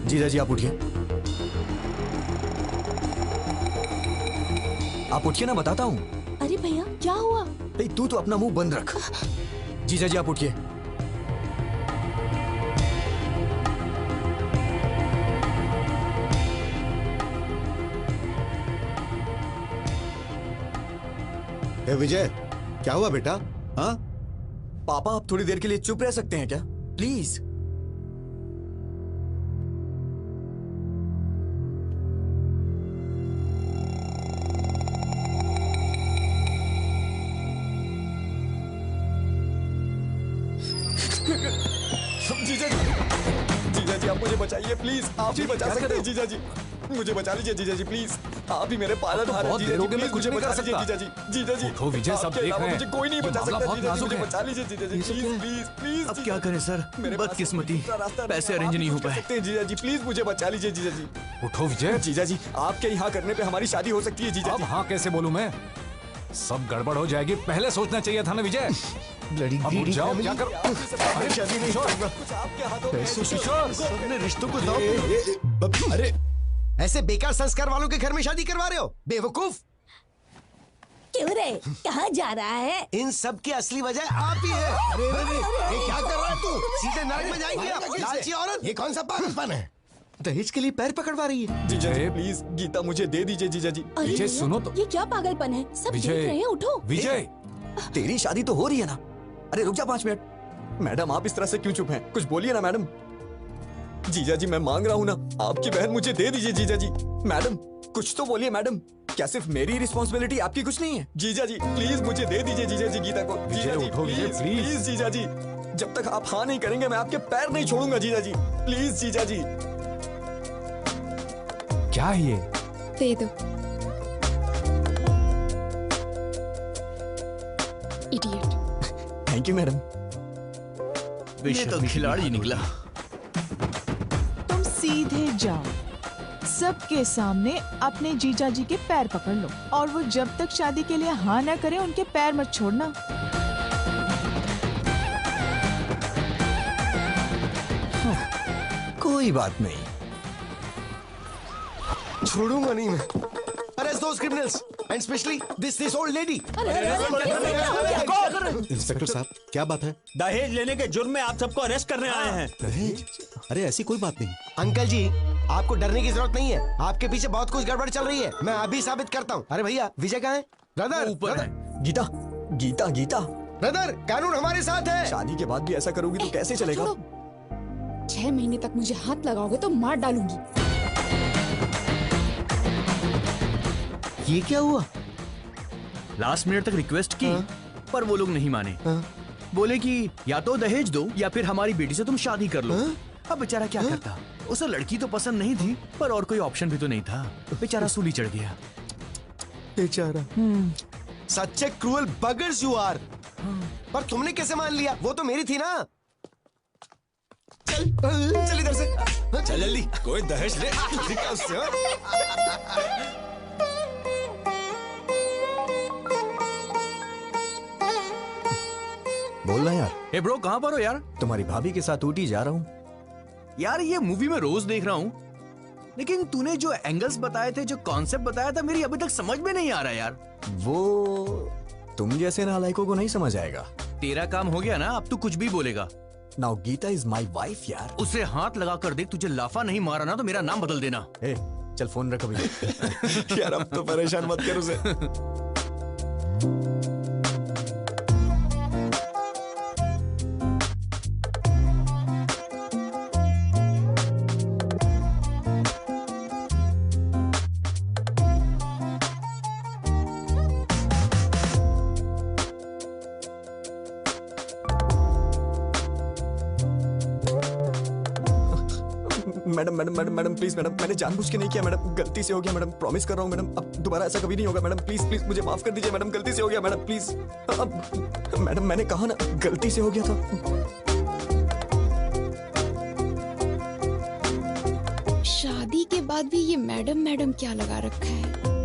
जीजा जी आप उठिए, आप उठिए ना, बताता हूँ। अरे भैया क्या हुआ? भाई तू तो अपना मुंह बंद रख। जीजा जी आप उठिए। ए विजय, क्या हुआ बेटा? हाँ पापा, आप थोड़ी देर के लिए चुप रह सकते हैं क्या, प्लीज? जीजा जी आप मुझे बचाइए प्लीज। आप ही बचा सकते हैं जीजा जी, मुझे बचा लीजिए जीजा जी प्लीज। आप ही मेरे पालन हार हैं जीजा जी, प्लीज मुझे बचा लीजिए जीजा जी। जीजा जी उठो विजय, सब देख रहे हैं। मुझे कोई नहीं बचा सकता जीजा जी, मुझे है। बचा लीजिए जीजा जी, प्लीज प्लीज प्लीज। अब क्या करें सर, बदकिस्मती, पैसे अरेंज नहीं हो पाए। जीजा जी प्लीज मुझे बचा लीजिए जीजा जी। उठो विजय। जीजा जी आपके यहाँ करने पे हमारी शादी हो सकती है जीजा अब जी। हाँ कैसे बोलूं मैं? सब गड़बड़ हो जाएगी, पहले सोचना चाहिए था ना विजय। लड़ी अब उठ जाओ, क्या करो? अरे शादी नहीं करूंगा। अपने रिश्तों को दांव। अरे ऐसे बेकार संस्कार वालों के घर में शादी करवा रहे हो, बेवकूफ। क्यों रे, कहाँ जा रहा है? इन सब की असली वजह आप ही है। अरे ये क्या कर रहा है तू? सीधे नरक में जाएंगे आप, लालची औरत। ये कौन सा पागलपन है? दहेज के लिए पैर पकड़वा रही है। जीजा जी प्लीज, गीता मुझे दे दीजिए जीजा जी। अरे विजय, भैया, सुनो तो। ये क्या पागलपन है? सब देख विजय, रहे हैं, उठो। विजय, तेरी शादी तो हो रही है ना। अरे रुक जा 5 मिनट। मैडम आप इस तरह से क्यों चुप हैं? कुछ बोलिए ना मैडम। जीजा जी मैं मांग रहा हूँ ना, आपकी बहन मुझे दे दीजिए जीजा जी। मैडम कुछ तो बोलिए मैडम। क्या सिर्फ मेरी रिस्पॉन्सिबिलिटी, आपकी कुछ नहीं है? जीजा जी प्लीज मुझे दे दीजिए जीजा जी गीता को। जीजा जी उठो, विजय, प्लीज प्लीज। प्लीज जीजा जी, जब तक आप हाँ नहीं करेंगे मैं आपके पैर नहीं छोड़ूंगा जीजा जी। प्लीज जीजा जी। क्या है ये? दे दो। इडियट। Thank you madam. ये तो खिलाड़ी निकला। तुम सीधे जाओ, सबके सामने अपने जीजा जी के पैर पकड़ लो, और वो जब तक शादी के लिए हाँ ना करे उनके पैर मत छोड़ना। कोई बात नहीं, छोड़ूंगा नहीं मैं। Arrest those criminals and especially this old lady. Inspector साहब क्या बात है? दहेज लेने के जुर्म में आप सबको अरेस्ट करने आए हैं। दहेज? अरे ऐसी कोई बात नहीं। अंकल जी आपको डरने की जरूरत नहीं है, आपके पीछे बहुत कुछ गड़बड़ चल रही है, मैं अभी साबित करता हूँ। अरे भैया विजय कहाँ है? ब्रदर ऊपर है। गीता गीता गीता। ब्रदर कानून हमारे साथ है। शादी के बाद भी ऐसा करोगी तो कैसे चलेगा? 6 महीने तक मुझे हाथ लगाओगे तो मार डालूंगी। ये क्या हुआ? लास्ट मिनट तक रिक्वेस्ट की पर वो लोग नहीं माने। बोले कि या तो दहेज दो या फिर हमारी बेटी से तुम शादी कर लो। अब बेचारा क्या करता, उसे लड़की तो पसंद नहीं थी पर और कोई ऑप्शन भी तो नहीं था। बेचारा सूली चढ़ गया। बेचारा। सच्चे क्रूअल बगर्स यू आर। पर तुमने कैसे मान लिया? वो तो मेरी थी ना। चल इधर से, चल जल्दी। कोई दहेज ले क्या उससे? बोलना यार। ए ब्रो कहाँ पर हो यार? तुम्हारी भाभी के साथ ऊटी जा रहा हूँ। यार ये मूवी में रोज देख रहा हूँ, लेकिन तूने जो एंगल्स बताए थे, जो कॉन्सेप्ट बताया था, मेरी अभी तक समझ में नहीं आ रहा यार। वो तुम जैसे नालायकों को नहीं समझ आएगा। तेरा काम हो गया ना, अब तू कुछ भी बोलेगा। Now Geeta is my wife यार। उसे हाथ लगा कर देख, तुझे लाफा नहीं मारा ना तो मेरा नाम बदल देना। ए, चल फोन रख अभी। यार अब तो परेशान मत कर उसे। Madam madam madam madam please madam, मैंने जानबूझ के नहीं किया मैडम, गलती से हो गया मैडम, प्रॉमिस कर रहा हूँ मैडम, अब दोबारा ऐसा कभी नहीं होगा मैडम, प्लीज प्लीज मुझे माफ कर दीजिए मैडम, गलती से हो गया मैडम, प्लीज। अब मैडम मैंने कहा ना गलती से हो गया था। शादी के बाद भी ये मैडम मैडम क्या लगा रखा है?